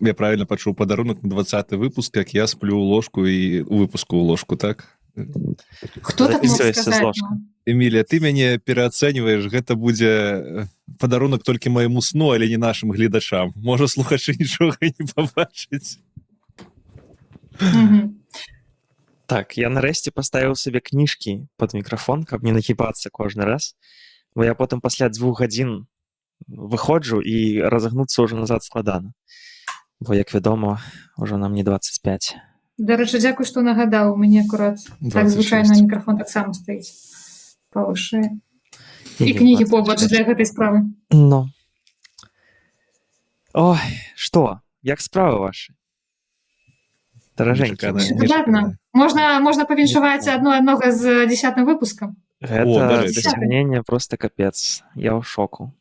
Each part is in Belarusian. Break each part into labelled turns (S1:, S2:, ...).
S1: Я правильно пачуў падарунак на 20-й выпуск, як я сплю ў ложку і у выпуску ў ложку, так?
S2: Хто так мог
S3: Записывайся з
S2: сказаць?
S3: ложка.
S1: Эмілія, ты мяне пераацэньваеш, гэта будзе падарунак толькі майму сну, але не нашым гледачам. Можа, слухачы нічога не пабачыць.
S3: Так, я нарэшце паставіў сабе кніжкі пад мікрафон, каб не нахіпацца кожны раз. Бо я потым пасля 2 гадзін выходжу і разагнуцца ўжо назад складана. Бо, як вядома, ўжо нам не 25.
S2: Дарэчы, дзякуй, што нагадаў. У мяне акурат так
S1: 26.
S2: звычайна мікрафон таксама стаіць павыше. І кнігі побач для гэтай справы.
S3: Ну. Ой, што? Як справы вашы? Даражэнькі.
S1: Нечакана.
S2: Можна павіншаваць аднога з 10-м выпускам.
S3: Гэта
S1: дарэчы.
S3: дасягненне просто капец. Я ў шоку.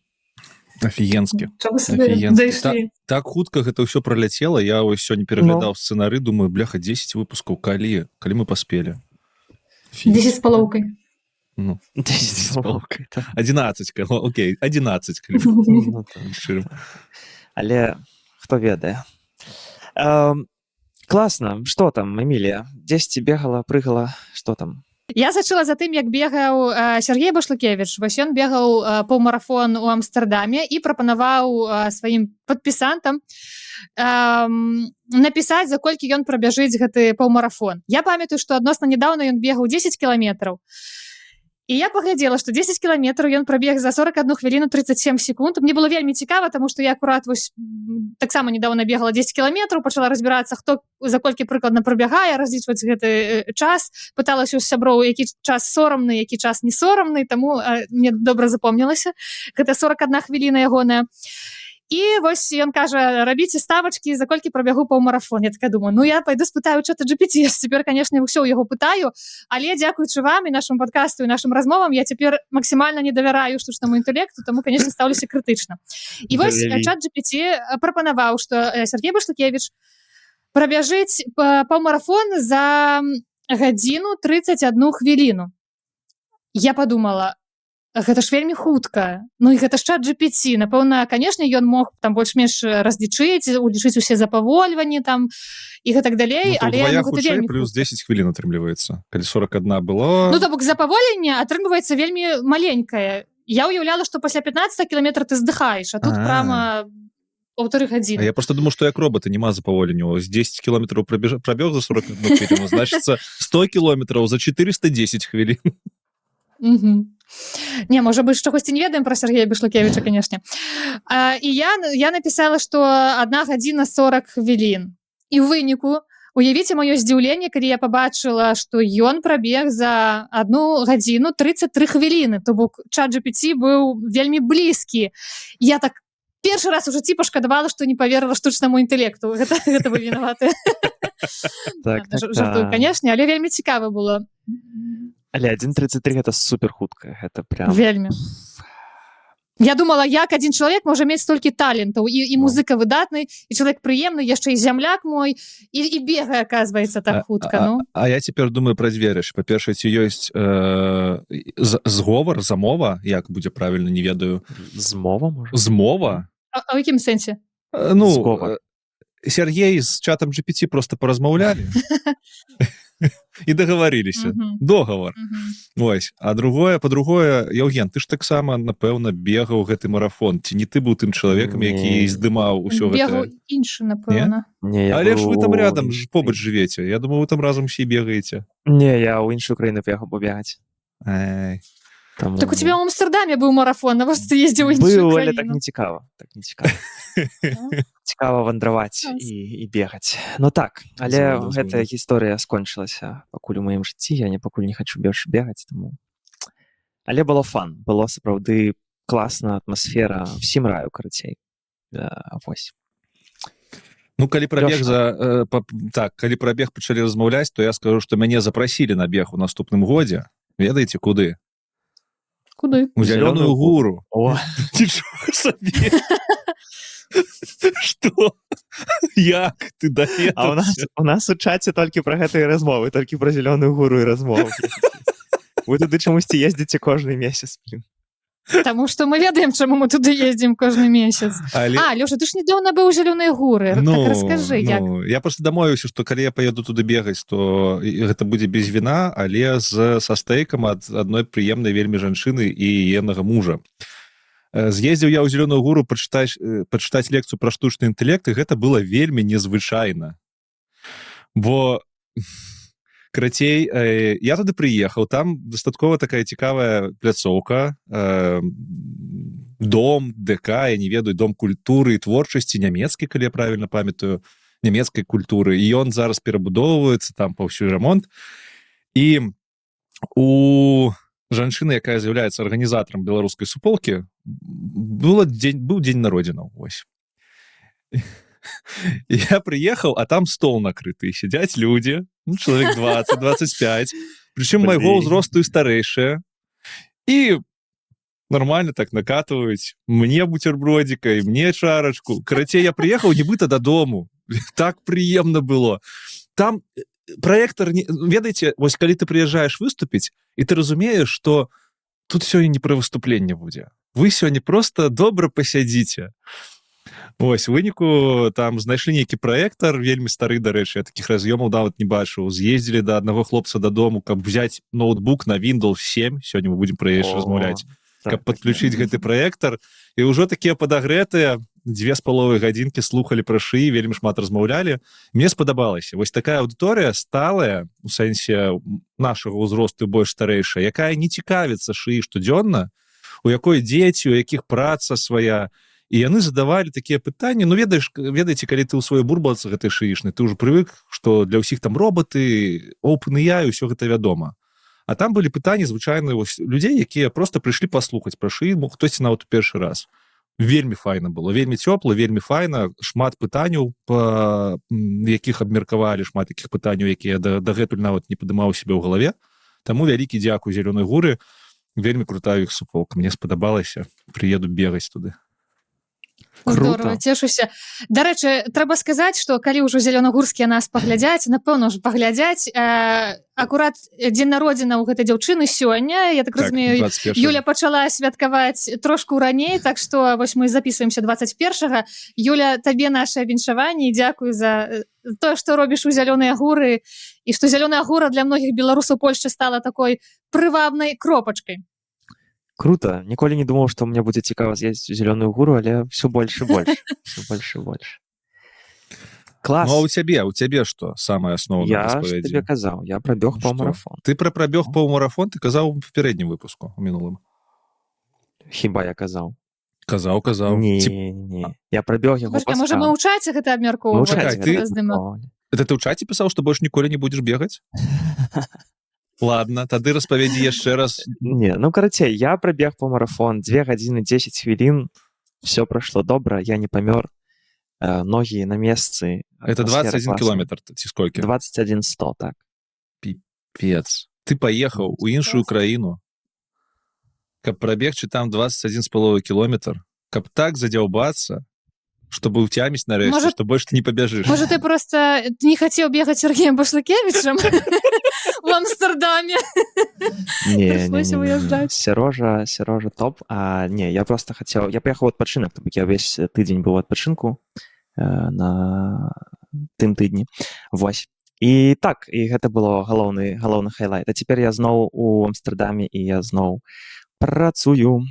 S1: Офігенскі.
S2: Чаго сабе
S1: Офігенскі.
S2: дайшлі?
S1: Так хутка гэта ўсё праляцела. Я ось сёння пераглядаў сцэнары, думаю, бляха, 10 выпускаў, калі мы паспелі?
S2: 10 з палоўкай.
S1: Ну,
S3: 10 з палоўкай, так.
S1: 11, окей, 11.
S3: Ну, так. Але хто ведае. Класна. Што там, Эмілія? Дзесьці бегала, прыгала? Што там?
S4: Я сачыла за тым, як бегаў Сергей Башлыкевіч. Вось ён бегаў паўмарафон у Амстэрдаме і прапанаваў сваім падпісантам напісаць, за колькі ён прабяжыць гэты паўмарафон. Я памятаю, што адносна нядаўна ён бегаў 10 кіламетраў. І я паглядзела, што 10 кіламетраў ён прабег за 41 хвіліну 37 секунд. Мне было вельмі цікава, таму што я акурат вось таксама недавно бегала 10 кіламетраў, пачала разбірацца, хто за колькі прыкладна прабягае, разлічваць гэты час. Пыталася ў сяброў, які час сорамны, які час не сорамны, таму мне добра запомнілася. Гэта 41 хвіліна ягоная. І вось ён кажа, рабіце ставачкі, за колькі прабягу паўмарафон. Я такая думаю, ну я пайду спытаю чата GPT. Цяпер, канешне, ўсё ў яго пытаю, але дзякуючы вам і нашым падкасту і нашым размовам я цяпер максімальна не давяраю штучнаму інтэлекту, таму, канешне, стаўлюся крытычна. І вось чат GPT прапанаваў, што Сергей Башлыкевіч прабяжыць паўмарафон за гадзіну 31 хвіліну. Я падумала, гэта ж вельмі хутка. Ну і гэта ж чат GPT. Напэўна, канешне, ён мог там больш-менш разлічыць, улічыць усе запавольванні там і гэтак далей,
S1: Ну,
S4: але
S1: двая
S4: гэта
S1: хутчэй
S4: вельмі
S1: плюс
S4: хутка.
S1: 10 хвілін атрымліваецца. Калі 41 было...
S4: Ну, то бок запаволенне атрымліваецца вельмі маленькае. Я ўяўляла, што пасля 15 кіламетра ты здыхаеш, а тут прямо 1,5 гадзіны.
S1: А я просто думаю, што як роботы няма запаволенню. З 10 кіламетраў прабег за 41 хвіліну, значыцца 100 кіламетраў за 410 хвілін.
S4: Не, можа быць, чагосьці не ведаем пра Сергея Башлыкевіча, канешне. І я напісала, што 1 гадзіна 40 хвілін. І ў выніку, уявіце маё здзіўленне, калі я пабачыла, што ён прабег за 1 гадзіну 33 хвіліны. То бок чат GPT быў вельмі блізкі. Я так першы раз у жыцці пашкадавала, што не паверыла штучнаму інтэлекту. Гэта вы вінаваты. Жартую, канешне, але вельмі цікава было.
S3: Але 1,33 гэта супер хутка. Гэта прям...
S4: Вельмі. Я думала, як адзін чалавек можа мець столькі талентаў. І музыка выдатны, і чалавек прыемны, яшчэ і зямляк мой, і бегае, аказваецца, так хутка.
S1: А я цяпер думаю пра дзве рэчы. Па-першае, ці ёсць зговар, замова, як будзе правільна, не ведаю.
S3: Змова, можа?
S1: Змова?
S4: А ў якім сэнсе?
S1: Ну, Сергей з чатам GPT просто паразмаўлялі. І дагаварыліся. Договор. Ось. А па-другое, Яўген, ты ж таксама, напэўна, бегаў гэты марафон. Ці не ты быў тым чалавекам, які здымаў усё гэта?
S4: Бегаў іншы, напэўна.
S1: Але ж вы там рядом побач жывеце. Я думаю, вы там разам усе бегаеце.
S3: Не, я ў іншую краіну бегаў побегаць.
S4: Так у тебя ў Амстэрдаме быў марафон, а ты ездзіў у іншую краіну.
S3: Быў, але так не цікава. Цікава вандраваць і бегаць. Ну так, але гэтая гісторыя скончылася пакуль у маім жыцці, я пакуль не хачу больш бегаць, таму... Але было фан, было сапраўды класна, атмасфера, всім раю, карацей. Вось.
S1: Ну, калі пра бег пачалі размаўляць, то я скажу, што мяне запрасілі на бег у наступным годзе. Ведаеце, куды?
S4: Куды?
S1: У зялёную гуру.
S3: О,
S1: нічога сабе. Што? Як ты даведацца?
S3: А у нас у чаце толькі пра гэтыя размовы, толькі пра зялёную гуру і размовы. Вы туды чамусьці ездзіце кожны месяц, блін.
S4: Таму што мы ведаем, чаму мы туды ездзім кожны месяц. Лёша, ты ж недаўна быў у зялёныя горы. Так раскажы, як.
S1: Я просто дамовіўся, што калі я паеду туды бегаць, то гэта будзе без віна, але са стэйкам ад адной прыемнай вельмі жанчыны і яенага мужа. З'ездзіў я ў зялёную гору пачытаць лекцыю пра штучны інтэлект, і гэта было вельмі незвычайна. Бо карацей, я туды прыехаў, там дастаткова такая цікавая пляцоўка, дом, ДК, я не ведаю, дом культуры і творчасці нямецкі, калі я правільна памятаю, нямецкай культуры, і ён зараз перабудоўваецца, там паўсюль рамонт. І у жанчыны, якая з'яўляецца арганізатарам беларускай суполкі, быў дзень народзінаў, вось. Я приехал, а там стол накрытый, сидят люди, человек 20-25, причем моего ўзросту и старейшие, и нормально так накатывают мне бутербродика, и мне чарочку. Короче, я приехал нібыта додому, так приемно было. Там проектор, ведаеце, вось калі ты приезжаешь выступить, и ты разумеешь, что тут сегодня не про выступление будет. Вы сегодня просто добра посядите. Ось, у выніку там знайшлі нейкі праектар, вельмі стары, дарэчы, я такіх раз'ёмаў нават не бачыў. З'ездзілі да аднаго хлопца дадому, каб взяць ноутбук на Windows 7, сёння мы будзем пра яшчэ размаўляць, каб падключыць гэты праектар. І ўжо такія падагрэтыя 2,5 гадзінкі слухалі пра шыі, вельмі шмат размаўлялі. Мне спадабалася. Вось такая аўдыторыя сталая, у сэнсе нашага ўзросту больш старэйшая, якая не цікавіцца шыі штодзённа, у якой дзеці, у якіх праца свая. І яны задавалі такія пытанні, ведаеце, калі ты ў сваёй бурбалцы гэтай шыічнай, ты ўжо прывык, што для ўсіх там роботы, OpenAI, ўсё гэта вядома. А там былі пытанні звычайныя людзей, якія проста прыйшлі паслухаць пра шыі, хтосьці нават у першы раз. Вельмі файна было, вельмі цёпла, вельмі файна, шмат пытанняў, якіх абмеркавалі, шмат такіх пытанняў, якія дагэтуль нават не падымаў сябе ў галаве. Таму вялікі дзякуй зялёнай горы, вельмі крутая іх суполка. Мне спадабалася, прыеду бегаць туды.
S4: Здорово, цешуся. Дарэчы, трэба сказаць, што калі ўжо зелёнагорскія нас паглядзяць, напэўна ж паглядзяць, акурат дзень народзінаў гэтай дзяўчыны сёння, я так разумею, Юля пачала святкаваць трошку раней, так што вось мы записываемся 21-га. Юля, табе наше віншаванне і дзякуй за тое, што робіш у зялёныя горы, і што зялёная гора для многіх беларусаў Польшчы стала такой прывабнай кропачкай.
S3: Круто. Ніколі не думаў, што мне будзе цікава з'ездзіць у зялёную гору, але все больш і больш. Все больш і больш. Клас.
S1: Ну, а у цябе што самае асноўнае распавядзі?
S3: Я ж табе казаў, я прабег паўмарафон.
S1: Ты пра прабег паўмарафон ты казаў у папярэднім выпуску, у мінулым.
S3: Хіба я казаў?
S1: Казаў.
S3: Не. Я прабег яго паскал.
S4: Можа, мы ў чаце гэта абмяркоўваць?
S1: Это ты ў чаце пісаў, што больш ніколі не будзеш бегаць? Ладно, тады распавядзі яшчэ раз.
S3: Не, ну, карацей, я прабег паўмарафон, 2 гадзіны 10 хвілін, все прайшло добра, я не памёр, ногі на месцы.
S1: Это 21 кілометр, ці сколькі?
S3: 21-100, так.
S1: Піпец. Ты паехаў у іншую краіну, каб прабегчы там 21,5 кілометр, каб так задзяўбацца, чтобы уцяміць нарэшце, што больш ты не пабяжыш.
S4: Можа, ты просто не хацеў бегаць Сергеем Башлыкевічам у Амстердаме?
S3: Не. Серожа топ. Не, я просто хацеў... Я паехаў у адпачынак, то бок я весь тыдзень быў у адпачынку на тым тыдні. Вось. І так, і гэта было галоўны хайлайт. А цяпер я зноў у Амстердаме, і я зноў працую.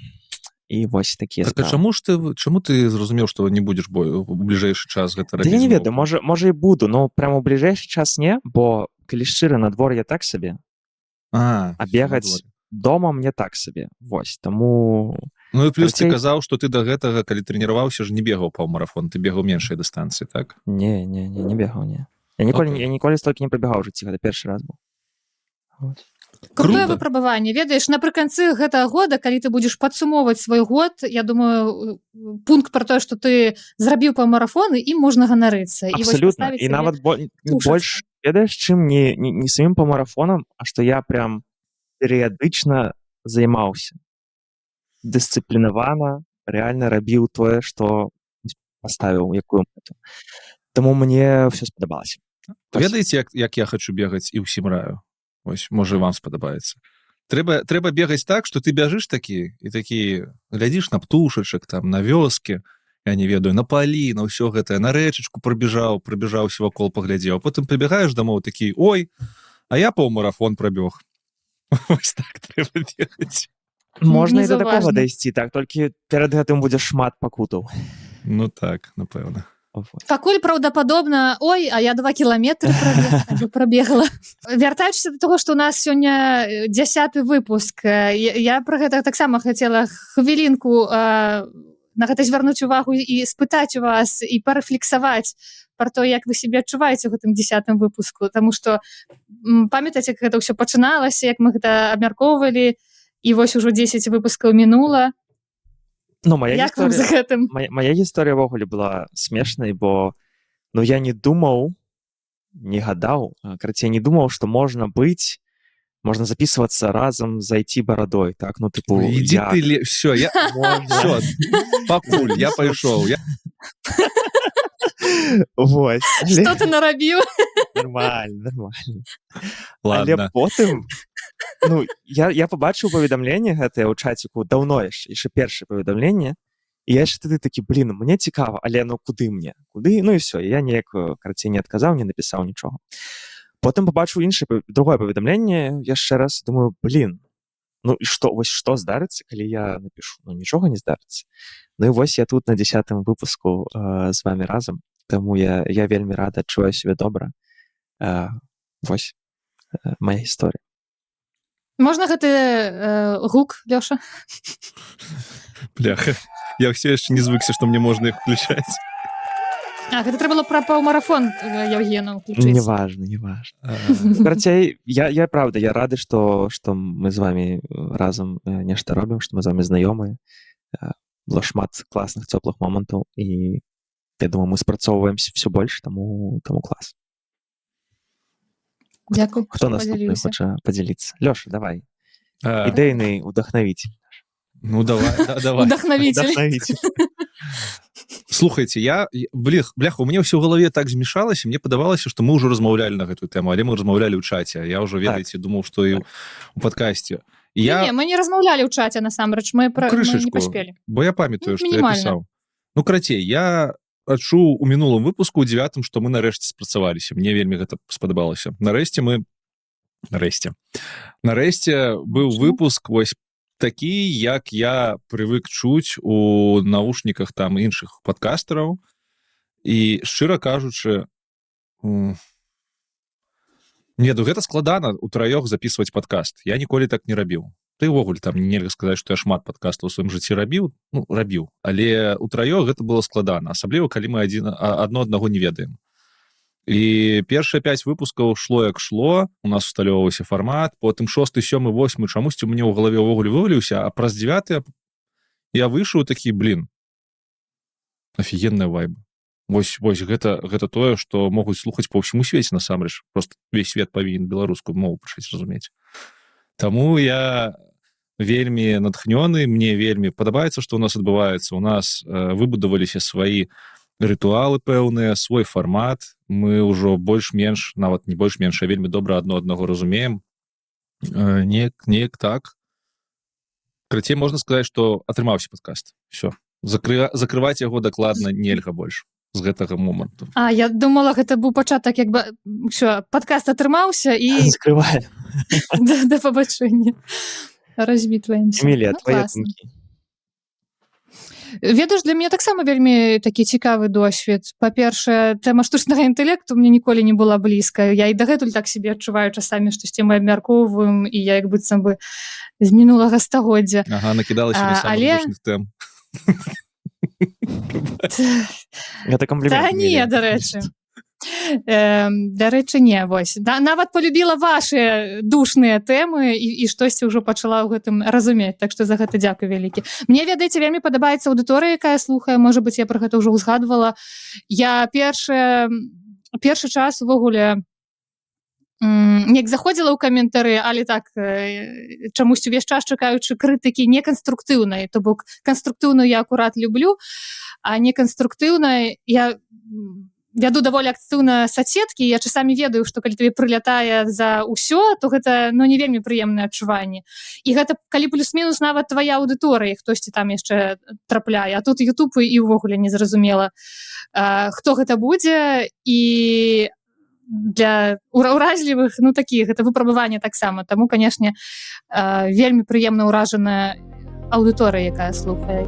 S3: І вось такія
S1: справы. Чаму ты зразумеў, што не будзеш у бліжэйшы час гэта рабіць?
S3: Я не ведаю, можа і буду, но прямо ў бліжэйшы час не, бо калі шчыра, надвор'е так сабе, а бегаць дома мне так сабе. Вось, таму...
S1: Ну і плюс ты казаў, што ты да гэтага, калі трэніраваўся, ж не бегаў паўмарафон, ты бегаў меншай дыстанцыі, так?
S3: Не бегаў, не. Я ніколі столькі не прабегаў у жыцці, гэта першы раз быў. Вот.
S4: Крутое выпрабаванне. Ведаеш, напрыканцы гэтага года, калі ты будзеш падсумоўваць свой год, я думаю, пункт пра тое, што ты зрабіў паўмарафон, і ім можна ганарыцца.
S3: Абсалютна. І нават больш, ведаеш, чым не самім паўмарафонам, а што я прям перыядычна займаўся. Дысцыплінавана, рэальна рабіў тое, што паставіў, якую мэту. Таму мне ўсё спадабалася.
S1: Ведаеце, як я хачу бегаць і ўсім раю? Ось, можа, і вам спадабаецца. Трэба бегаць так, што ты бяжыш такі і такі глядзіш на птушачак там на вёскі, я не ведаю, на палі, на ўсё гэтае, на рэчачку прабежаўся вакол паглядзеў, а потым прыбегаеш дамоў такі: ой, а я паўмарафон прабег. Вось так трэба бегаць.
S3: Можна і да
S4: Незаўважна.
S3: такога дайсці, так, толькі перад гэтым будзе шмат пакутаў.
S1: Ну так, напэўна.
S4: Пакуль праўдападобна, ой, а я 2 кіламетры прабегла. Вяртаючыся да таго, што ў нас сёння 10-ы выпуск, я пра гэта таксама хацела хвілінку на гэта звярнуць увагу і спытаць у вас і парэфлексаваць пра то, як вы сябе адчуваеце ў гэтым 10-м выпуску, таму што памятаеце, як гэта ўсё пачыналася, як мы гэта абмяркоўвалі, і вось ужо 10 выпускаў мінула.
S3: Ну, моя
S4: Як вам з гэтым?
S3: Моя гісторыя ўвогуле была смешнай, бо я не думаў, не гадаў, карацей, не думаў, што можна записывацца разам з IT-барадой, так, ну, тыпу,
S1: Ідзі ты, всё, пакуль, я пайшоў.
S3: Вось.
S4: Што ты нарабіў?
S3: Нормально.
S1: Ладно.
S3: Але потым, я пабачыў паведамленне гэтае ў чаціку даўно яшчэ першае паведамленне, і я яшчэ тады такі, мне цікава, але куды мне? Куды? Ну і всё, я неяк, карацей, не адказаў, не напісаў нічога. Потым пабачыў другое паведамленне яшчэ раз, думаю, ну і што здарыцца, калі я напішу? Ну нічога не здарыцца. Ну і вось я тут на 10-м выпуску з вами разам, таму я вельмі рада, адчуваю сябе добра. Вось моя гісторыя.
S4: Можна гэты гук, Лёша?
S1: Бляха, я ўсё яшчэ не звыкся, што мне можна іх включаць.
S4: Гэта трэба было пра паўмарафон Евгену включыць.
S3: Неважно. Карацей, я правда, я рады, што мы з вами разам нешта робім, што мы з вами знаёмыя. Было шмат класных, цёплых момантаў, і я думаю, мы спрацоўваемся все больш, таму клас.
S4: Дзякуй.
S3: Хто наступны хоча падзяліцца? Лёша, давай. Ідэйны удахнавіцель.
S1: Ну, давай.
S4: Удахнавіцель.
S1: Слухайте, бляха, у мяне ўсё ў галаве так змешалася, мне падавалася, што мы ўжо размаўлялі на гэтую тэму, але мы размаўлялі ў чаце. Я ўжо, ведаеце, думаў, што і ў падкасці.
S4: Не, мы не размаўлялі ў чаце, насамрэч, мы не паспелі.
S1: Бо я памятаю, што я пісаў. Ну, карацей, я адчуў у мінулым выпуску, у 9-м, што мы нарэшце спрацаваліся. Мне вельмі гэта спадабалася. Нарэшце быў выпуск вось такі, як я прывык чуць у навушніках там іншых падкастараў. І, шчыра кажучы, гэта складана утраёх записываць падкаст. Я ніколі так не рабіў. Ты ўвогуле там нельга сказаць, што я шмат падкастаў у сваім жыцці рабіў, але утраёх гэта было складана, асабліва калі мы аднаго не ведаем. І першыя 5 выпускаў шло як шло, у нас усталёўваўся фармат, потым 6, 7, 8 чамусьці у мяне ў галаве ўвогуле вываліўся, а праз 9 я выйшаў такі, офігенная вайба. Вось гэта тое, што могуць слухаць па ўсяму свеце насамрэч. Просто весь свет павінен беларускую мову пачаць разумець. Таму я вельмі натхнёны, мне вельмі падабаецца, што ў нас адбываецца. У нас выбудаваліся свае рытуалы пэўныя, свой фармат. Мы ўжо больш-менш, нават не больш-менш, а вельмі добра аднаго разумеем. Неяк так. Карацей, можна сказаць, што атрымаўся падкаст. Всё. Закрываць яго дакладна нельга больш з гэтага моманту.
S4: Я думала, гэта быў пачатак, як бы, падкаст атрымаўся і...
S3: Закрываем.
S4: Да пабачэння. Развітваемся.
S3: Эмілія, твае думкі.
S4: Ведаеш, для мяне таксама вельмі такі цікавы досвед. Па-першае, тэма штучнага інтэлекту мне ніколі не была блізка. Я і дагэтуль так сябе адчуваю часамі, штосьці мы абмяркоўваем, і я як быццам бы з мінулага стагоддзя.
S1: Накідалася на самых душных тэм.
S3: Гэта камплімент.
S4: Та не, дарэчы, не, вось. Нават полюбіла ваши душныя тэмы і штосьці ўжо пачала ў гэтым разумець, так што за гэта дзякуй вялікі. Мне, ведаеце, вельмі падабаецца аўдыторыя, якая слухае, можа быць, я пра гэта ўжо ўзгадвала. Я першы час увогуле неяк заходзіла ў каментары, але так, чамусь увесь час чакаючы крытыкі неканструктыўнай, то бок канструктыўную я акурат люблю, а неканструктыўнай я вяду даволі актыўна соцсеткі, я часамі ведаю, што калі табе прылятае за ўсё, то гэта не вельмі прыемнае адчуванне. І гэта калі плюс-мінус нават твая аўдыторыя, хтосьці там яшчэ трапляе, а тут YouTube і ўвогуле незразумела, хто гэта будзе, і для уразлівых, такіх, гэта выпрабаванне таксама. Таму, канешне, вельмі прыемна ўражаная аўдыторыя, якая слухае.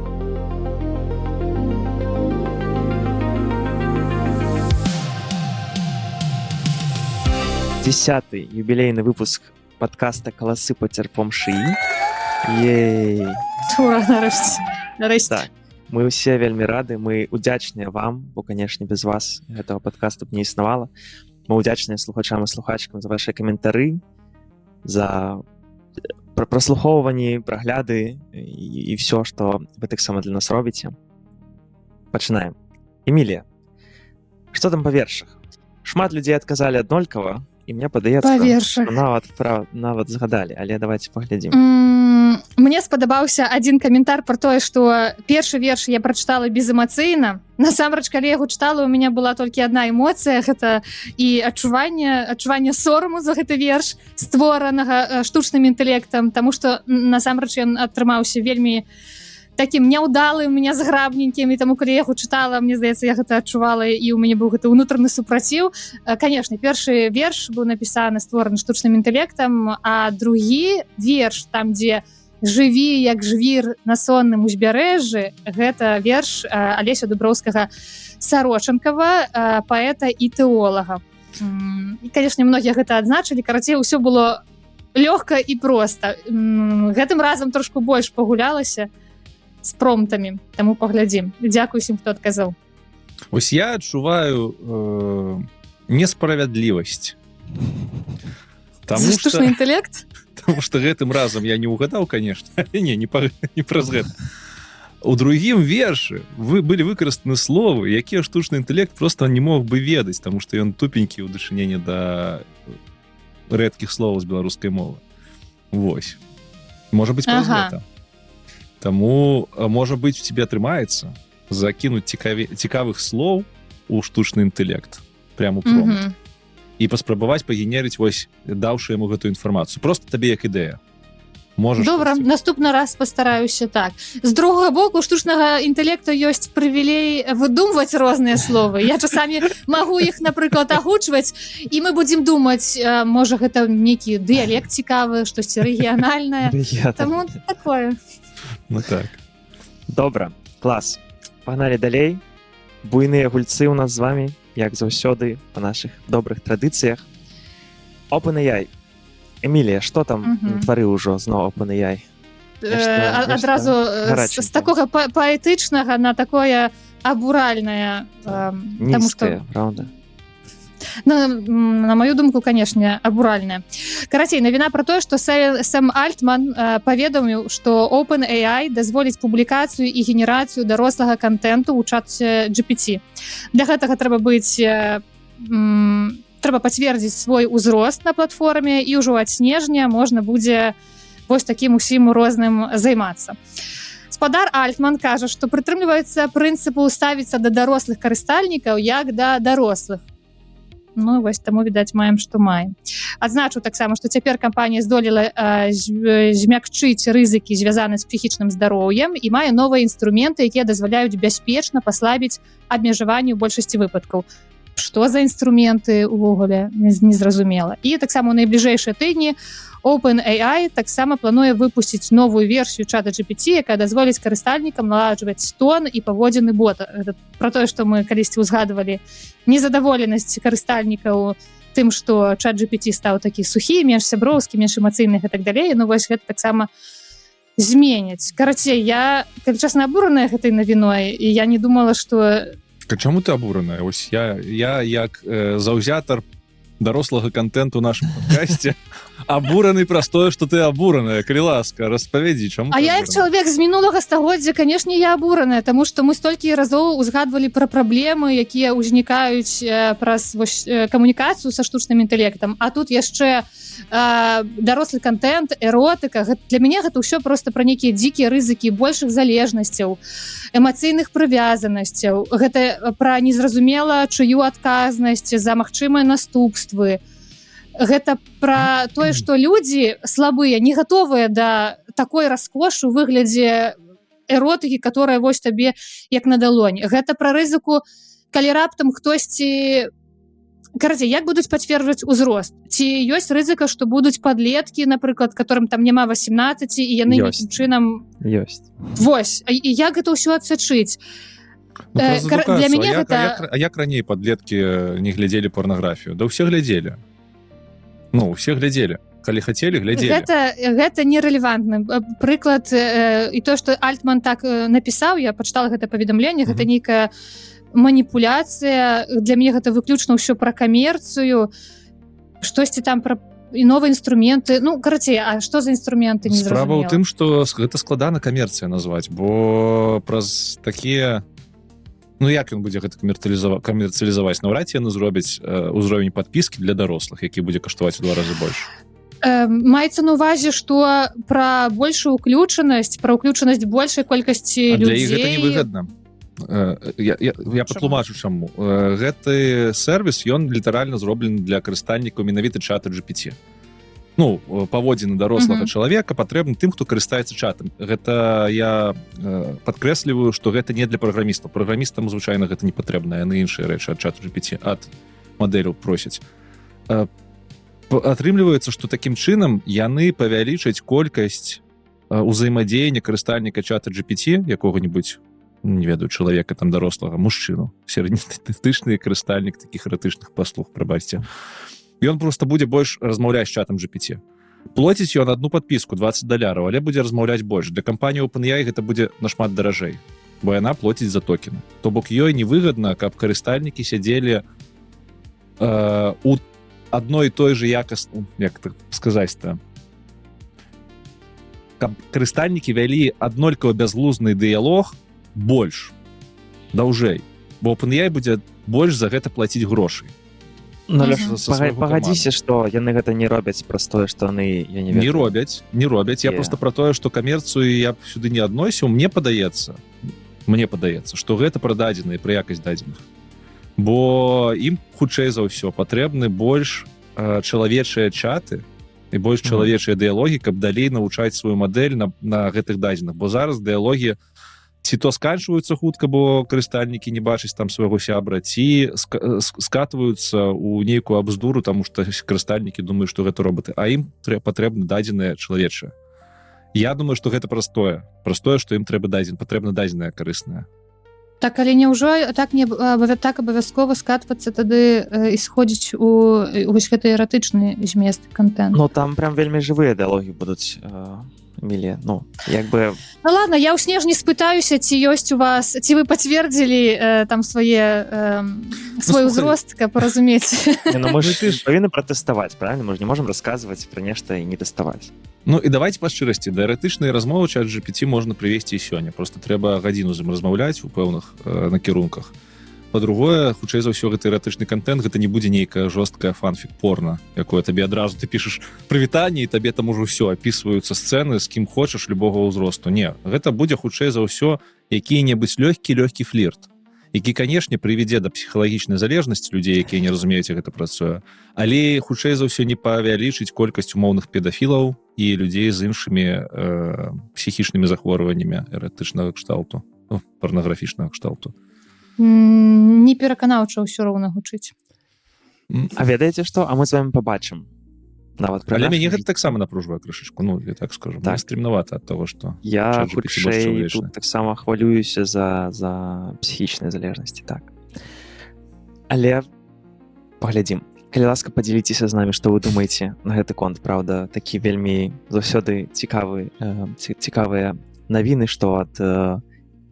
S3: Десятый юбилейный выпуск подкаста «Колосы потерпом шиї». Ей!
S4: Ура, нарэшце.
S3: Так, мы ўсе вельмі рады, мы удзячныя вам, бо, канешне, без вас гэтага подкасту б не існавала. Мы удзячныя слухачам і слухачкам за ваши каментары, за праслухоўванні, прагляды і все, што вы таксама для нас робіце. Пачынаем. Эмілія, што там па вершах? Шмат людзей адказалі аднолькава, і мне падаецца, што нават згадалі, але давайте паглядзім.
S4: Мне спадабаўся адзін каментар пра тое, што першы верш я прачытала безэмацыйна. Насамрэч, калі я яго чытала, у мяне была толькі адна эмоцыя, гэта і адчуванне сораму за гэты верш, створанага штучным інтэлектам, таму што насамрэч ён атрымаўся вельмі такім няўдалым, нязграбненькім, і таму, калі я яго чытала, мне здаецца, я гэта адчувала, і ў мяне быў гэты ўнутраны супраціў. Канешне, першы верш быў напісаны, створаны штучным інтэлектам, а другі верш, там, дзе «Жыві, як жвір на сонным узбярэжжы», гэта верш Алеся Дуброўскага-Сарочанкава, паэта і тэолага. І, канешне, многія гэта адзначылі, карацей, усё было лёгка і проста. Гэтым разам трошку больш пагулялася з промптамі, таму паглядзім. Дзякуй усім, хто адказаў.
S1: Вось я адчуваю несправядлівасць.
S4: Штучны інтэлект?
S1: Таму што гэтым разам я не ўгадаў, конечно. Не праз гэта. У другім вершы былі выкарыстаны словы, якія штучны інтэлект просто не мог бы ведаць, таму што ён тупенькі ў дачыненні да рэдкіх словаў з беларускай мовы. Вось. Можа быць, праз гэта. Таму, можа быць, у тебе атрымаецца закінуць цікавых слоў у штучны інтэлект. Прямо у промпт. І паспрабаваць пагенерыць, вось, даўшы яму гэтую інфармацыю. Просто табе як ідэя.
S4: Добра, наступны раз пастараюся так. З другога боку, у штучнага інтэлекту ёсць прывілей выдумваць розныя словы. Я часамі магу іх, напрыклад, агучваць, і мы будзем думаць, можа, гэта нейкі дыялект цікавы, штосьці рэгіянальнае. Таму такое.
S1: Ну так.
S3: Добра, клас. Пагналі далей. Буйныя гульцы ў нас з вамі, як заўсёды, па нашых добрых традыцыях. OpenAI. Эмілія, што там натварыў ужо зноў OpenAI?
S4: Адразу з такога паэтычнага на такое абуральнае.
S3: Нізкае, правда?
S4: На мою думку, канешне, абуральная. Карацей, навіна пра тое, што Сэм Альтман паведаміў, што OpenAI дазволіць публікацыю і генерацыю дарослага контенту ў чаце GPT. Для гэтага трэба пацвердзіць свой узрост на платформе, і ўжо ад снежня можна будзе вось такім усім розным займацца. Спадар Альтман кажа, што прытрымліваецца прынцыпу ставіцца да дарослых карыстальнікаў як да дарослых. Ну, вось таму, відаць, маем, што маем. Адзначу таксама, што цяпер кампанія здолела змякчыць рызыкі, звязаныя з псіхічным здароўем, і мае новыя інструменты, якія дазваляюць бяспечна паслабіць абмежаванне ў большасці выпадкаў. Што за інструменты увогуле, незразумела. І таксама ў найбліжэйшыя тыдні OpenAI таксама плануе выпусціць новую версію чата GPT, якая дазволіць карыстальнікам наладжваць тон і паводзіны бота. Гэта пра тое, што мы калісьці ўзгадвалі незадаволенасць карыстальнікаў тым, што чат GPT стаў такі сухі, менш сяброўскі, менш эмацыйны і так далей. Ну вось гэта таксама зменяць. Карацей, я, калі часна, абураная гэтай навіной, і я не думала, што...
S1: Чаму ты абураная? Ось я як заўзятар дарослага контенту ў нашым падкасці Абураны праз тое, што ты абураная, калі ласка, распавядзі, чаму
S4: А
S1: ты
S4: я як
S1: абурана?
S4: чалавек з мінулага стагоддзя, канешне, я абураная, таму што мы столькі разоў узгадвалі пра праблемы, якія ўзнікаюць праз камунікацыю са штучным інтэлектам. А тут яшчэ дарослы контент, эротыка. Для мяне гэта ўсё проста пра нейкія дзікія рызыкі большых залежнасцяў, эмацыйных прывязанасцяў. Гэта пра незразумела чыю адказнасць за магчымыя наступствы. Гэта пра тое, што людзі слабыя, не гатовыя да такой раскошу ў выглядзе эротыкі, которая вось табе як на далонь. Гэта пра рызыку, калі раптам хтосьці... Карацей, як будуць пацверджваць узрост? Ці ёсць рызыка, што будуць падлеткі, напрыклад, которым там няма 18, і яны нейкім чынам...
S3: Ёсць.
S4: Вось. І як гэта ўсё адсачыць?
S1: Для мяне гэта... А як раней падлеткі не глядзелі порнаграфію? Да ўсе глядзелі. Ну, усе глядзелі. Калі хацелі, глядзелі.
S4: Гэта нерэлевантны прыклад. І то, што Альтман так напісаў, я пачытала гэта паведамленне, гэта нейкая маніпуляцыя. Для мяне гэта выключна ўсё пра камерцыю. Штосьці там пра і новыя інструменты. Ну, карацей, а што за інструменты, не зразумела.
S1: Справа ў тым, што гэта складана камерцыя назваць, бо праз такія... Ну, як ён будзе гэта камерцыялізаваць? Наўрад ці яны зробяць узровень падпіскі для дарослых, які будзе каштаваць у 2 разы больш.
S4: Маецца на ўвазе, што пра большую ўключанасць, пра ўключанасць большай колькасці людзей...
S1: Для іх гэта невыгадна. Я патлумачу чаму. Гэты сервіс, ён літаральна зроблены для карыстальнікаў менавіта чата GPT. Ну, паводзіны дарослага чалавека патрэбны тым, хто карыстаецца чатам. Гэта я падкрэсліваю, што гэта не для праграмістаў. Праграмістам звычайна гэта не патрэбна, яны іншыя рэчы ад чату GPT, ад мадэляў просяць. Атрымліваецца, што такім чынам яны павялічаць колькасць узаемадзеяння карыстальніка чата GPT, якога-нибудь, не ведаю, чалавека там дарослага, мужчыну, сярэднестатыстычны карыстальнік такіх эратычных паслуг, прабачце. Ён просто будзе больш размаўляць з чатам GPT. Плоціць ён одну падпіску $20, але будзе размаўляць больш. Для кампаніі OpenAI гэта будзе нашмат даражэй, бо яна плоціць за токены. То бок ёй невыгадна, каб карыстальнікі сядзелі у адной і той же якасці, як так сказаць-то, каб карыстальнікі вялі аднолькава бязглузны дыялог больш, даўжэй, бо OpenAI будзе больш за гэта плаціць грошай.
S3: Ну, пагадзіся, што яны гэта не робяць праз тое, што яны, я не ведаю.
S1: Не робяць. Я просто пра тое, што камерцыю я б сюды не адносіў. Мне падаецца, што гэта пра дадзеныя, пра якасць дадзеных. Бо ім, хутчэй за ўсё, патрэбны больш чалавечыя чаты і больш чалавечыя дыялогі, каб далей навучаць сваю мадэль на гэтых дадзеных. Бо зараз дыялогі ці то сканчваюцца хутка, бо карыстальнікі не бачаць там свайго сябра, ці скатваюцца ў нейкую абздуру, таму што карыстальнікі думаюць, што гэта роботы, а ім патрэбна дадзеныя чалавечыя. Я думаю, што гэта простое, што ім патрэбна дадзеная карысная.
S4: Так, але няўжо так абавязкова скатвацца тады і сходзіць у вось гэты эратычны змест контент?
S3: Ну, там прям вельмі жывыя дыялогі будуць, Міле, ну, як бы...
S4: Ну, ладно, я ў снежні спытаюся, ці ёсць у вас, ці вы пацвердзілі там свой узрост, каб разумець.
S3: Ну, мы ж павінны пратэставаць, правильно? Мы ж не можам расказваць пра нешта і не тэставаць.
S1: Ну, і давайте па шчырасці, да эратычнай размовы чат GPT можна прывесці і сёння. Просто трэба гадзіну з ім размаўляць у пэўных накірунках. Па-другое, хутчэй за ўсё, гэты эратычны контент, гэта не будзе нейкая жорсткая фанфік-порна, якое табе адразу ты пішаш прывітанне, і табе там ужо ўсё апісваюцца сцэны, з кім хочаш, любога ўзросту. Не, гэта будзе хутчэй за ўсё які-небудзь лёгкі флірт, які, канешне, прывядзе да псіхалагічнай залежнасці людзей, якія не разумеюць, як гэта працуе, але хутчэй за ўсё не павялічыць колькасць умоўных педафілаў і людзей з іншымі псіхічнымі захворваннямі эратычнага кшталту, порнаграфічнага кшталту.
S4: Не пераканаўча ўсё роўна гучыць.
S3: А ведаеце што? А мы з вами пабачым.
S1: Але мяне гэта таксама напружвае крышачку, ну, я так скажу. Мне стрімнавата ад того, што...
S3: Я хутчэй тут таксама хвалююся за псіхічнай залежнасці, так. Але паглядзім. Калі ласка, падзяліцеся з намі, што вы думаеце на гэты конт, правда, такі вельмі заўсёды цікавыя навіны, што ад...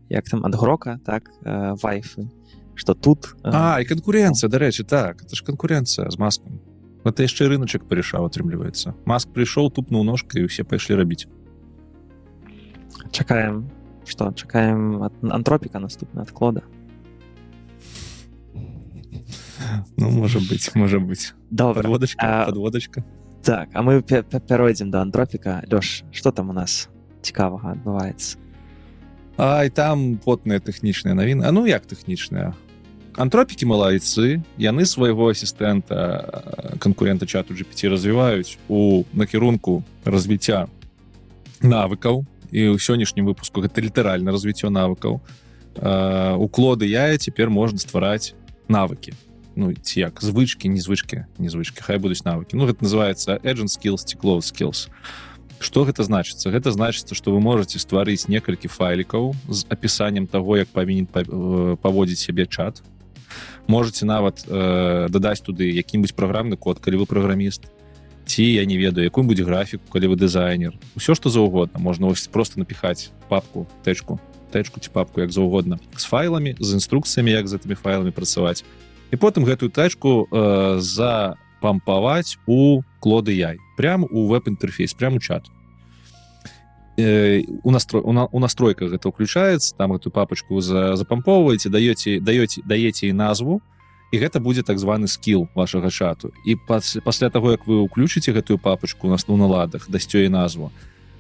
S3: як там, ад Грока, так, вайфы, што тут...
S1: І канкурэнцыя, дарэчы, так, это ж канкурэнцыя з маскам. Это яшчэ рыначак парішаў, атрымліваецца. Маск прыйшоў, тупнуў ножкай, і ўсе пайшлі рабіць.
S3: Чакаем, што? Чакаем ад антропіка наступна, ад Клода.
S1: Ну, можа быць.
S3: Добра.
S1: Подводочка.
S3: Так, а мы перайдзем да антропіка. Лёш, што там у нас цікавага адбываецца?
S1: Ай, там потныя тэхнічныя навіны. А ну як тэхнічныя? Антропікі малайцы, яны свайго асістэнта, канкурента чату GPT развіваюць у накірунку развіцця навыкаў. І ў сённяшнім выпуску гэта літаральна развіццё навыкаў. У Клода AI цяпер можна ствараць навыкі. Ну, ці як, звычкі, не звычкі, хай будуць навыкі. Ну, гэта называецца agent skills ці cloud skills. Што гэта значыцца? Гэта значыцца, што вы можаце стварыць некалькі файлікаў з апісаннем таго, як павінен паводзіць сябе чат. Можаце нават дадаць туды якім-нибудь праграмны код, калі вы праграміст, ці, я не ведаю, якую-нибудь графіку, калі вы дызайнер. Усё, што заўгодна. Можна просто напіхаць папку, тэчку ці папку, як заўгодна, з файламі, з інструкцыямі, як з гэтымі файламі працаваць. І потым гэтую тэчку запампаваць у Клод AI. Прямо у веб-інтэрфейс, прямо у чат. У настройках гэта ўключаецца, там эту папачку запампоўваеце, даеце назву, і гэта будзе так званы скіл вашага чату. І пасля таго, як вы ўключыце гэтую папачку на наладах, дасце ёй назву,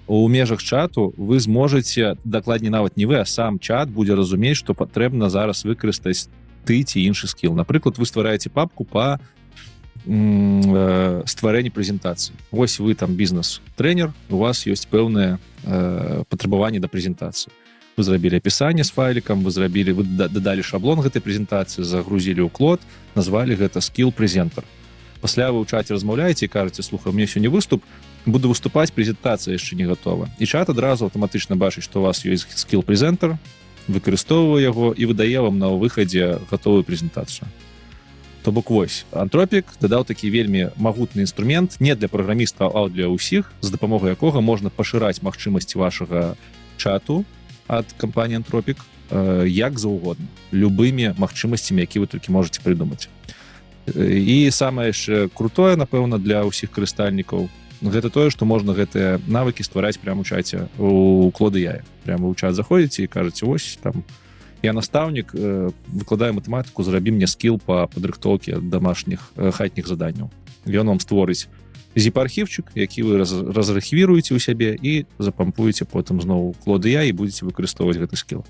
S1: у межах чату вы зможаце, дакладней нават не вы, а сам чат будзе разумець, што патрэбна зараз выкарыстаць ты ці іншы скіл. Напрыклад, вы ствараеце папку па стварэнні прэзентацыі. Вось вы там бізнес-трэнер, у вас ёсць пэўныя патрабаванні да прэзентацыі. Вы зрабілі апісанне з файлікам, вы дадалі шаблон гэтай прэзентацыі, загрузілі ў Клод, назвалі гэта скіл-прэзентар. Пасля вы ў чаце размаўляеце і кажаце: слухай, у мяне сёння выступ, буду выступаць, прэзентацыя яшчэ не гатова. І чат адразу аўтаматычна бачыць, што у вас ёсць скіл-прэзентар, выкарыстоўвае яго і выдае вам на выхадзе гатовую прэзентацыю. То бок вось, антропік дадаў такі вельмі магутны інструмент не для праграмістаў, а для ўсіх, з дапамогай якога можна пашыраць магчымасці вашага чату ад кампаніі антропік як заўгодна, любымі магчымасцямі, які вы толькі можаце прыдумаць. І самае яшчэ крутое, напэўна, для ўсіх карыстальнікаў, гэта тое, што можна гэтыя навыкі ствараць прямо у чаце у Клод AI. Прямо ў чат заходзіце і кажаце: ось там я настаўнік, выкладаю матэматыку, зрабі мне скіл па падрыхтоўке домашніх хатніх заданняў. Ён вам створыць zip-архівчык, які вы разархівіруеце ў сябе і запампуеце потым зноў Клод AI і будзеце выкарыстоўваць гэты скіл.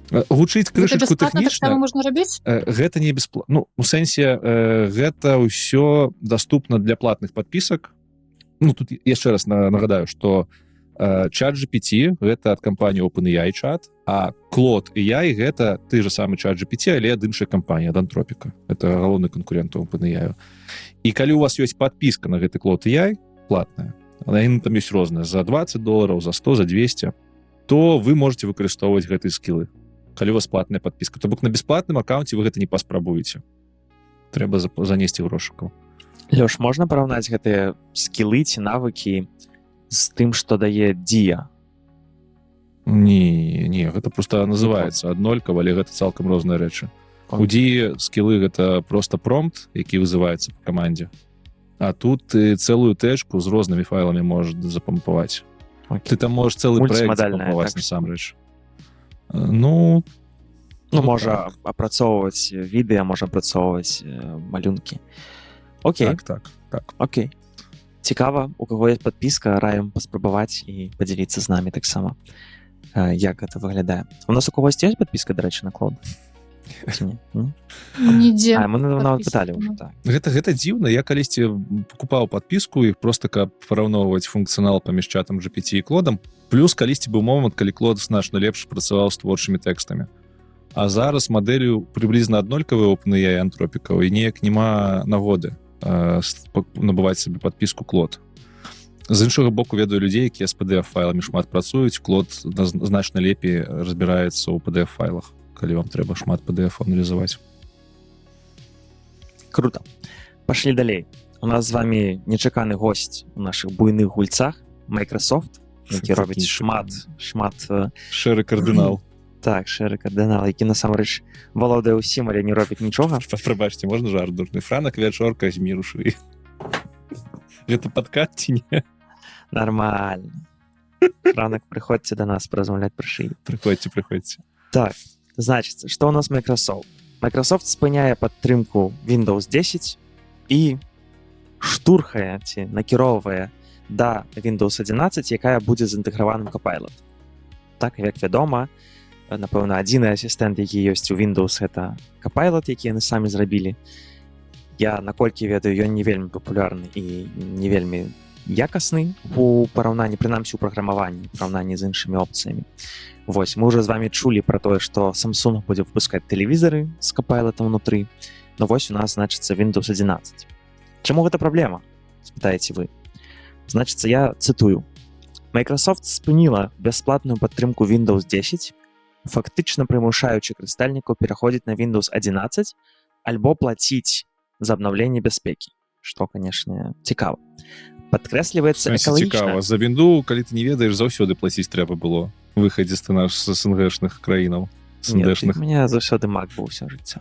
S1: Гучыць крышачку тэхнічна.
S4: Можна рабіць?
S1: Гэта не бясплатна. Ну, у сэнсе, гэта ўсё даступна для платных падпісак. Ну, тут яшчэ раз нагадаю, што чат GPT гэта ад кампаніі OpenAI чат, а Клод AI гэта ты же самы чат GPT, але ад іншай кампаніі, ад антропіка. Это галоўны канкурент OpenAI. І калі у вас ёсць падпіска на гэты Клод AI платная, яны там ёсць розныя, за $20, за 100, за 200, то вы можете выкарыстоўваць гэтыя скілы. Калі у вас платная падпіска, то бок на бясплатным аккаунце вы гэта не паспрабуеце. Трэба занесці грошыкаў.
S3: Лёш, можна параўнаць гэтыя скілы ці навыкі з тым, што дае Дія?
S1: Не, гэта просто называецца аднолькава, але гэта цалкам розныя рэчы. У Дії скілы гэта просто промпт, які вызываецца па камандзе. А тут ты цэлую тэчку з рознымі файламі можаш запампаваць. Ты там можаш цэлы праект запампаваць насамрэч. Ну,
S3: можа апрацоўваць відэа, можа апрацоўваць малюнкі. Окей.
S1: Так.
S3: Окей. Цікава, у каго ёсць падпіска, раім паспрабаваць і падзяліцца з намі таксама, як гэта выглядае. У нас у кагось ёсць падпіска, дарэчы, на Клод?
S4: Нідзе.
S3: Мы нават пыталі ўжо, так.
S1: Гэта дзіўна. Я калісьці пакупаў падпіску, і проста каб параўноўваць функцыянал паміж чатам GPT і Клодам. Плюс калісьці быў момант, калі Клод значна лепш працаваў з творчымі тэкстамі. А зараз мадэлю прыблізна аднолькавыя OpenAI антропікаў, і неяк няма нагоды набываць сабе падпіску Клод. З іншага боку, ведаю людзей, якія з PDF-файламі шмат працуюць. Клод значна лепей разбіраецца ў PDF-файлах, калі вам трэба шмат PDF аналізаваць.
S3: Круто. Пашлі далей. У нас з вами нечаканы госць у нашых буйных гульцах, Microsoft, які робіць шмат...
S1: Шэры кардынал.
S3: Так, шэры кардынал, які насамрэч валодае ўсім, але не робіць нічога.
S1: Прабачце, можна жарт дурны? Франак, вячорка, з міру швы. Гэта падкат ці не?
S3: Нормально. Ранак, прыходзьце да нас паразмаўляць пра шыі.
S1: Прыходзьце.
S3: Так, значыцца, што ў нас Microsoft? Microsoft спыняе падтрымку Windows 10 і штурхае ці накіроўвае да Windows 11, якая будзе з інтэграваным Copilot. Так, як вядома, напэўна, адзіны асістэнт, які ёсць у Windows, гэта Copilot, які яны самі зрабілі. Я, наколькі ведаю, ён не вельмі папулярны і не вельмі якасны у параўнанні, прынамсі, у праграмаванні, у параўнанні з іншымі опцыямі. Вось, мы ўжо з вамі чулі пра тое, што Samsung будзе выпускаць тэлевізары з Copilot унутры, но вось у нас, значыцца, Windows 11. Чаму гэта праблема? Спытаеце вы. Значыцца, я цытую. Microsoft спыніла бясплатную падтрымку Windows 10, фактычна прымушаючы карыстальнікаў пераходзіць на Windows 11 альбо плаціць за абнаўленне бяспекі, што, канешне, цікава. Падкрэсліваецца экалагічна.
S1: Цікава. За вінду, калі ты не ведаеш, заўсёды плаціць трэба было. Выхадзіць ты наш з СНГшных краінаў.
S3: Нет, у меня заўсёды Mac быў ўсё жыццё.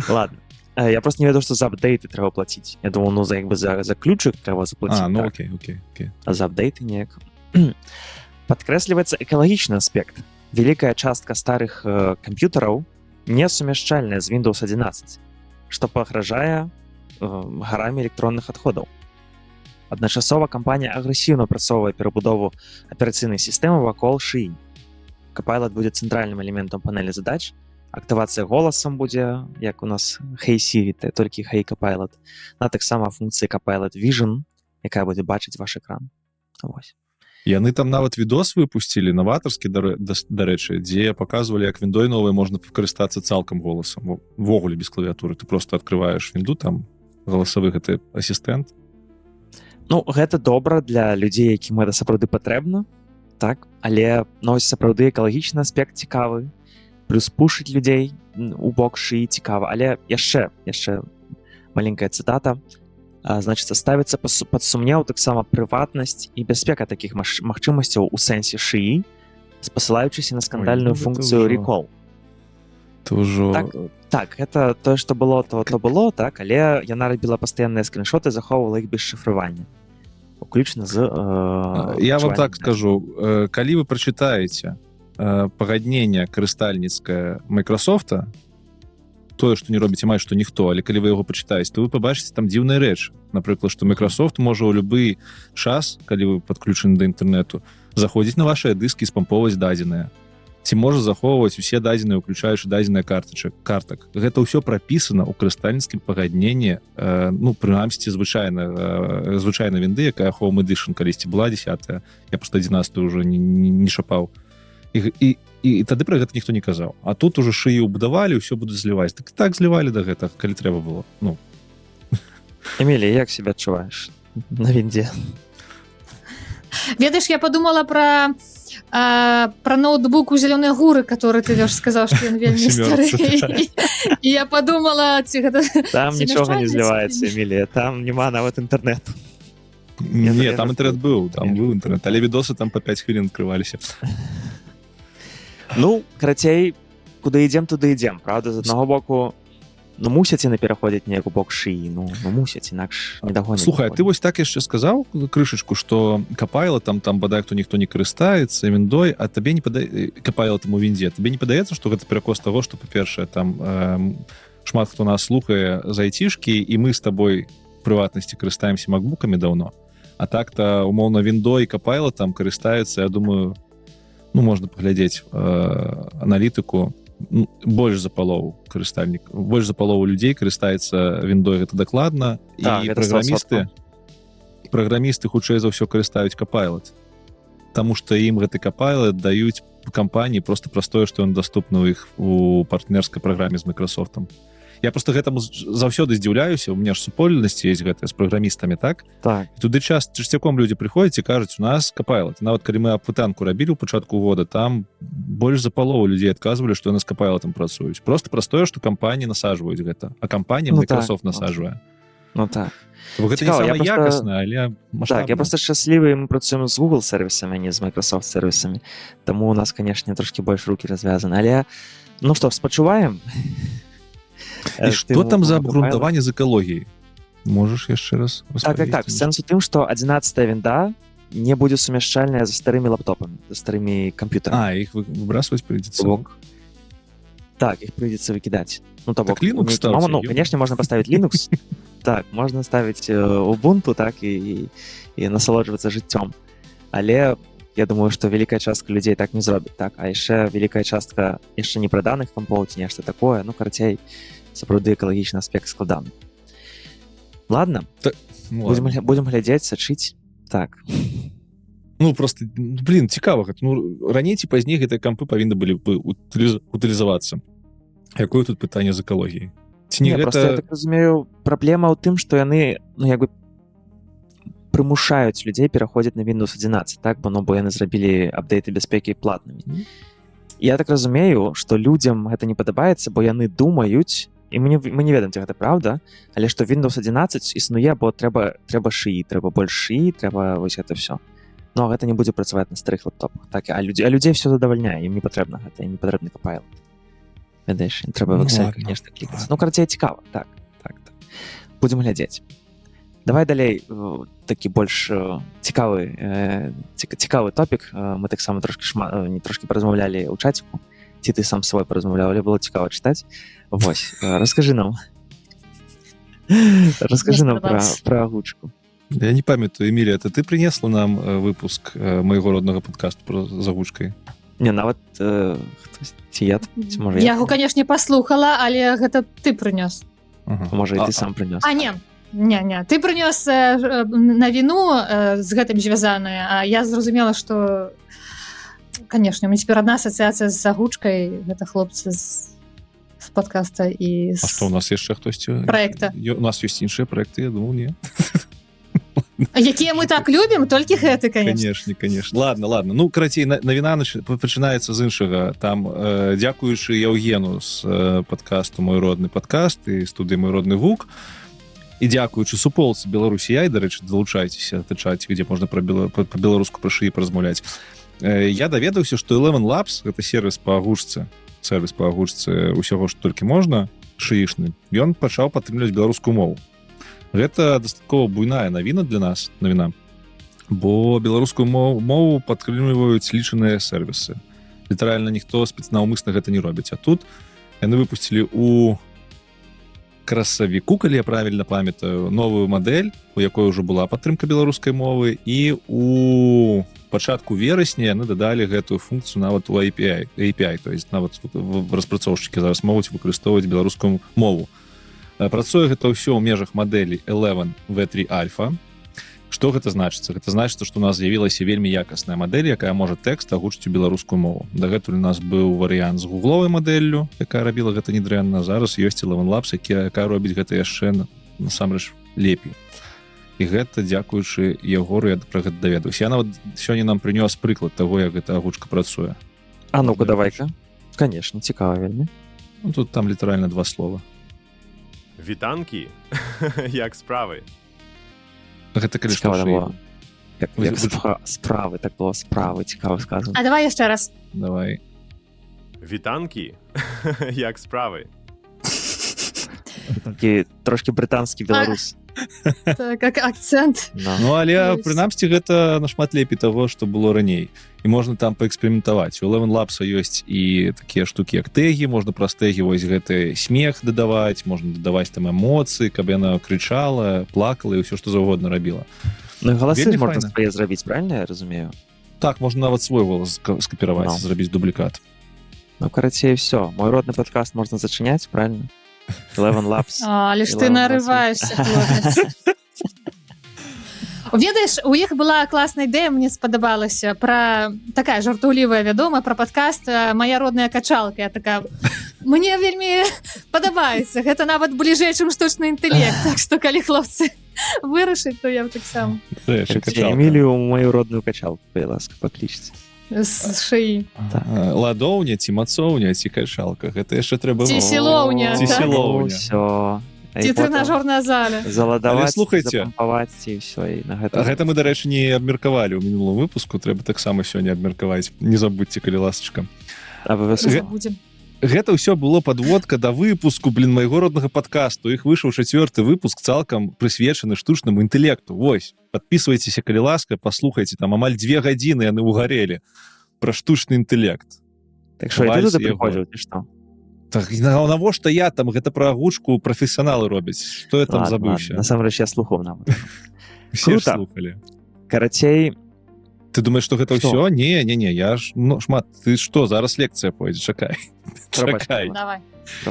S3: Ладно. Я просто не ведаў, што за апдейты трэба плаціць. Я думаў, за ключик трэба заплаціць.
S1: Окей.
S3: А за апдейты неяк. Падкрэсліваецца экалагічны аспект. Вялікая частка старых камп'ютараў не сумяшчальная з Windows 11, што пагражае гарамі электронных адходаў. Адначасова кампанія агрэсіўна прасоўвае перабудову аперацыйнай сістэмы вакол шыі. Copilot будзе цэнтральным элементам панелі задач, актывацыя голасам будзе, як у нас Hey Siri, толькі Hey Copilot, а таксама функцыя Copilot Vision, якая будзе бачыць ваш экран. Вось.
S1: Яны там нават відос выпусцілі наватарскі, дарэчы, дзе паказвалі, як віндой новай можна карыстацца цалкам голасам. Ввогуле без клавіатуры. Ты просто адкрываеш вінду, там галасавы гэты асістэнт.
S3: Ну, гэта добра для людзей, якім гэта сапраўды патрэбна, так, але сапраўды экалагічны аспект цікавы, плюс пушыць людзей у бок шыі цікава, але яшчэ маленькая цытата, значыцца, ставіцца пад сумнеў таксама прыватнасць і бяспека такіх магчымасцяў у сэнсе шыі, спасылаючыся на скандальную функцыю Recall. Так, гэта тое, што было, то было, так, але яна рабіла пастаянныя скриншоты, захоўвала іх без шыфравання. Уключна з...
S1: Я вам так скажу, калі вы прачытаеце пагадненне карыстальніцкае Microsoft'а, тое, што не робіце майже што ніхто, але калі вы яго пачытаеце, то вы пабачыце там дзіўныя рэчы. Напрыклад, што Microsoft можа ў любы час, калі вы падключаны да інтэрнэту, заходзіць на вашыя дыскі і спамповаць дадзеныя. Ці можа захоўваць усе дадзеныя, уключаючы дадзеныя картак. Гэта ўсё прапісана ў карыстальніцкім пагадненні, прынамсі звычайна вінды, якая Home Edition калісьці была 10-я, я проста 11-ю ўжо не шапаў. І тады пра гэта ніхто не казаў. А тут ужо шыю будавалі, ўсё будуць зліваць. Так злівалі да гэтага, калі трэба было.
S3: Эмілія, як себя адчуваеш на віндзе?
S4: Ведаеш, я подумала про ноутбук у «Зелёныя гуры», который ты, Лёш, сказаў, што ён вельмі стары. І я подумала, ці гэта...
S3: Там нічога не зліваецца, Эмілія, там няма нават інтэрнэту.
S1: Не, там інтэрнэт быў, інтэрнэт, але відосы там па 5 хвілін адкрываліся.
S3: Карацей, куды ідзем, туды ідзем, правда? З аднаго боку, мусяць яны пераходзіць неяк у бок шыі, мусяць, інакш не дагоняць.
S1: Слухай, ты вось так яшчэ сказаў, крышачку, што Copilot там бадай, хто ніхто не карыстаецца, віндой, а табе не падаецца, Copilot у віндзе, табе не падаецца, што гэта перакос таго, што, па-першае, там шмат хто нас слухае з айцішкі, і мы з табой прыватнасці карыстаемся макбукамі даўно, а так-то, умоўна, віндой і Copilot там карыстаюцца, я думаю, можна паглядзець аналітыку, больш за палову карыстальнік, больш за палову людзей карыстаецца віндой, гэта дакладна, і праграмісты хутчэй за ўсё карыстаюць Copilot, таму што ім гэты Copilot даюць кампаніі просто праз тое, што ён даступны ў іх у партнерскай праграме з Microsoft'ом. Я просто гэтаму заўсёды здзіўляюся, у меня ж супольнасці есть гэтыя з праграмістамі, так?
S3: Так.
S1: І туды часцяком людзі прыходзяць і кажуць, у нас Copilot. Нават калі мы апытанку рабілі ў пачатку года, там больш за палову людзей адказвалі, што яны з Copilot'ам працуюць. Просто праз тое, што кампаніі насаджваюць гэта, а кампанія Microsoft насаджвае.
S3: Так.
S1: Гэта не самае якасна, але маштабна.
S3: Так, я просто шчаслівы, мы працуем з Google сервісамі, а не з Microsoft сервісамі. Таму у нас, канешне, трошкі больш рукі развязаны. Але, спачуваем.
S1: І што там за абгрунтаванне з экалогіяй? можаш яшчэ раз
S3: Так, сэнс у тым, што 11-я вінда не будзе сумяшчальная за старымі лаптопамі, за старымі камп'ютарамі.
S1: Іх выбрасваць прыйдзецца.
S3: Так, іх прыйдзецца выкідаць. Ну, то
S1: так
S3: бок,
S1: Linux ставце.
S3: Ну, конечно, можна паставіць Linux. Так, можна ставіць Ubuntu, так, і насалоджвацца жыццём. Але я думаю, што вялікая частка людзей так не зробіць, так, а яшчэ вялікая частка яшчэ не праданых кампоў ці нешта такое, ну, карацей, сапраўды экалагічны аспект складаны. Ладно? Будем глядзець, сачыць. Так.
S1: Ну, просто, блин, цікава. Ну, раней ці пазней гэтыя кампы павінны былі бы утылізавацца. Якое тут пытанне з экалогіяй? Ці не,
S3: просто я так разумею, праблема ў тым, што яны, ну, як бы прымушаюць людзей пераходзіць на Windows 11, так? Бо яны зрабілі апдейты бяспекі платнымі. Я так разумею, што людзям гэта не падабаецца, бо яны думаюць, і мы не ведаем, ці гэта правда, але што Windows 11 існуе, бо трэба шыі, трэба больш шыі, трэба вось гэта ўсё. Но гэта не будзе працаваць на старых лаптопах. Так, а людзей все задавальняе, ім не патрэбна гэта, ім не патрэбны Copilot. Ведаеш, ім трэба в Excel нешта клікаць. Ну, карацей, цікава. Так. Будзем глядзець. Давай далей такі больш цікавы топік. Мы таксама трошкі паразмаўлялі ў чаціку. Ці ты сам свой паразмаўляў, але было цікава чытаць. Вось, раскажы нам пра агучку.
S1: Я не памятаю, Эмілія, ты прынесла нам выпуск майго роднага падкасту про загучкай?
S3: Не, нават ці я, ці можа
S4: я яго, канешне, паслухала, але гэта ты прынёс.
S3: Можа, і ты сам прынёс.
S4: Не, ты прынёс навіну з гэтым звязаную, а я зразумела, што, канешне, у мяне цяпер адна асацыяцыя з агучкай, гэта хлопцы з падкаста і з...
S1: А што, у нас яшчэ хтосьці?
S4: Праекта.
S1: У нас ёсць іншыя праекты, я думал, не.
S4: Якія мы так любім, толькі гэты, конечно.
S1: Конечно. Ладно. Ну, карацей, навіна пачынаецца з іншага. Там, дзякуючы Яўгену з падкасту «Мой родны падкаст» і студыі «Мой родны гук», і дзякуючы суполцы Беларусі Яй, дарэчы, залучайцеся на чаце, где можна па-беларуску пра шыі паразмаўляць. Я даведаўся, што Eleven Labs, гэта сервіс па агучцы ўсяго, што толькі можна, шыішны, ён пачаў падтрымліваць беларускую мову. Гэта дастаткова буйная навіна для нас, бо беларускую мову падтрымліваюць лічаныя сервісы. Літаральна ніхто спецнаўмысна гэта не робіць. А тут яны выпусцілі у красавіку, калі я правільна памятаю, новую мадэль, у якой ўжо была падтрымка беларускай мовы, і у пачатку верасня яны дадалі гэтую функцыю нават у API, то есть нават распрацоўшчыкі зараз могуць выкарыстоўваць беларускую мову. Працуе гэта ўсё ў межах мадэлі 11 V3 Alpha. Што гэта значыцца? Гэта значыцца, што у нас з'явілася вельмі якасная мадэль, якая можа тэкст агучыць у беларускую мову. Дагэтуль у нас быў варыянт з гугловай мадэллю, якая рабіла гэта недрэнна. Зараз ёсць Eleven Labs, якая робіць гэта яшчэ насамрэч лепей. І гэта дзякуючы Ягору я пра гэта даведаўся. Я нават сёння нам прынёс прыклад таго, як гэта агучка працуе.
S3: А ну-ка, давай-ка. Конечно, цікава вельмі.
S1: Ну, тут там літаральна 2 слова.
S5: Вітанкі, як справы?
S1: Гэта калі
S3: цікава было. Як справы, так было справы, цікава сказано.
S4: А давай яшчэ раз.
S1: Давай.
S5: Вітанкі, як справы?
S3: Такі трошки брытанскі беларус.
S4: Так, как акцент.
S1: Ну, але прынамсі гэта нашмат лепей таго, што было раней. І можна там паэксперыментаваць. У Eleven Labs ёсць і такія штукі, як тэгі, можна праз тэгі вось гэты смех дадаваць, можна дадаваць там эмоцыі, каб яна крычала, плакала і ўсё, што заўгодна рабіла.
S3: Ну, і галасы можна свае зрабіць, правильно я разумею?
S1: Так, можна нават свой голас скапіраваць, зрабіць дублікат.
S3: Ну, карацей, все. Мой родны падкаст можна зачыняць, правильно? Eleven Labs.
S4: Але ж ты нарываешься, хлопец. Ведаеш, у іх была класная ідэя, мне спадабалася, пра такая жартаўлівая, вядома, пра падкаст «Моя родная качалка». Я такая, мне вельмі падабаецца. Гэта нават бліжэй, чым штучны інтэлект. Так што, калі хлопцы вырашаць, то я таксама.
S3: Эмілію мою родную качалку, калі ласка, паклічце.
S4: З шыі.
S1: Ладоўня, ці мацоўня, ці качалка. Гэта яшчэ трэба...
S4: Ці сілоўня.
S1: Ці сілоўня.
S3: Усё.
S4: Ці трэнажорная зала.
S3: Заладаваць,
S1: слухайце,
S3: запампаваць і ўсё.
S1: Гэта мы, дарэчы, не абмеркавалі ў мінулым выпуску. Трэба таксама сёння абмеркаваць. Не забудзьце, калі ласачка.
S3: Абавязкова.
S4: Забудзем.
S1: гэта ўсё было подводка да выпуску, майго роднага подкасту. Іх выйшаў 4-й выпуск, цалкам прысвечаны штучнаму інтэлекту. Вось, подписывайтеся, калі ласка, паслухайце, там амаль 2 гадзіны яны ўгарэлі пра штучны інтэлект.
S3: Так што я туды прыходзіў, ці што?
S1: Так, навошта я там? Гэта пра агучку прафесіяналы робяць. Што я там забыўся?
S3: Насамрэч я слухаў нават.
S1: Усе ж слухалі.
S3: Карацей,
S1: ты думаешь, што гэта ўсё? Не, я ж шмат. Ты што, зараз лекцыя пойдзе? Чакай.
S4: Давай.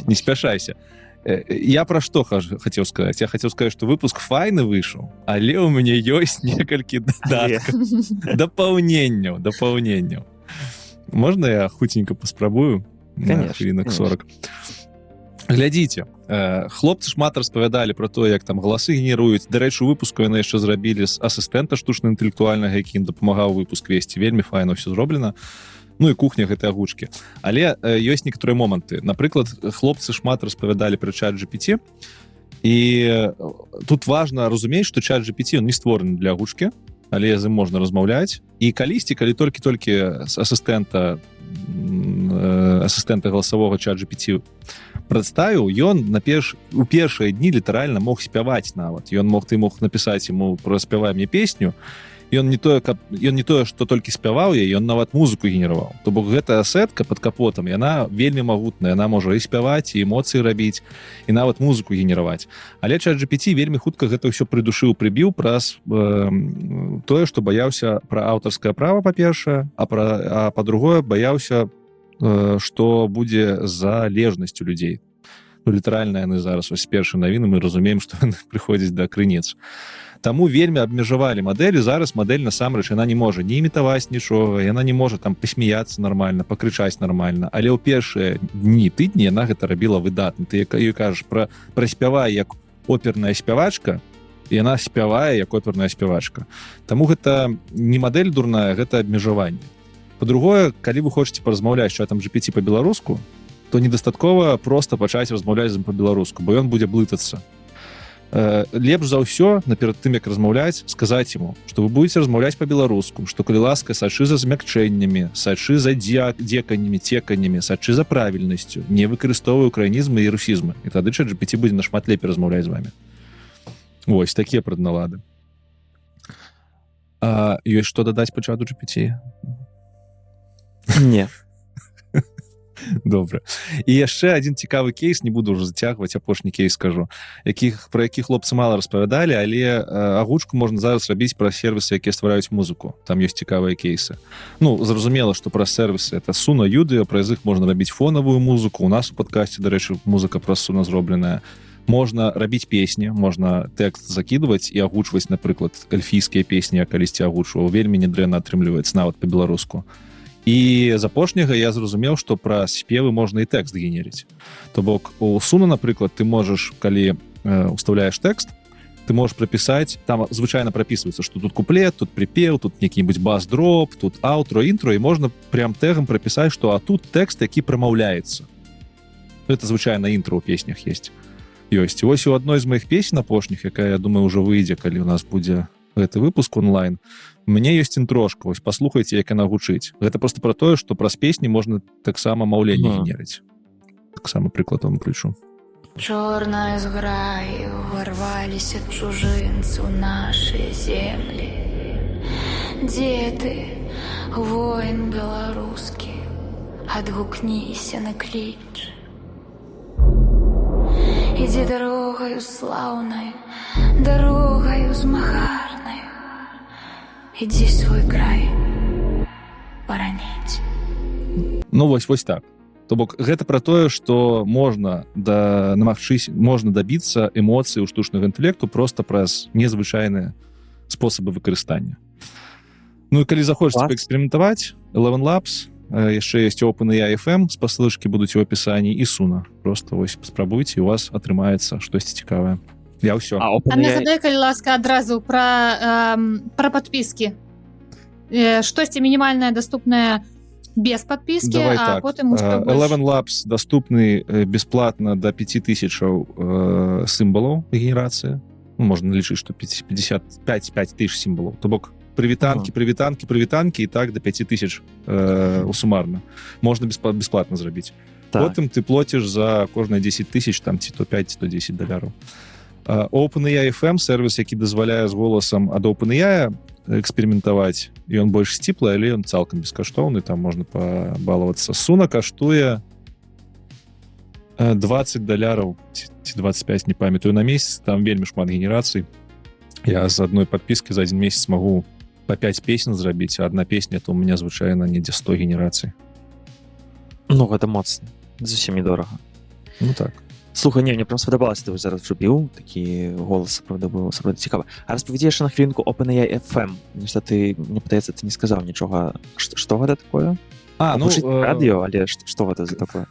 S1: Не спяшайся. Я пра што хацеў сказаць? Я хацеў сказаць, што выпуск файны выйшаў, але ў мяне ёсць некалькі дапаўненняў. Можна я хуценька паспрабую? Хвілінак 40. Глядзіце, хлопцы шмат распавядалі про то, як там галасы генеруюць. Дарэчы, у выпуску яны яшчэ зрабілі з асістэнта штучна-інтэлектуальнага, які ім дапамагаў выпуск весці. Вельмі файна ўсё зроблена. Ну і кухня гэтай агучкі. Але ёсць некаторыя моманты. Напрыклад, хлопцы шмат распавядалі пра ChatGPT. І тут важна разумець, што ChatGPT он не створаны для агучкі, але з ім можна размаўляць. І калісьці, калі толькі з асістэнта галасавога ChatGPT прадставіў, ён у першыя дні літаральна мог спяваць нават. Ты мог напісаць яму «Праспявай мне песню», ён не тое, што толькі спяваў яе, ён нават музыку генераваў. То бок гэтая асетка пад капотам, яна вельмі магутная, яна можа і спяваць, і эмоцыі рабіць, і нават музыку генераваць. Але ChatGPT вельмі хутка гэта ўсё прыбіў праз тое, што баяўся пра аўтарскае права, па-першае, а па-другое, баяўся, што будзе залежнасць у людзей. Літаральна яны зараз ось першыя навіны, мы разумеем, што яны прыходзяць да крыніц. Таму вельмі абмежавалі мадэлі. Зараз мадэль насамрэч яна не можа не імітаваць нічога, яна не можа там пасмяяцца нармальна, пакрычаць нармальна, але ў першыя дні, тыдні яна гэта рабіла выдатна. Ты ёй кажаш праспявай як оперная спявачка, і яна спявае як оперная спявачка. Таму гэта не мадэль дурная, гэта абмежаванне. Па-другое, калі вы хочаце паразмаўляць з чатам GPT па-беларуску, то недастаткова проста пачаць размаўляць з ім па-беларуску, бо ён будзе блытацца. Лепш за ўсё, наперад тым, як размаўляць, сказаць яму, што вы будете размаўляць па-беларуску, што, калі ласка, сачы за змякчэннямі, сачы за дзеканнямі, цеканнямі, сачы за правільнасцю, не выкарыстоўвай украінізмы і русізмы. І тады ChatGPT будзе нашмат лепей размаўляць з вамі. Вось, такія прадналады. Ёсць што дадаць па чату GPT?
S3: Не.
S1: Добра. І яшчэ адзін цікавы кейс, не буду ўжо зацягваць, апошні кейс скажу, пра які хлопцы мала распавядалі, але агучку можна зараз рабіць пра сервісы, якія ствараюць музыку. Там ёсць цікавыя кейсы. Ну, зразумела, што пра сервісы это Суна, Юдыо, праз іх можна рабіць фонавую музыку. У нас у падкасці, дарэчы, музыка праз Суна зробленая. Можна рабіць песні, можна тэкст закідваць і агучваць, напрыклад, эльфійскія песні, я калісьці агучваў. Вельмі нядрэнна атрымліваецца нават па-беларуску. І з апошняга я зразумеў, што праз спевы можна і тэкст генерыць. То бок у Суна, напрыклад, ты можаш, калі ўстаўляеш тэкст, ты можаш прапісаць, там звычайна прапісваецца, што тут куплет, тут припеў, тут які-небудзь бас-дроп, тут аўтро, інтро, і можна прям тегам прапісаць, што а тут тэкст, які прамаўляецца. Гэта звычайна інтро ў песнях ёсць. Вось у адной з маіх песень апошніх, якая, я думаю, ўжо выйдзе, калі у нас будзе гэты выпуск онлайн, у мяне ёсць інтрошка, вось паслухайце, як яна гучыць. Гэта проста пра тое, што праз песні можна таксама маўленне генерыць. Таксама прыклад вам прыйчу.
S6: Чорная зграя ўварваліся чужынцы ў нашы землі. Дзе ты, воін беларускі, адгукніся на кліч. Ідзі дарогаю слаўнаю, дарогаю змагарнаю, ідзі свой край бараніць.
S1: Ну вось так. То бок гэта пра тое, што можна дабіцца эмоцый у штучнага інтэлекту проста праз незвычайныя спосабы выкарыстання. Ну і калі захочаце паэксперыментаваць, Eleven Labs, яшчэ ёсць OpenAI FM, спасылачкі будуць у апісанні, і Суна. Просто вось спрабуйце, і у вас атрымаецца штосьці цікавае. Я ўсё.
S4: А нагадай, калі ласка, адразу пра падпіскі. Штосьці мінімальнае даступнае без подписки,
S1: давай
S4: а
S1: так.
S4: потым
S1: Eleven Labs доступны бесплатно до 5000 сімвалаў генерацыі. Ну, можна лічыць, што 55 тысяч сімвалаў. То бок прывітанкі і так до 5000 сумарна. Можна бесплатно зрабіць. потым ты плоціш за кожныя 10 тысяч там ці то 5 ці то 10 даляраў. OpenAI FM сервіс, які дазваляе з голасам ад OpenAI эксперыментаваць, ён больш сціплы, але ён цалкам бескаштоўны, там можна пабалавацца. Суна каштуе $20 ці 25, не памятаю, на месяц, там вельмі шмат генерацый. Я з адной подпіски за один месяц могу по 5 песен зрабіць, а одна песня, то у меня звычайна недзе 100 генерацый.
S3: Ну, гэта моцна. Зусім недорага.
S1: Ну так.
S3: Слухай, не, мне прям спадабалася, ты зараз зрабіў, такі голас, правда, быў сапраўды цікавы. А распавядзі яшчэ на хвілінку OpenAI FM. Нешта ты, мне падаецца, ты не сказаў нічога. Што гэта такое? Радыё, але што гэта за такое?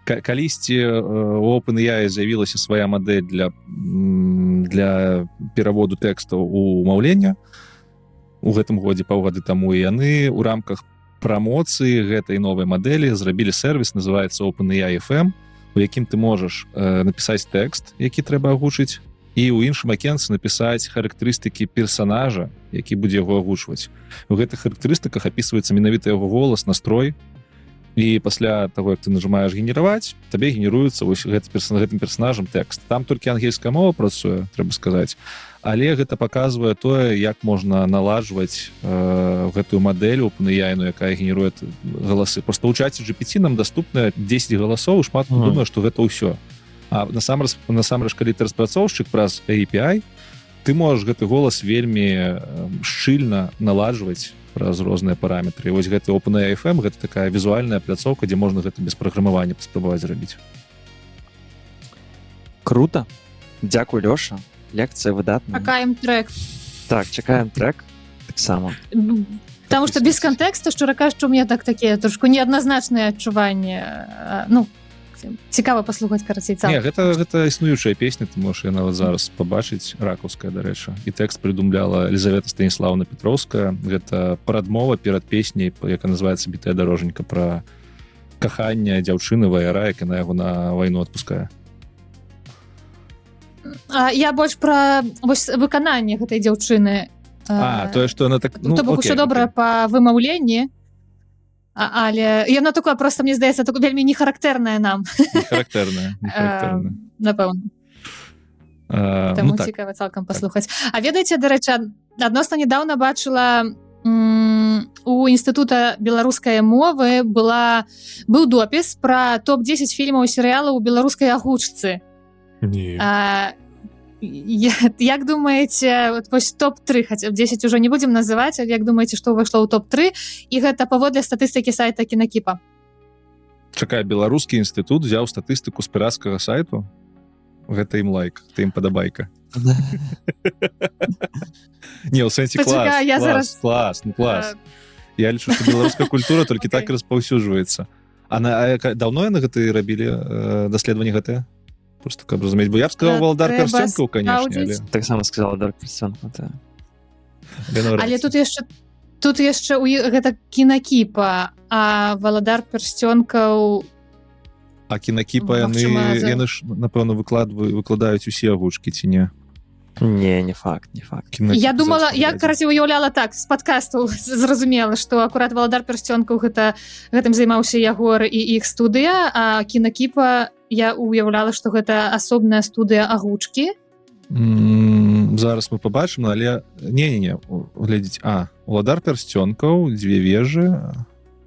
S1: Калісьці у OpenAI з'явілася свая мадэль для пераводу тэкстаў у маўлення. У гэтым годзе паўгады таму, і яны ў рамках прамоцыі гэтай новай мадэлі зрабілі сервіс, называецца OpenAI FM, у якім ты можаш напісаць тэкст, які трэба агучыць, і ў іншым акенцы напісаць характарыстыкі персанажа, які будзе яго агучваць. У гэтых характарыстыках апісваецца менавіта яго голас, настрой, і пасля таго, як ты нажимаеш генераваць, табе генеруецца гэтым персанажам тэкст. Там толькі ангельская мова працуе, трэба сказаць, але гэта паказвае тое, як можна наладжваць гэтую мадэль OpenAI, якая генеруе галасы. Просто ў чаце GPT нам даступна 10 галасоў, шмат хто думае, што гэта ўсё. А насамрэч, калі ты распрацоўшчык праз API, ты можаш гэты голас вельмі шчыльна наладжваць праз розныя параметры. І вось гэты OpenAI FM, гэта такая візуальная пляцоўка, дзе можна гэта без праграмавання паспрабаваць зрабіць.
S3: Круто. Дзякуй, Лёша. Лекцыя выдатная.
S4: Чакаем трек.
S3: Так, чакаем трек таксама.
S4: Потому что без контекста, шчыра кажучы, у меня такія трошку неадназначныя адчуванні. Ну, цікава паслухаць, карацей, цалкам.
S1: Не, гэта існуючая песня, ты можаш яе нават зараз пабачыць, ракаўская, дарэчы. І тэкст прыдумляла Елізавета Станіславна Петроўская. Гэта парадмова перад песняй, яка называецца «Бітая дароженька», пра каханне дзяўчыны ваяра, як яна яго на вайну адпускае.
S4: Я больш пра выкананне гэтай дзяўчыны.
S1: Тое, што яна так...
S4: То бок усё добра па вымаўленні, але яно такое, просто, мне здаецца, вельмі нехарактэрнае нам.
S1: Нехарактэрнае.
S4: Напэўна. Таму цікава цалкам паслухаць. А ведаеце, дарэчы, адносна нядаўна бачыла у Інстытута беларускай мовы быў допіс пра топ-10 фільмаў і серыялаў у беларускай агучцы. Як думаеце, вось топ-3, хаця 10 ўжо не будзем называць, але як думаеце, што ўвайшло ў топ-3, і гэта паводле статыстыкі сайта Кінакіпа?
S1: Чакай, беларускі інстытут взяў статыстыку з пірацкага сайту? Гэта ім лайк, гэта ім падабайка. Не, ў сэнсе клас. Я лічу, што беларуская культура толькі так і распаўсюджваецца. А даўно яны гэта даследаванні гэтыя? Просто каб разумець, бо я б сказал Валдар Персцёнкаў, конечно.
S3: Так само сказал Валдар Персцёнкаў, так.
S4: Але тут яшчэ гэта Кінакіпа, а Валдар Персцёнкаў...
S1: А Кінакіпа, яны ж, напэўна, выкладаюць усе агучкі, ці не?
S3: Не факт.
S4: Я думала, я, карацей, уяўляла так, з падкасту зразумела, што акурат Валдар Персцёнкаў гэтым займаўся Ягор і іх студыя, а Кінакіпа я уяўляла, што гэта асобная студыя агучкі.
S1: Зараз мы пабачым, але... Не, глядзіць. Валдар Персцёнкаў, дзве вежы...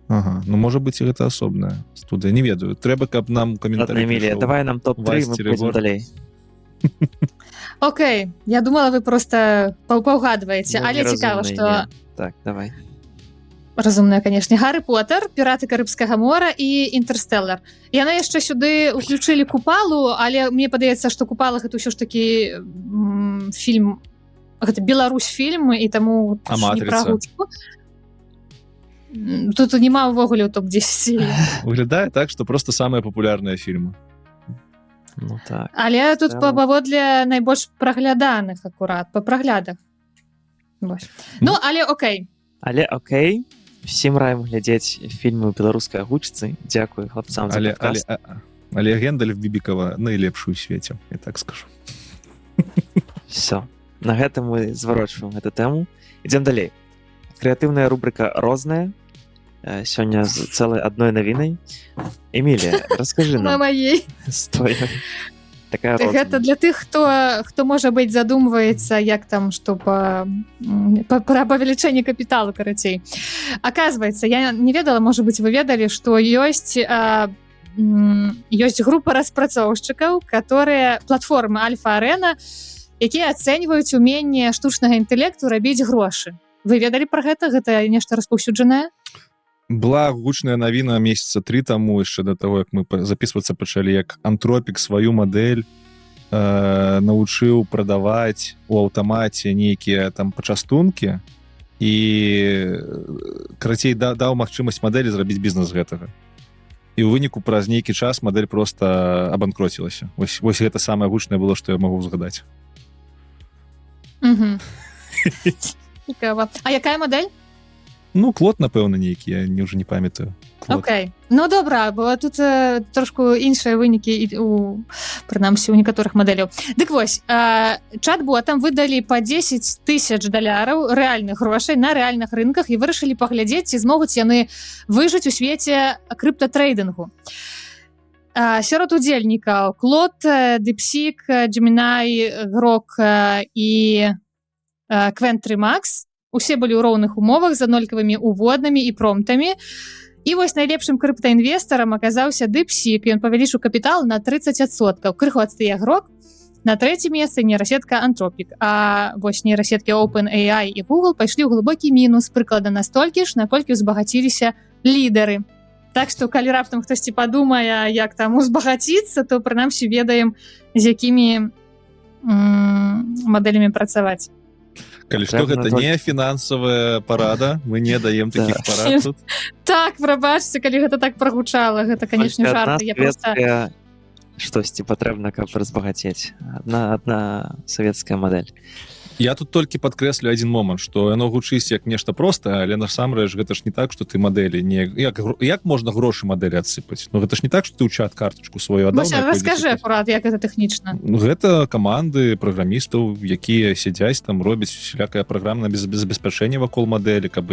S1: Ага, ну, можа быць, і гэта асобная студыя. Не ведаю. Трэба, каб нам каментарый прыйшоў.
S3: Давай нам топ-3, мы пойдем далей.
S4: Окей, я думала, вы просто паўгадваеце, але цікава, што...
S3: Так, давай.
S4: Разумная, канешне. Гарры Поттер, Піраты Карыбскага мора і Інтэрстэллар. Яны яшчэ сюды ўключылі Купалу, але мне падаецца, што Купала гэта ўсё ж такі фільм, гэта Беларусь фільм, і таму не пра агучку. Тут няма ўвогуле ў топ-10.
S1: Выглядае так, што просто самыя папулярныя фільмы.
S3: Ну, так.
S4: Але тут паводле найбольш прагляданых акурат, па праглядах. Ну, але окей.
S3: Всім раім глядзець фільмы ў беларускай агучцы. Дзякуй хлапцам за падкаст.
S1: Але Гэндальф Бібікава найлепшы ў свеце, я так скажу.
S3: Все. На гэтым мы зварочваем гэту тэму. Ідзем далей. Крэатыўная рубрыка «Рознае». сёння з цэлай адной навінай. Эмілія, раскажы
S4: На
S3: нам
S4: маей.
S3: з твоёй такая
S4: Гэта для тых, хто можа быць задумваецца, як там, што па павелічэнні капіталу, карацей. Аказваецца, я не ведала, можа быць, вы ведалі, што ёсць група распрацоўшчыкаў, платформы Альфа-Арена, якія ацэньваюць уменне штучнага інтэлекту рабіць грошы. Вы ведалі пра гэта? Гэта нешта распаўсюджанае?
S1: Была гучная навіна месяца 3 таму, яшчэ да таго, як мы записвацца пачалі, як Антропік сваю мадэль навучыў прадаваць у аўтамаце нейкія там пачастункі і, карацей, даў магчымасць мадэлі зрабіць бізнес гэтага. І ў выніку праз нейкі час мадэль проста абанкроцілася. Вось гэта самае гучнае было, што я магу згадаць.
S4: Цікава. А якая мадэль?
S1: Ну, Клод, напэўна, нейкі, я ўжо не памятаю.
S4: Окей. Ну, добра, бо тут трошку іншыя вынікі, прынамсі, у некаторых мадэляў. Дык вось, чат-ботам выдалі па $10,000 рэальных грошай на рэальных рынках і вырашылі паглядзець, ці змогуць яны выжыць у свеце крыптатрейдынгу. Сярод удзельнікаў Клод, DeepSeek, Gemini, Grok і Quant3 Max. Усе былі ў роўных умовах з аднолькавымі уводнымі і промптамі. І вось найлепшым крыптаінвестарам аказаўся DeepSeek, ён павялічыў капітал на 30%. Крыху адстае Grok, на трэцім месцы нейрасетка Anthropic. А вось нейрасеткі OpenAI і Google пайшлі ў глыбокі мінус, прыклада настолькі ж, наколькі ўзбагаціліся лідары. Так што, калі раптам хтосьці падумае, як там узбагаціцца, то прынамсі ведаем, з якімі мадэлямі працаваць.
S1: Калі што, гэта не фінансавая парада, мы не даем такіх парад тут.
S4: Так, прабачце, калі гэта так прагучала, гэта, канечне, жарт.
S3: Штосьці патрэбна, каб разбагацець. Адна савецкая мадэль.
S1: Я тут толькі падкрэслю адзін момант, што яно гучыць як нешта простае, але насамрэч гэта ж не так, што ты мадэлі як можна грошы мадэлі адсыпаць? Ну гэта ж не так, што ты ў чат картачку сваю аддаў.
S4: Раскажы акурат, як гэта тэхнічна.
S1: Гэта каманды праграмістаў, якія сядзяць там, робяць усялякае праграмнае забеспячэнне вакол мадэлі, каб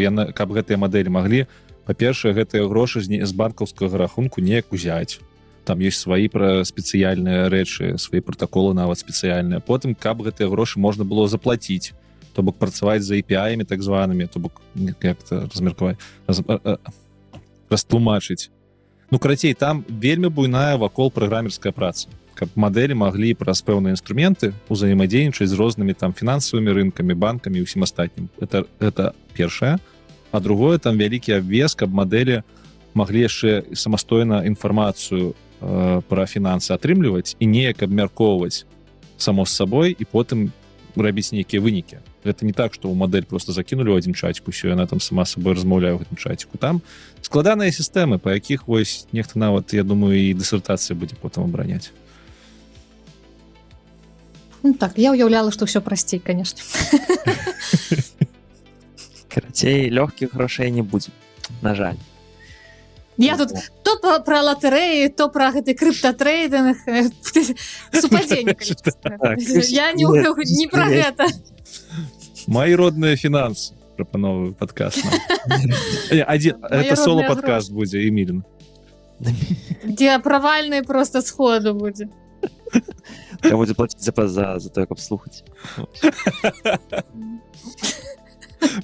S1: гэтыя мадэлі маглі, па-першае, гэтыя грошы з банкаўскага рахунку неяк узяць. Там ёсць свае спецыяльныя рэчы, свае пратаколы нават спецыяльныя. Потым, каб гэтыя грошы можна было заплаціць, то бок працаваць за API-амі так званымі, то бок як-то размеркаваць, растлумачыць. Ну, карацей, там вельмі буйная вакол праграмерская праца, каб мадэлі маглі праз пэўныя інструменты ўзаемадзейнічаць з рознымі там фінансавымі рынкамі, банкамі і ўсім астатнім. Это першае. А другое, там вялікі абвес, каб мадэлі маглі яшчэ самастойна інфармацыю пра фінансы атрымліваць і неяк абмяркоўваць само з сабой і потым рабіць нейкія вынікі. Гэта не так, што ў мадэль просто закінулі ў адзін чатик, усё, яна там сама сабой размаўляе ў гэтым чатику. Там складаныя сістэмы, па якіх вось нехта нават, я думаю, і дысертацыя будзе потым абараняць.
S4: Ну так, я ўяўляла, што ўсё прасцей, канешне.
S3: Карацей, лёгкіх грошай не будзе, на жаль.
S4: Я тут то пра латарэі, то пра гэты крыптатрейдинг, супадзенне. Я не пра гэта.
S1: Мои родныя фінансы, прапановую падкаст. Это соло-падкаст будзе, Эмілін.
S4: Дзе правальны проста сходу будзе.
S3: Я будзе плаціць за тое, каб слухаць.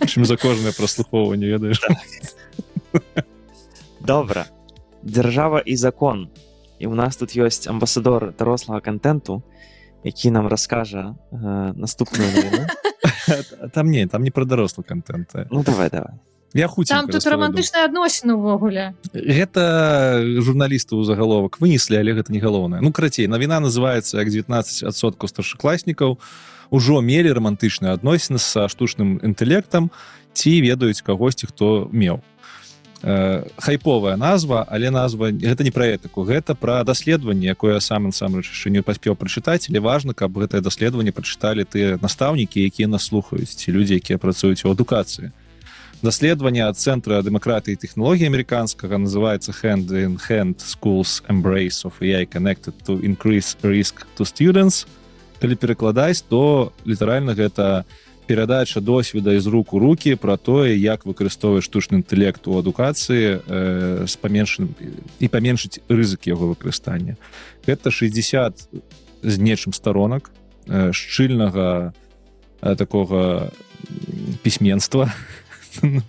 S1: Чым за кожнае праслухоўванне, ведаеш?
S3: Добра. Дзяржава і закон. І ў нас тут ёсць амбасадор дарослага контенту, які нам раскажа наступную навіну.
S1: Там не пра дарослы контент.
S3: Ну, давай.
S1: Я хутенька
S4: там тут романтычныя адносіны ўвогуле.
S1: Гэта журналісты ў загаловак вынеслі, але гэта не галоўнае. Ну, карацей, навіна называецца, як 19% старшакласнікаў ужо мелі романтычныя адносіны са штучным інтэлектам ці ведаюць кагосьці, хто меў. Хайповая назва, але назва гэта не пра этыку, гэта пра даследаванне, якое сам насамрэч яшчэ не паспеў прачытаць, але важна, каб гэтае даследаванне прачыталі тыя настаўнікі, якія нас слухаюць, ці людзі, якія працуюць у адукацыі. Даследаванне ад Цэнтра дэмакратыі і тэхналогій амерыканскага называецца Hand in Hand Schools Embrace of AI Connected to Increase Risk to Students. Калі перакладаць, то літаральна гэта перадача досведа з рук у рукі пра тое, як выкарыстоўваць штучны інтэлект у адукацыі і паменшыць рызыкі яго выкарыстання. Гэта 60 з нечым сторонак шчыльнага такога пісьменства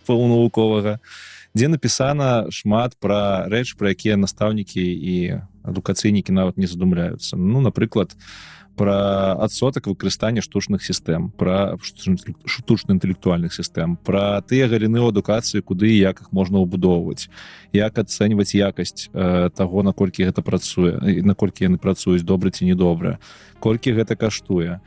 S1: паўнавуковага, дзе напісана шмат пра рэч, пра якія настаўнікі і адукацыйнікі нават не задумляюцца. Ну, напрыклад, пра адсотак выкарыстання штучных сістэм, пра штучна-інтэлектуальных сістэм, пра тыя галіны ў адукацыі, куды і як іх можна ўбудоўваць, як ацэньваць якасць таго, наколькі гэта працуе, наколькі яны працуюць, добра ці недобра, колькі гэта каштуе.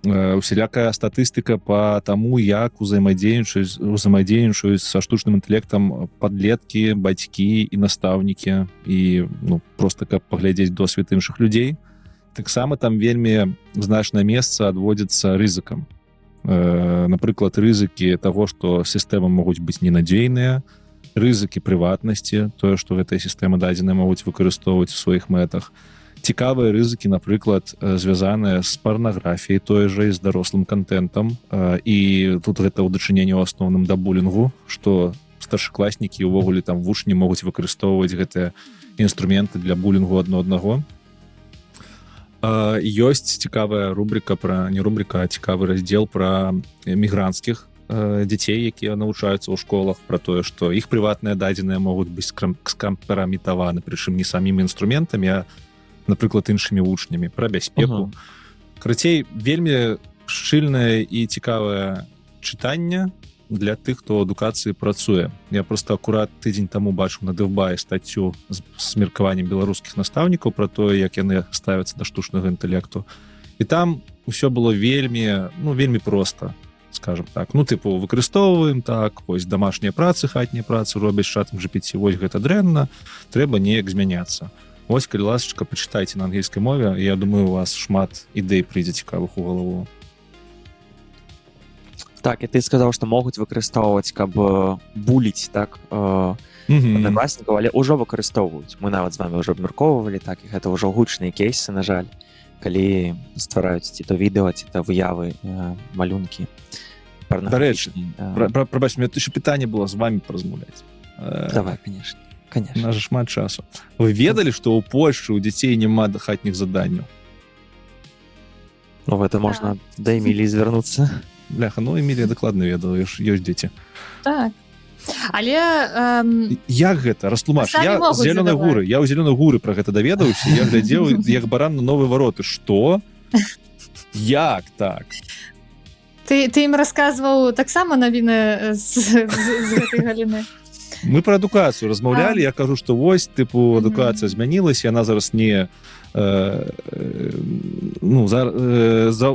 S1: Усялякая статыстыка па таму, як узаемадзейнічаюць са штучным інтэлектам падлеткі, бацькі і настаўнікі, і просто каб паглядзець досвед іншых людзей. Таксама там вельмі значнае месца адводзіцца рызыкам. Напрыклад, рызыкі таго, што сістэмы могуць быць ненадзейныя, рызыкі прыватнасці, тое, што гэтыя сістэмы дадзеныя могуць выкарыстоўваць у сваіх мэтах. Цікавыя рызыкі, напрыклад, звязаныя з парнаграфіяй, тое жа і з дарослым кантэнтам. І тут гэта ў дачыненні ў асноўным да булінгу, што старшакласнікі ўвогуле там вучні могуць выкарыстоўваць гэтыя інструменты для булінгу адно аднаго. Ёсць цікавая рубрика не рубрика, а цікавы раздзел пра мігрантскіх дзяцей, якія навучаюцца ў школах, пра тое, што іх прыватныя дадзеныя могуць быць скампраметаваны, прычым не самімі інструментамі, а, напрыклад, іншымі вучнямі, пра бяспеку. Карацей, вельмі шчыльнае і цікавае чытанне для тых, хто ў адукацыі працуе. Я просто акурат тыдзень таму бачыў на Дэвбаі стаццю з меркаваннем беларускіх настаўнікаў пра тое, як яны ставяцца да штучнага інтэлекту. І там усё было вельмі проста, скажем так. Выкарыстоўваем так, вось дамашнія працы, хатнія працы робяць чатам GPT, вось гэта дрэнна, трэба неяк змяняцца. Вось, калі ласачка, пачытайце на ангельскай мове, я думаю, у вас шмат ідэй прыйдзе цікавых у галаву.
S3: Так, і ты сказаў, што могуць выкарыстоўваць, каб буліць, так, аднакласнікаў, але ўжо выкарыстоўваюць. Мы нават з вамі ўжо абмяркоўвалі, так, і гэта ўжо гучныя кейсы, на жаль, калі ствараюць ці то відэо, ці то выявы, малюнкі.
S1: Дарэчы, прабач, у меня яшчэ пытанне было з вамі паразмаўляць.
S3: Давай, конечно.
S1: У нас же шмат часу. Вы ведалі, што ў Польшчы ў дзяцей няма хатніх заданняў?
S3: Ну, гэта можна да Эміліі звярнуцца.
S1: Бляха, Эмілія дакладна ведала, ёсць дзеці.
S4: Так. Але...
S1: Як гэта? Растлумач. Я з Зелёнай Гуры. Я ў Зелёнай Гуры пра гэта даведаўся. Я глядзеў, як баран на новыя вароты. Што? Як так?
S4: Ты ім расказваў таксама навіны з гэтай галіны?
S1: Мы пра адукацыю размаўлялі. Я кажу, што вось, адукацыя змянілася, яна зараз не...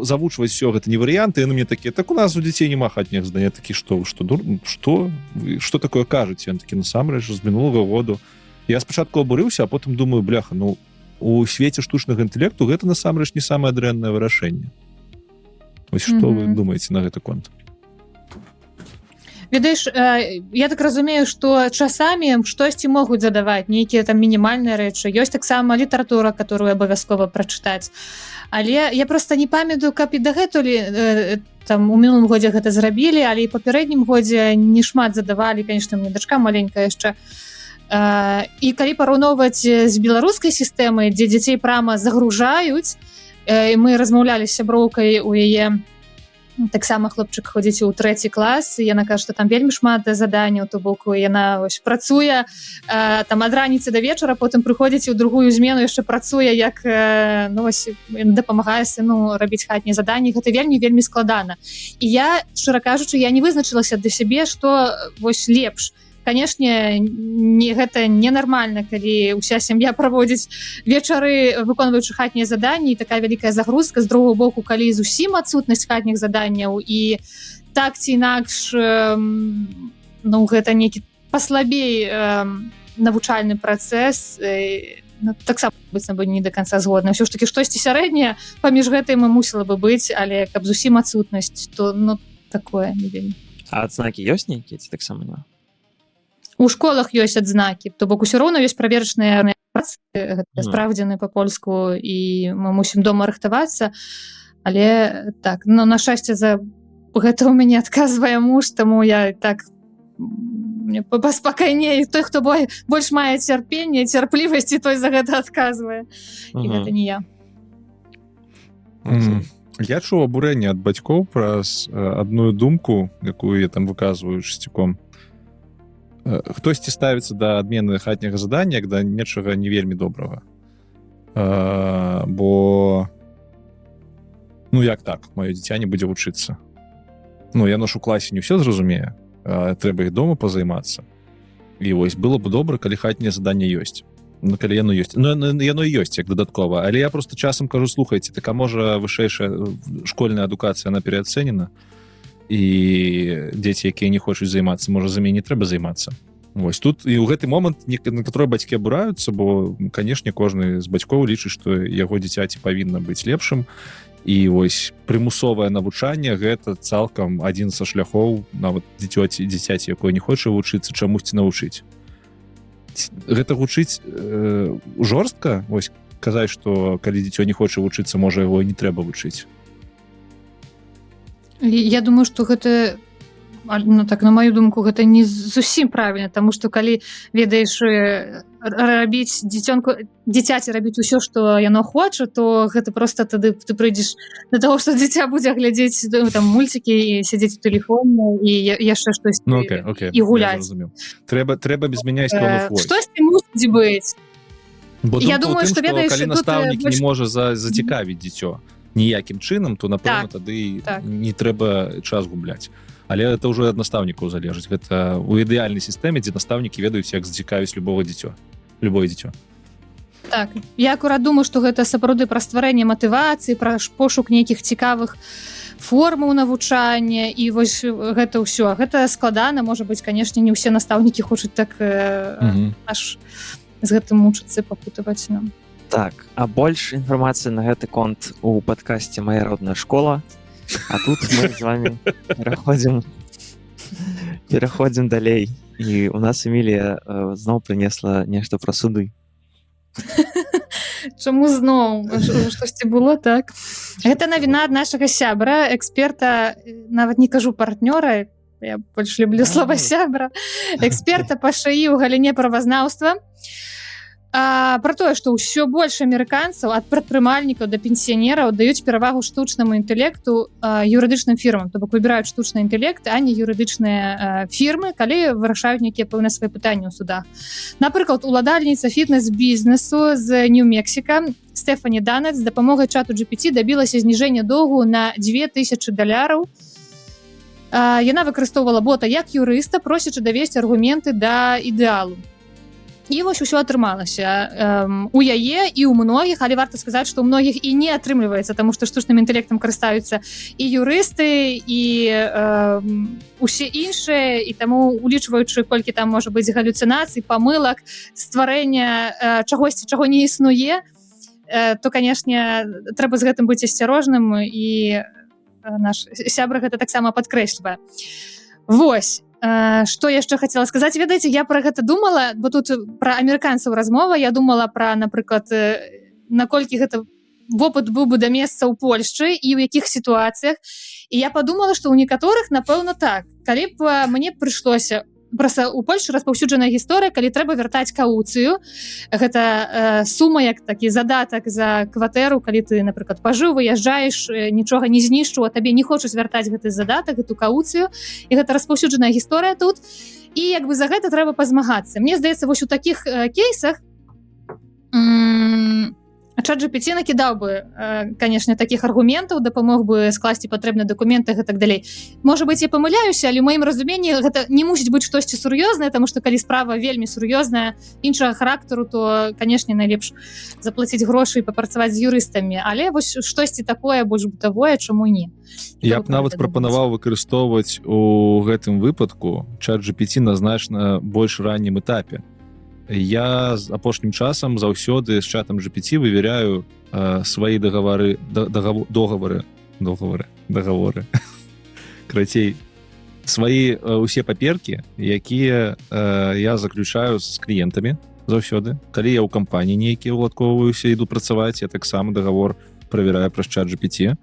S1: завучваць все гэта не варыянты, яны мне такія, так у нас у дзяцей няма хатніх заданий. Такі, што такое кажаце? Яны такі, насамрэч, з мінулага году. Я спачатку абурыўся, а потым думаю, бляха, у свеце штучнага інтэлекту гэта насамрэч не самае дрэннае вырашэнне. Вось што вы думаеце на гэты конт?
S4: Ведаеш, я так разумею, што часамі штосьці могуць задаваць, нейкія там мінімальныя рэчы. Ёсць таксама літаратура, которую абавязкова прачытаць. Але я проста не памятаю, каб і дагэтуль там у мінулым годзе гэта зрабілі, але і папярэднім годзе не шмат задавалі, конечно, мне дачка маленькая яшчэ. І калі параўноўваць з беларускай сістэмай, дзе дзяцей прама загружаюць, мы размаўлялі з сяброўкай у яе, таксама хлопчык ходзіць у 3 клас, і яна кажа, што там вельмі шмат заданняў, то бок яна працуе там ад раніцы да вечара, потым прыходзіць у другую змену, яшчэ працуе, як дапамагае сыну рабіць хатнія заданні. Гэта вельмі складана. І я, шчыра кажучы, я не вызначылася для сябе, што вось лепш. Канешне, гэта ненармальна, калі ўся сям'я праводзіць вечары, выконваючы хатнія заданні, і такая вялікая загрузка. З другого боку, калі зусім адсутнасць хатніх заданняў, і так ці інакш, гэта нейкі паслабей навучальны працэс, таксама быццам бы не да канца згодна. Ўсё ж такі штосьці сярэдняе паміж гэтым мусіла бы быць, але каб зусім адсутнасць, то такое не вельмі.
S3: А адзнакі ёсць нейкія ці таксама няма?
S4: У школах ёсць адзнакі, то бок усё роўна ёсць праверачныя працы, спраўдзены па-польску, і мы мусім дома рыхтавацца, але так, на шчасце за гэта ў мяне адказвае муж, таму я так мне паспакайней. Той, хто больш мае цярпенне, цярплівасці, той за гэта адказвае. І гэта не я.
S1: Я чуў абурэнне ад бацькоў праз адную думку, якую я там выказваю часцяком. Хтосьці ставіцца да адмены хатняга задання, як да нечага не вельмі добрага. Бо як так, маё дзіця не будзе вучыцца. Яно ж у класе не ўсё зразумее, трэба і дома пазаймацца. І вось было б добра, калі хатняе заданне ёсць. Калі яно ёсць. Яно і ёсць як дадаткова. Але я просто часам кажу, слухайце, так а можа вышэйшая школьная адукацыя, она пераацэнена, і дзеці, якія не хочуць займацца, можа, за мяне не трэба займацца. Вось тут і ў гэты момант некаторыя бацькі абураюцца, бо, канешне, кожны з бацькоў лічыць, што яго дзіцяці павінна быць лепшым. І вось прымусовае навучанне гэта цалкам адзін са шляхоў нават дзіцяці, якое не хоча вучыцца, чамусьці навучыць. Гэта гучыць жорстка, вось казаць, што калі дзіцё не хоча вучыцца, можа яго не трэба вучыць.
S4: Я думаю, што гэта, так, на маю думку, гэта не зусім правільна, таму што калі ведаеш рабіць дзіцяці рабіць усё, што яно хоча, то гэта проста тады ты прыйдзеш да таго, што дзіця будзе глядзець там мульцікі і сядзець у тэлефоне і яшчэ штось і гуляць.
S1: Трэба без мяне істонных войн.
S4: Штосьці мусіць быць.
S1: Я думаю, што калі настаўнік не можа зацікавіць дзіцё ніякім чынам, то, напэўна, тады не трэба час губляць. Але это ўжо ад настаўнікаў залежыць. Гэта ў ідэальнай сістэме, дзе настаўнікі ведаюць, як зацікавіць любое дзіцё.
S4: Так, я акурат думаю, што гэта сапраўды пра стварэнне матывацыі, пра пошук нейкіх цікавых формаў навучання, і вось гэта ўсё. Гэта складана, можа быць, канешне, не ўсе настаўнікі хочуць так аж з гэтым мучыцца, пакутаваць нам.
S3: Так, а больш інфармацыі на гэты конт у падкасці «Мая родная школа». А тут мы з вами пераходзім далей. І у нас Эмілія зноў прынесла нешта пра суды.
S4: Чаму зноў? Штосьці было, так? Гэта навіна ад нашага сябра, эксперта, нават не кажу партнёра, я больш люблю слова сябра, эксперта па ШАІ ў галіне правазнаўства, пра тое, што ўсё больш амерыканцаў ад прадпрымальнікаў да пенсіянераў даюць перавагу штучнаму інтэлекту юрыдычным фірмам, то бок выбіраюць штучны інтэлект, а не юрыдычныя фірмы, калі вырашаюць нейкія пэўныя свае пытанні ў судах. Напрыклад, уладальніца фітнес-бізнесу з Нью-Мексіка Стэфані Данет з дапамогай чату GPT дабілася зніжэння доўгу на $2000. Яна выкарыстоўвала бота як юрыста, просячы давесці аргументы да ідэалу. І вось усё атрымалася у яе і ў многіх, але варта сказаць, што ў многіх і не атрымліваецца, таму што штучным інтэлектам карыстаюцца і юрысты, і усе іншыя, і таму, улічваючы, колькі там можа быць галюцынацый, памылак, стварэння чагосьці, чаго не існуе, то, канешне, трэба з гэтым быць асцярожным, і наш сябра гэта таксама падкрэслівае. Вось. Што яшчэ хацела сказаць, ведаеце, я пра гэта думала, бо тут пра амерыканцаў размова, я думала пра, напрыклад, наколькі гэта вопыт быў бы да месца ў Польшчы і ў якіх сітуацыях, і я падумала, што ў некаторых, напэўна, так. Калі б мне прыйшлося, проста ў Польшчы распаўсюджаная гісторыя, калі трэба вяртаць каўцыю, гэта сума, як такі задатак за кватэру, калі ты, напрыклад, пажыў, выязджаеш, нічога не знішчыў, а табе не хочуць вяртаць гэты задатак, гэту каўцыю, і гэта распаўсюджаная гісторыя тут, і як бы за гэта трэба пазмагацца. Мне здаецца, вось у такіх кейсах чат GPT накідаў бы, канешне, такіх аргументаў, дапамог бы скласці патрэбныя дакументы і так далей. Можа быць, я памыляюся, але ў маім разуменні гэта не мусіць быць штосьці сур'ёзнае, таму што калі справа вельмі сур'ёзная, іншага характару, то, канешне, найлепш заплаціць грошы і папрацаваць з юрыстамі. Але вось штосьці такое больш бытавое, чаму не?
S1: Я б нават прапанаваў выкарыстоўваць у гэтым выпадку чат GPT на значна больш раннім этапе. Я апошнім часам заўсёды з чатам GPT вывяряю свае договоры, крацей, свае усе паперкі, якія я заключаю з кліентамі заўсёды. Калі я ў кампаніі нейкія уладкоўваюся, іду працаваць, я таксама договор правяраю праз чат GPT.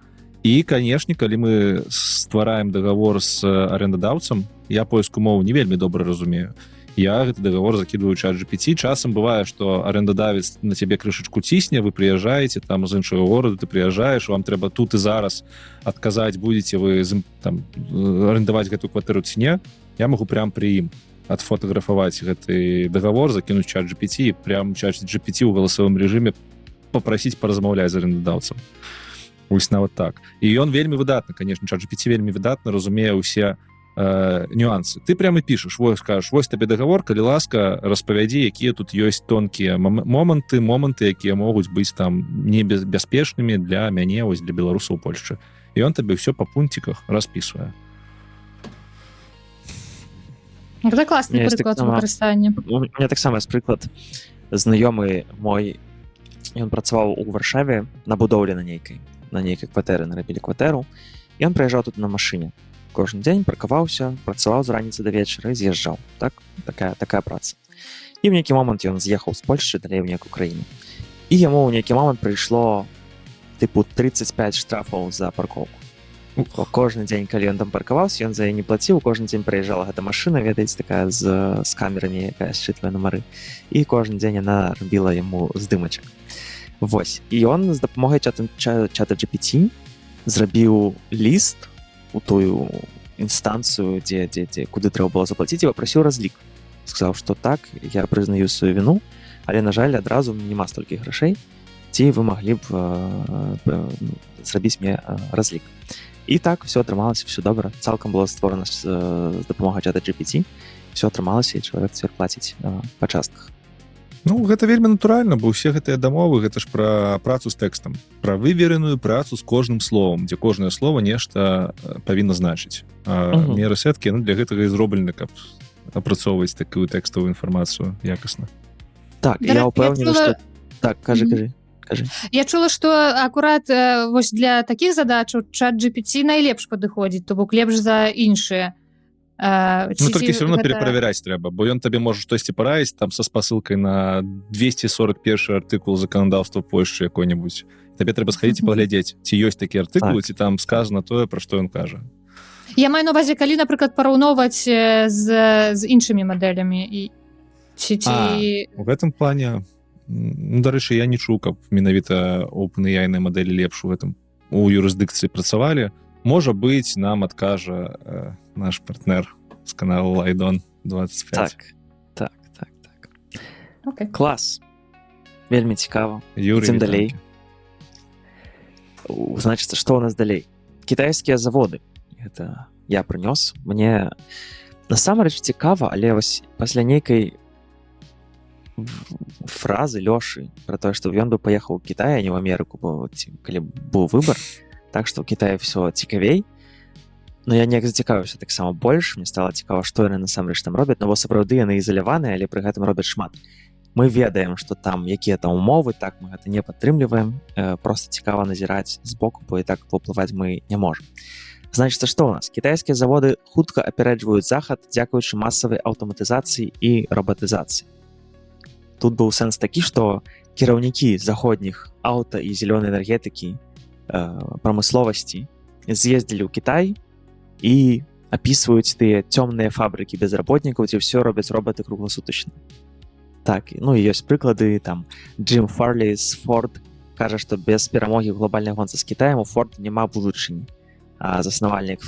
S1: І, канешне, калі мы ствараем дагавор з арэндадаўцам, я польскую мову не вельмі добра разумею. Я гэты дагавор закидываю чат GPT. Часам бывае, што арэндадавец на цябе крышачку цісне, вы прыязджаеце там з іншага гораду, ты прыязджаеш, вам трэба тут і зараз адказаць, будете вы там арэндаваць гэтую кватэру ці не. Я магу прям пры ім адфотаграфаваць гэты дагавор, закінуць чат GPT і прям чат GPT ў галасовым рэжыме папрасіць паразмаўляць з арэндадаўцам. Вось нават так. І ён вельмі выдатна, конечно, чат GPT вельмі выдатна разумее ўсе нюансы. Ты прямо пішаш, вось кажаш, вось табе дагавор, калі ласка, распавядзі, якія тут ёсць тонкія моманты, якія могуць быць там небяспечнымі для мяне, вось для беларусаў у Польшчы. І ён табе ўсё па пунктиках распісвае.
S4: Гэта класны прыклад выкарыстання.
S3: У меня таксама ёсць прыклад. Знаёмы мой, ён працаваў у Варшаве на будоўлі на нейкай кватэры, нарабілі кватэру, і ён прыязджаў тут на машыне. Кожны дзень паркаваўся, працаваў з раніцы да вечара і з'язджаў. Так? Такая праца. І ў нейкі момант ён з'ехаў з Польшчы далей ў нейкую краіну. І яму ў нейкі момант прыйшло тыпу 35 штрафаў за паркоўку. Кожны дзень, калі ён там паркаваўся, ён за яе не плаціў, кожны дзень прыязджала гэта машына, ведаеце, такая з камерамі, якая счытвае нумары. І кожны дзень яна рабіла яму здымачак. Вось. І ён з дапамогай чата GPT зрабіў ліст у тую інстанцыю, куды трэба было заплаціць, і папрасіў разлік. Сказаў, што так, я прызнаю сваю віну, але, на жаль, адразу няма столькі грашэй, ці вы маглі б зрабіць мне разлік. І так, все атрымалася, все добра. Цалкам было створана з дапамогай чата GPT, все атрымалася, і чалавек цяпер плаціць па частках.
S1: Ну, гэта вельмі натуральна, бо ўсе гэтыя дамовы, гэта ж пра працу з тэкстам, пра вывереную працу з кожным словам, дзе кожнае слово нешта павінна значыць. Меры сеткі для гэтага і зроблены, каб апрацоўваць такую тэкставую інфармацыю якасна.
S3: Так, я ўпэўнены, што... Так, кажы.
S4: Я чула, што акурат вось для такіх задачаў чат GPT найлепш падыходзіць, то бок лепш за іншыя.
S1: Толькі все равно пераправяраць трэба, бо ён табе можа штосьці параіць там са спасылкай на 241 артыкул заканадаўства Польшчы якой-небудзь. Табе трэба схадзіць і паглядзець, ці ёсць такія артыкулы, ці там сказана тое, пра што ён кажа.
S4: Я маю на ўвазе, калі, напрыклад, параўноўваць з іншымі мадэлямі.
S1: У гэтым плане, дарэчы, я не чуў, каб менавіта OpenAI-ныя мадэлі лепш у юрысдыкцыі працавалі. Можа быць, нам адкажа наш партнер з каналу Лайдон 25.
S3: Так.
S4: Okay.
S3: Клас. Вельмі цікава.
S1: Ідзем
S3: далей. Значыцца, што ў нас далей? Кітайскія заводы. Гэта я прынёс. Мне насамрэч цікава, але вось пасля нейкай фразы Лёшы пра тое, што ён бы паехаў у Кітай, а не ў Амерыку, калі быў выбар. Так што ў Кітаі ўсё цікавей. Но я неяк зацікавіўся таксама больш. Мне стала цікава, што яны насамрэч там робяць. Бо сапраўды яны ізаляваныя, але пры гэтым робяць шмат. Мы ведаем, што там якія там умовы, так мы гэта не падтрымліваем. Проста цікава назіраць збоку, бо і так паўплываць мы не можам. Значыцца, што ў нас? Кітайскія заводы хутка апярэджваюць захад дзякуючы масавай аўтаматызацыі і робатызацыі. Тут быў сэнс такі, што кіраўнікі заходніх аўта і зялёнай энергетыкі прамысловасці з'ездзілі ў Кітай і апісваюць тыя цёмныя фабрыкі безработнікаў, дзе ўсё робяць робаты кругласутачна. Так, ну і ёсць прыклады, там Джим Фарлі з Ford кажа, што без перамогі ў глобальнай гонцы з Кітаем у Ford няма будучыні. А заснавальнік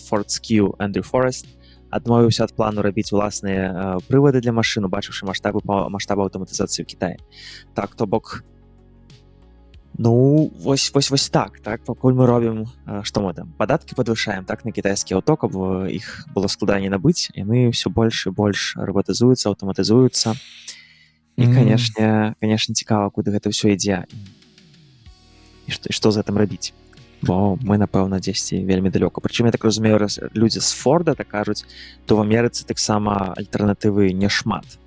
S3: Ford Skew Андрю Форест адмовіўся ад плану рабіць уласныя прывады для машын, убачыўшы маштабы аўтаматызацыі ў Кітаі. Так, то бок, ну, вось так, пакуль мы робім, што мы там, падаткі падвышаем, так, на кітайскія аўто, каб іх было складаней набыць, яны ўсё больш і больш робатызуюцца, аўтаматызуюцца. І, канешне, цікава, куды гэта ўсё ідзе. І што з гэтым рабіць. Бо мы, напэўна, дзесьці вельмі далёка. Прычым, я так разумею, людзі з Форда так кажуць, то в Амерыцы таксама альтэрнатывы няшмат.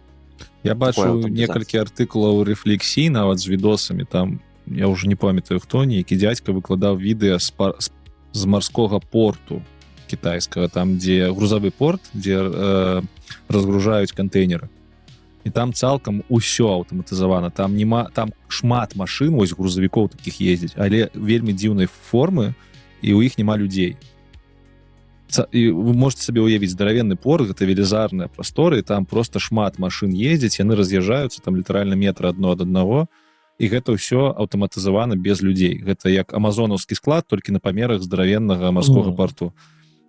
S1: Я бачу некалькі артыкулаў рэфлексій, нават з відосамі, там я уже не памятаю хто, нейкі дзядзька выкладаў відэа з марскога порту кітайскага, там дзе грузавы порт, дзе разгружаюць кантэйнеры, і там цалкам усё аўтаматызавана, там шмат машын, вось грузавікоў такіх ездзіць, але вельмі дзіўнай формы, і ў іх няма людзей. І вы можете сабе ўявіць здаравенны порт, гэта велізарныя прасторы, там просто шмат машын ездзяць, яны раз'язджаюцца там літаральна метра адно ад аднаго, і гэта ўсё аўтаматызавана без людзей. Гэта як амазонаўскі склад, толькі на памерах здаравеннага марскога порту.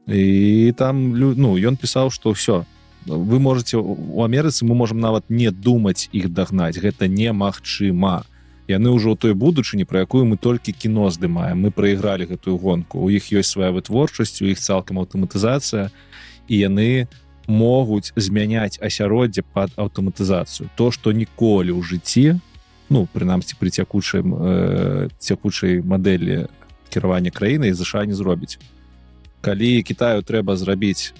S1: І там ён пісаў, што ўсё, вы можете у Амерыцы, мы можам нават не думаць іх дагнаць, гэта немагчыма. Яны ўжо ў той будучыні, пра якую мы толькі кіно здымаем. Мы прайгралі гэтую гонку. У іх ёсць свая вытворчасць, у іх цалкам аўтаматызацыя, і яны могуць змяняць асяроддзе пад аўтаматызацыю. То, што ніколі ў жыцці, прынамсі пры цякучай мадэлі кіравання краінай ЗША не зробіць. Калі Кітаю трэба зрабіць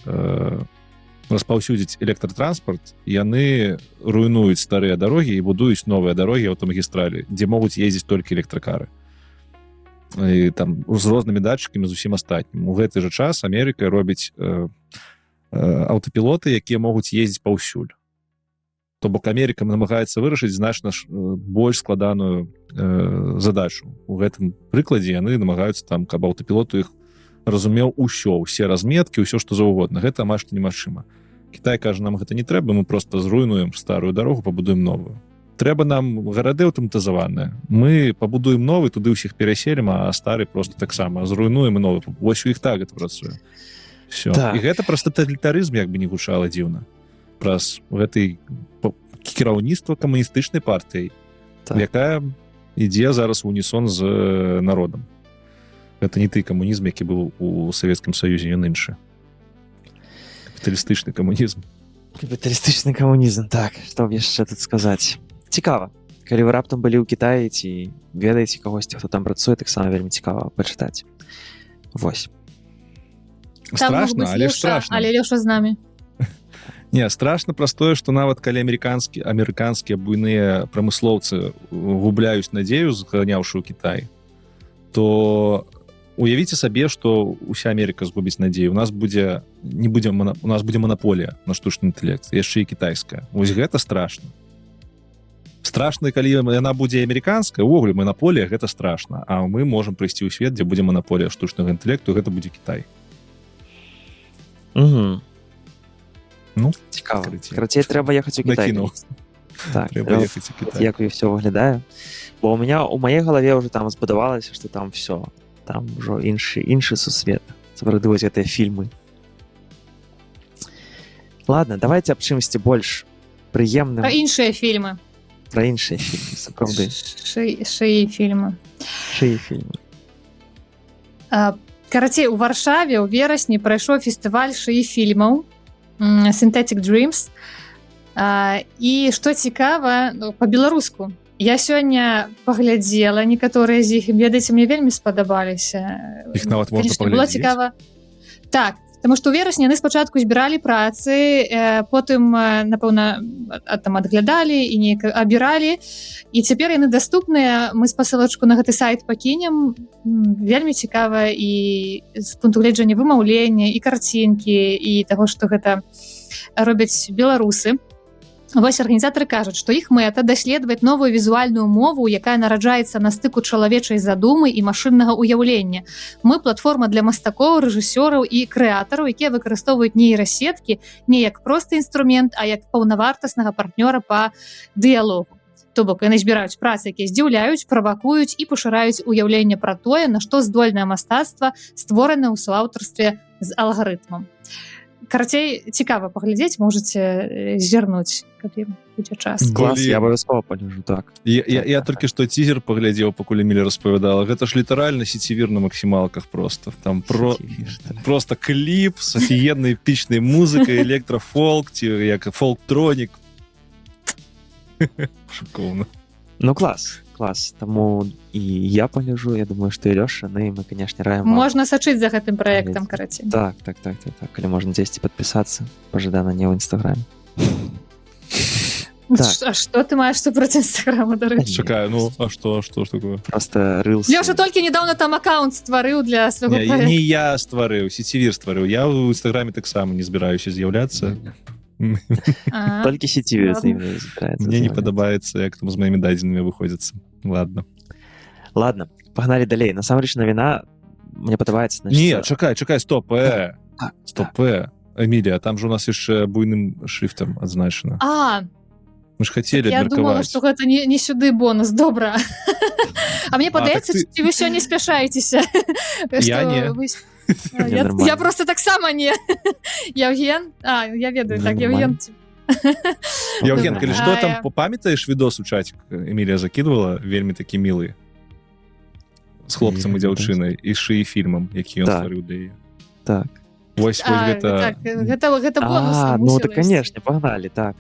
S1: распаўсюдзіць электратранспарт, яны руйнуюць старыя дарогі і будуюць новыя дарогі аўтамагістралі, дзе могуць ездзіць толькі электракары. І там з рознымі датчыкамі, з усім астатнім. У гэты жа час Амерыка робіць аўтапілоты, якія могуць ездзіць паўсюль. То бок Амерыка намагаецца вырашыць значна больш складаную задачу. У гэтым прыкладзе яны намагаюцца там, каб аўтапілот у іх разумеў усе разметкі, ўсё, што заўгодна. Гэта амаль што немагчыма. Кітай кажа, нам гэта не трэба, мы просто зруйнуем старую дарогу, пабудуем новую. Трэба нам гарады аўтаматызаваныя. Мы пабудуем новы, туды ўсіх пераселім, а стары просто таксама зруйнуем і новы. Вось у іх так гэта працуе. Так. І гэта проста тоталітарызм, як бы не гучала дзіўна. Праз гэтай кіраўніцтва камуністычнай партыяй, якая ідзе зараз в унісон з народам. Гэта не той камунізм, які быў у Савецкім Саюзе, ён іншы. Капіталістычны камунізм.
S3: Капіталістычны камунізм, так, што яшчэ тут сказаць. Цікава. Калі вы раптам былі ў Кітаі ці ведаеце кагосьці, хто там працуе, таксама вельмі цікава пачытаць. Вось.
S1: Страшна, але страшна.
S4: Але Лёша з намі.
S1: Не, страшна праз тое, што нават калі амерыканскія буйныя прамыслоўцы губляюць надзею, зганяўшы ў Кітай, то уявіце сабе, што ўся Амерыка згубіць надзею. У нас будзе манаполія на штучны інтэлект, яшчэ і кітайская. Вось гэта страшна. Страшна, калі яна будзе амерыканская, увогуле манаполія, гэта страшна. А мы можам прыйсці ў свет, дзе будзе манаполія штучнага інтэлекту, гэта будзе Кітай.
S3: Цікава. Карацей, трэба ехаць у Кітай. Так, трэба ехаць у Кітай. Як ўсё выглядае. Бо у маёй галаве ўжо там збудавалася, што там все. Там ўжо іншы сусвет. Сапраўды вось гэтыя фільмы. Ладно, давайте аб чымсьці больш прыемным.
S4: Пра іншыя фільмы.
S3: Пра іншыя фільмы, сапраўды.
S4: Шыі фільмы. Карацей, у Варшаве ў верасні прайшоў фестываль шыі фільмаў Synthetic Dreams. І што цікава, па-беларуску. Я сёння паглядзела некаторыя з іх, ведаеце, мне вельмі спадабаліся.
S1: Іх нават можна паглядзець?
S4: Так, таму што ў верасні яны спачатку збіралі працы, потым, напэўна, там адглядалі і неяк абіралі, і цяпер яны даступныя. Мы спасылачку на гэты сайт пакінем. Вельмі цікава і з пункту гледжання вымаўлення, і карцінкі, і таго, што гэта робяць беларусы. Вось арганізатары кажуць, што іх мэта даследаваць новую візуальную мову, якая нараджаецца на стыку чалавечай задумы і машыннага ўяўлення. Мы платформа для мастакоў, рэжысёраў і крэатараў, якія выкарыстоўваюць нейрасеткі не як просты інструмент, а як паўнавартаснага партнёра па дыялогу. То бок, яны збіраюць працы, якія здзіўляюць, правакуюць і пашыраюць уяўленне пра тое, на што здольнае мастацтва створана ў суаўтарстве з алгарытмам. Карацей, цікава паглядзець, можаце зірнуць, калі будзе час.
S3: Клас, я абавязкова пагляджу, так.
S1: Я толькі што тизер паглядзеў, пакуль Эміля распавядала. Гэта ж літаральна сецівір на максімалках просто. Там просто кліп з афігеннай эпічнай музыкай, электрафолк, ці як фолк-тронік. Шыкоўна.
S3: Ну, клас. Таму і я пагляджу, я думаю, што і Лёша, ну і мы, канешне, раім вам.
S4: Можна сачыць за гэтым праектам, карацей.
S3: Так. Калі можна дзесьці падпісацца, пажадана не ў Інстаграме.
S4: А што ты маеш супраць Інстаграма, дарэчы?
S1: Чакаю, а што такое?
S3: Просто рылс.
S4: Лёша толькі недаўна там аккаунт стварыў для свайго праекта.
S1: Не я стварыў, сецівір стварыў. Я ў Інстаграме таксама не збіраюся з'яўляцца.
S3: Толькі сецівір збіраецца.
S1: Мне не падабаецца, як там з маімі дадзенымі выходзіцца. Ладно,
S3: пагналі далей. Насамрэч навіна мне падабаецца
S1: Не, чакай, стоп, Эмілія, там же у нас яшчэ буйным шрифтам адзначана. Мы ж хацелі
S4: я думала,
S1: абмеркаваць.
S4: што гэта не сюды бонус, добра. А мне падаецца,
S1: так
S4: ці вы сёння спяшаецеся?
S1: Я не.
S4: Я просто таксама не. Яўген? Я ведаю, так, Яўген.
S1: Яўген, калі што там, памятаеш відос у чатик Эмілія закидывала, вельмі такі мілы, з хлопцам і дзяўчынай, і шыі фільмам, які ён стварыў для яе.
S3: Так.
S1: Вось гэта...
S4: Гэта бонус.
S3: Ну, так, канешне, пагналі, так.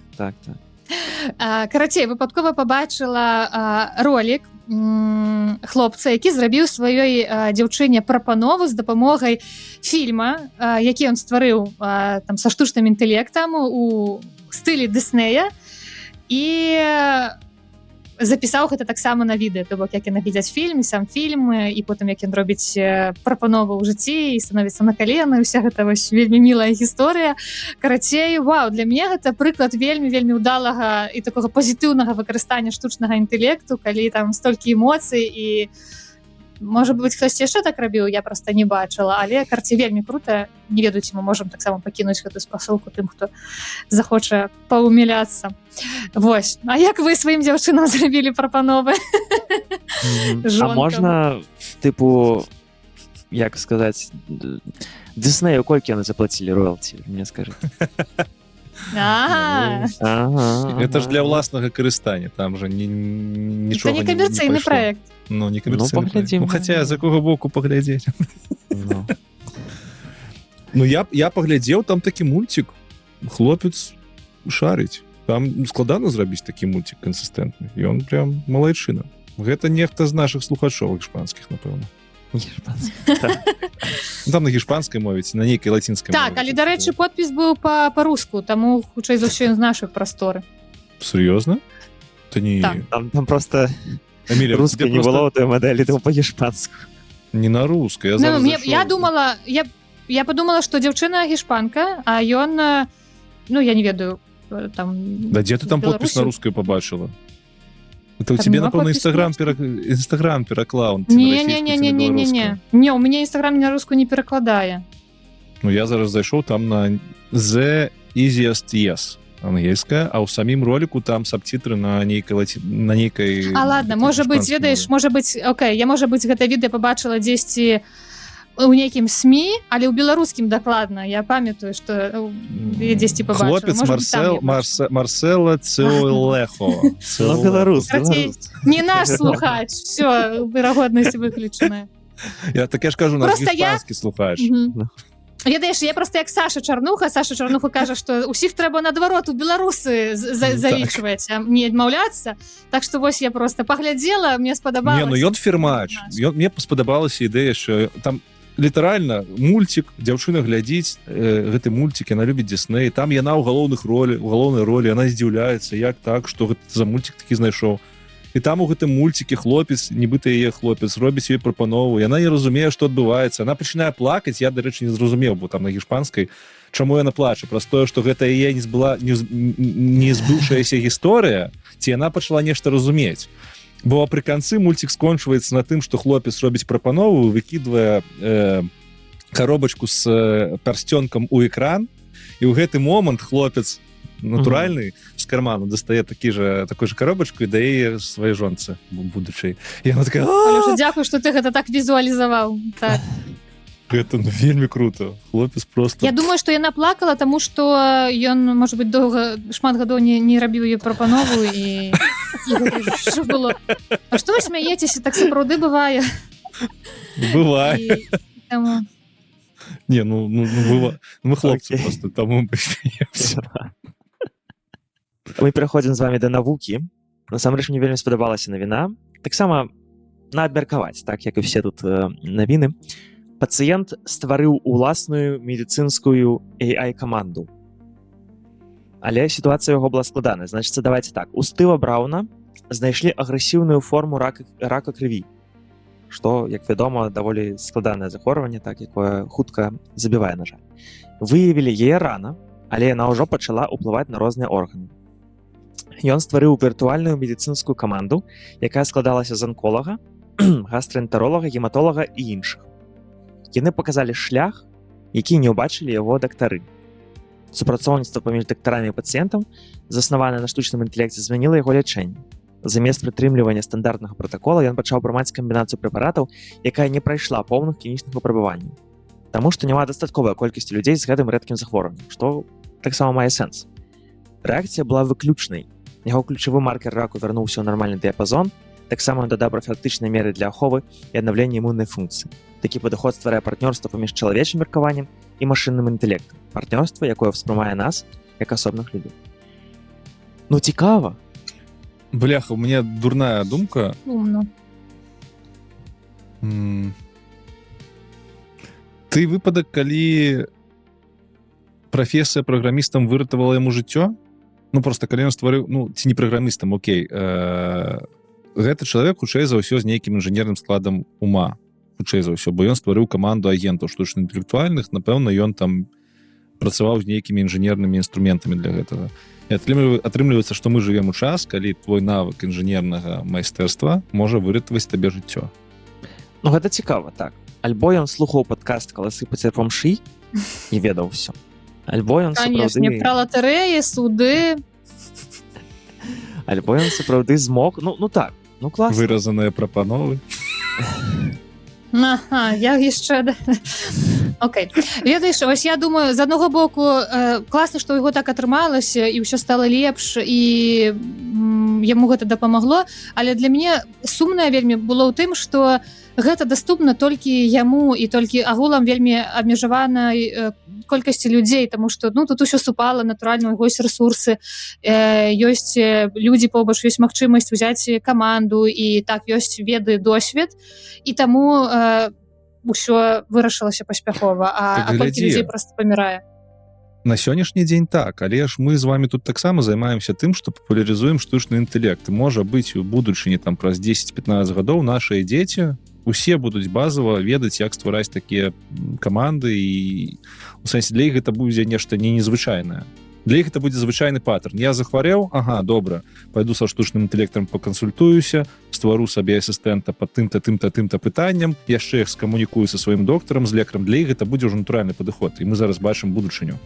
S4: Карацей, выпадкова пабачыла ролик хлопца, які зрабіў сваёй дзяўчыне прапанову з дапамогай фільма, які ён стварыў там са штучным інтэлектам у стылі Дыснея, і запісаў гэта таксама на відэа, то бок як яны глядзяць фільм, і сам фільм, і потым як ён робіць прапанову ў жыцці і становіцца на калены, уся гэта вось вельмі мілая гісторыя. Карацей, вау, для мяне гэта прыклад вельмі удалага і такога пазітыўнага выкарыстання штучнага інтэлекту, калі там столькі эмоцый, і можа быць хтосьці яшчэ так рабіў, я проста не бачыла, але карці вельмі крута. Не ведаю, ці мы можам таксама пакінуць гэту спасылку тым, хто захоча паўміляцца. Вось. А як вы сваім дзяўчынам зрабілі прапановы?
S3: А можна, тыпу, як сказаць, Дыснею колькі яны заплацілі роялці, мне скажыце?
S1: Это ж для ўласнага карыстання, там же нічога
S4: не камерцыйны праект.
S1: Ну, не камерцыйны праект. Ну, хаця, з якога боку паглядзець? Ну, я паглядзеў, там такі мульцік, хлопец шарыць. Там складана зрабіць такі мульцік кансістэнтны. І он прям малайчына. Гэта нехта з нашых слухачоў гішпанскіх, напэўна. Там на гішпанскай мове ці на нейкай лацінскай мове.
S4: Так, але, дарэчы, подпіс быў па-руску, таму хутчэй за ўсё ён з нашых прасторы.
S1: Сур'ёзна?
S3: Там просто рускай не было ў той мадэлі, там па-гішпанску.
S1: Не на рускай.
S4: Я подумала, што дзяўчына гішпанка, а ён, ну, я не ведаю, там...
S1: Да дзе ты там подпіс на рускай пабачыла? Это у тебе, напэўна, Инстаграм пераклаў.
S4: Не, у мяне Инстаграм на рускую не перакладае.
S1: Ну, я зараз зайшоў там на The Easiest Yes, ангельская, а ў самім ролику там сабцітры на нейкай...
S4: А ладно, можа быць, ведаеш, можа быць, окей, я, можа быць, гэта відэа пабачыла дзесьці у нейкім СМІ, але ў беларускім дакладна. Я памятаю, што я дзесьці пабачыла.
S1: Хлопец Марсела Цеулехо.
S3: Беларус.
S4: Не наш слухач. Все, верагоднасць выключаная.
S1: Я ж кажу, наш гішпанскі слухач.
S4: Ведаеш, я просто як Саша Чарнуха кажа, што ўсіх трэба наадварот у беларусы залічваць, а не адмаўляцца. Так што вось я просто паглядзела, мне спадабалася.
S1: Не, ну ён фірмач. Мне спадабалася ідэя, що там літаральна мульцік, дзяўчына глядзіць гэты мульцік, яна любіць Дысней, там яна ў галоўнай ролі, яна здзіўляецца, як так, што гэта за мульцік такі знайшоў. І там у гэтым мульцікі хлопец, нібыта яе хлопец, робіць ёй прапанову, яна не разумее, што адбываецца, яна пачынае плакаць, я, дарэчы, не зразумеў, бо там на гішпанскай, чаму яна плача, праз тое, што гэта яе не збыўшаяся гісторыя, ці яна пачала нешта разумець. Бо пры канцы мульцік скончваецца на тым, што хлопец робіць прапанову, выкідвае коробачку з пярсцёнкам у экран, і ў гэты момант хлопец натуральны з карману дастае такой же коробачку і дае сваёй жонцы будучай. І яна такая:
S4: Алёша, дзякуй, што ты гэта так візуалізаваў. Так.
S1: Гэта вельмі круто. Хлопец просто...
S4: Я думаю, што яна плакала, таму што ён, можа быць, шмат гадоў не рабіў ёй прапанову, і што было? А што вы смяецеся? Так сапраўды бывае.
S1: Бывае. Не, ну мы хлопцы просто, таму мы смеемся.
S3: Мы пераходзім з вами да навукі. Насамрэч, мне вельмі спадабалася навіна. Таксама на абмеркаваць, так, як і все тут навіны. Пацыент стварыў уласную медыцынскую AI-каманду. Але сітуацыя яго была складаная. Значыцца, давайте так. У Стыва Брауна знайшлі агрэсіўную форму рака крыві, што, як вядома, даволі складанае захворванне, так, якое хутка забівае, на жаль. Выявілі яе рана, але яна ўжо пачала ўплываць на розныя органы. Ён стварыў віртуальную медыцынскую каманду, якая складалася з анколага, гастраэнтэролага, гематолага і іншых. яны паказалі шлях, які не ўбачылі яго дактары. Супрацоўніцтва паміж дактарамі і пацыентам, заснаванае на штучным інтэлекце, змяніла яго лячэнне. Замест прытрымлівання стандартнага пратакола ён пачаў прымаць камбінацыю прэпаратаў, якая не прайшла поўных клінічных выпрабаванняў. Таму што няма дастатковай колькасці людзей з гэтым рэдкім захворваннем, што таксама мае сэнс. Рэакцыя была выключнай. Яго ключавы маркер раку вярнуўся ў нармальны дыяпазон, таксама ён дадаў прафілактычныя меры для аховы і аднаўлення імуннай функцыі. Такі падыход стварае партнёрства паміж чалавечым меркаваннем і машынным інтэлектам. Партнёрства, якое ўспрымае нас як асобных людзей. Ну, цікава.
S1: Бляха, у меня дурная думка.
S4: Умно.
S1: Ты выпадак, калі прафесія праграмістам выратавала яму жыццё? Ну, просто калі ён стварыў, ну, ці не праграмістам, окей. Гэты чалавек, хутчэй за ўсё, з нейкім інжынерным складам ума. Хутчэй за ўсё, бо ён стварыў каманду агентаў штучна-інтэлектуальных, напэўна, ён там працаваў з нейкімі інжынернымі інструментамі для гэтага. І атрымліваецца, што мы жывем у час, калі твой навык інжынернага майстэрства можа выратаваць табе жыццё.
S3: Ну, гэта цікава, так. Альбо ён слухаў падкаст «Каласы па церпам шый» і ведаў усё. Альбо ён
S4: Канешне, пра латарэі, суды.
S3: Альбо ён сапраўды змог, ну так, ну класна.
S1: Выразаныя прапановы.
S4: Ага, я яшчэ... Окей. Ведаеш, ось я думаю, з аднаго боку, класна, што ў яго так атрымалася, і ўсё стала лепш, і яму гэта дапамагло, але для мяне сумнае вельмі было ў тым, што гэта даступна толькі яму і толькі агулам вельмі абмежаванай колькасці людзей, таму што ну, тут усё супала, натуральна, ёсць рэсурсы, ёсць людзі побач, ёсць магчымасць узяць каманду, і так, ёсць веды, досвед, і таму ўсё вырашылася паспяхова, а колькі людзей проста памірае.
S1: На сённяшні дзень так, але ж мы з вами тут таксама займаемся тым, што папулярызуем штучны інтэлект. Можа быць, у будучыні там праз 10-15 гадоў нашыя дзеці усе будуць базава ведаць, як ствараць такія каманды, і у сэнсе для іх гэта будзе нешта не незвычайнае. Для іх это будзе звычайны паттерн. Я захварэў, ага, добра, пайду са штучным інтэлектам пакансультуюся, ствару сабе асістэнта па тым-то, тым-то, тым-то пытанням, яшчэ іх скамунікую са сваім доктарам, з лекарам. Для іх гэта будзе ўжо натуральны падыход, і мы зараз бачым будучыню.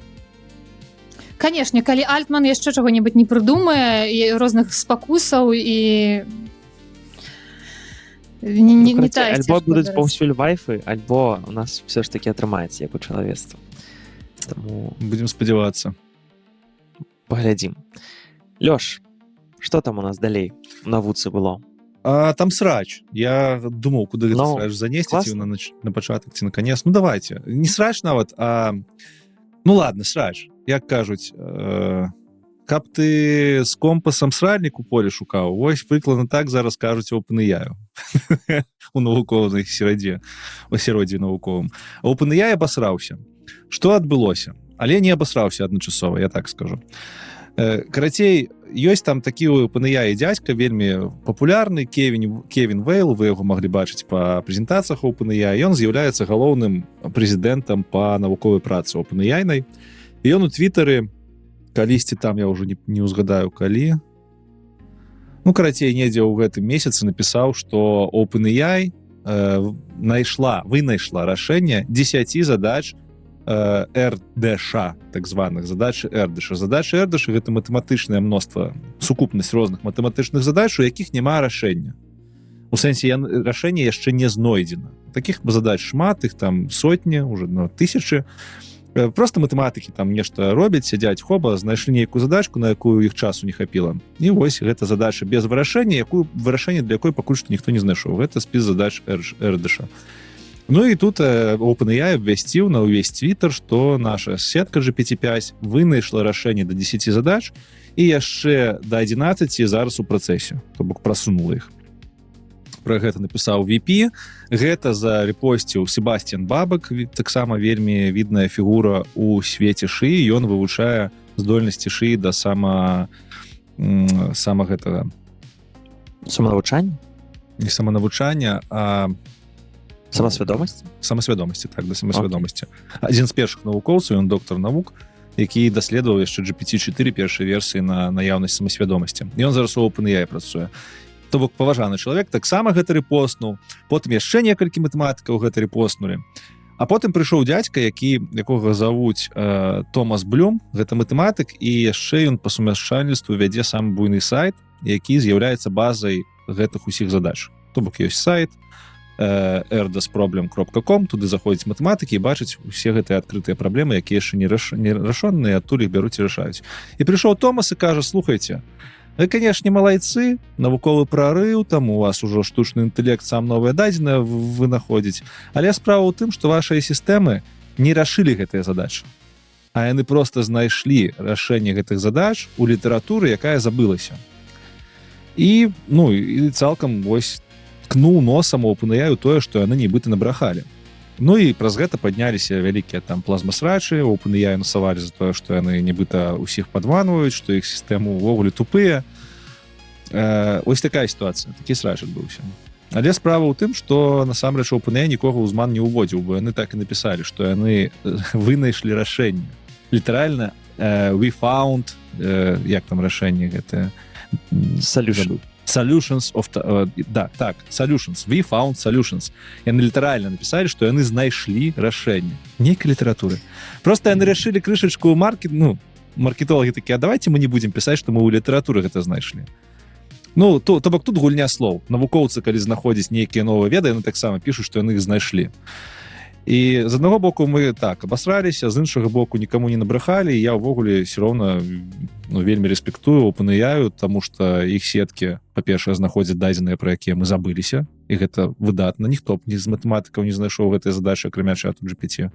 S4: Канешне, калі Альтман яшчэ чаго-небудзь не прыдумае, і розных спакусаў, і не тая.
S3: Альбо будуць паўсюль вайфы, альбо у нас все ж таки атрымаецца, як у чалавецтва. Таму
S1: будзем спадзявацца.
S3: Паглядзім. Лёш, што там у нас далей у навуцы было?
S1: Там срач. Я думаў, куды гэта срач занесці, ці на пачатак, ці на канец. Ну, давайте. Не срач нават, а... Ну, ладно, срач. Як кажуць, каб ты з компасам сральнік у полі шукаў, вось прыкладна так зараз кажуць OpenAI у навуковай серадзе, у асяроддзі навуковым. А OpenAI абасраўся. Што адбылося? Але не абасраўся адначасова, я так скажу. Карацей, ёсць там такі у OpenAI дзядзька вельмі папулярны, Кевін Вейл, вы яго маглі бачыць па прэзентацыях OpenAI, ён з'яўляецца галоўным прэзідэнтам па навуковай працы OpenAI-най. І ён у твітары, калісьці там, я ўжо не ўзгадаю калі, ну, карацей, недзе ў гэтым месяцы напісаў, што OpenAI вынайшла рашэнне 10 задач РДШ, так званых, задачы РДШ. Задачы РДШ — гэта матэматычнае мноства, сукупнасць розных матэматычных задач, у якіх няма рашэння. У сэнсе, рашэнне яшчэ не знойдзена. Такіх задач шмат, іх там сотні, уже тысячы. Просто матэматыкі там нешта робяць, сядзяць, хоба, знайшлі нейкую задачку, на якую іх часу не хапіла. І вось гэта задача без вырашэння, вырашэнне для якой пакуль што ніхто не знайшоў. Гэта спіс задач РДШ. Ну і тут OpenAI абвясціў на ўвесь Twitter, што наша сетка GPT-5 вынайшла рашэнне да 10 задач і яшчэ да 11 зараз у працэсе, то бок прасунула іх. Пра гэта напісаў VP. Гэта зарэпосціў Себастьян Бабак, таксама вельмі відная фігура у свеце шыі. Ён вывучае здольнасці шыі да гэтага...
S3: Саманавучання?
S1: Не саманавучання, а...
S3: Самасвядомасці?
S1: Самасвядомасці, так, да самасвядомасці. Адзін з першых навукоўцаў, ён доктар навук, які даследаваў яшчэ GPT-4 першай версіі на наяўнасць самасвядомасці. Ён зараз у OpenAI працуе. То бок паважаны чалавек таксама гэта рэпостнуў, потым яшчэ некалькі матэматыкаў гэта рэпостнулі. А потым прыйшоў дзядзька, якога завуць Томас Блюм, гэта матэматык, і яшчэ ён па сумяшчальніцтву вядзе самы буйны сайт, які з'яўляецца базай гэтых усіх задач. То бок ёсць сайт erdasproblem.com, туды заходзяць матэматыкі і бачаць усе гэтыя адкрытыя праблемы, якія яшчэ не рашоныя, адтуль іх бяруць і рашаюць. І прыйшоў Томас і кажа: слухайце, вы, канешне, малайцы, навуковы прарыў, там у вас ужо штучны інтэлект сам новыя дадзеныя вынаходзіць, але справа ў тым, што вашыя сістэмы не рашылі гэтыя задачы, а яны проста знайшлі рашэнне гэтых задач у літаратуры, якая забылася. І цалкам вось ткнуў носам у OpenAI тое, што яны нібыта набрахалі. Ну і праз гэта падняліся вялікія там плазмасрачы, OpenAI насавалі за тое, што яны нібыта ўсіх падванваюць, што іх сістэмы ўвогуле тупыя. Ось такая сітуацыя, такі срач адбыўся. Але справа ў тым, што насамрэч OpenAI нікога ў зман не ўводзіў, бо яны так і напісалі, што яны вынайшлі рашэнне. Літаральна we found, як там рашэнне гэтае? Solutions of... Solutions. We found solutions. Яны літаральна напісалі, што яны знайшлі рашэнне. Нейкай літаратуры. Просто яны рашылі крышачку маркетолагі такія: давайте мы не будзем пісаць, што мы ў літаратуры гэта знайшлі. То бок тут гульня слоў. Навукоўцы, калі знаходзяць нейкія новыя веды, яны таксама пішуць, што яны іх знайшлі. І з аднаго боку мы так абасраліся, з іншага боку нікому не набрахалі, і я ўвогуле все роўна вельмі рэспектую OpenAI, таму што іх сеткі, па-першае, знаходзяць дадзеныя, пра якія мы забыліся, і гэта выдатна. Ніхто б з матэматыкаў не знайшоў гэтай задачы, акрамя чату GPT.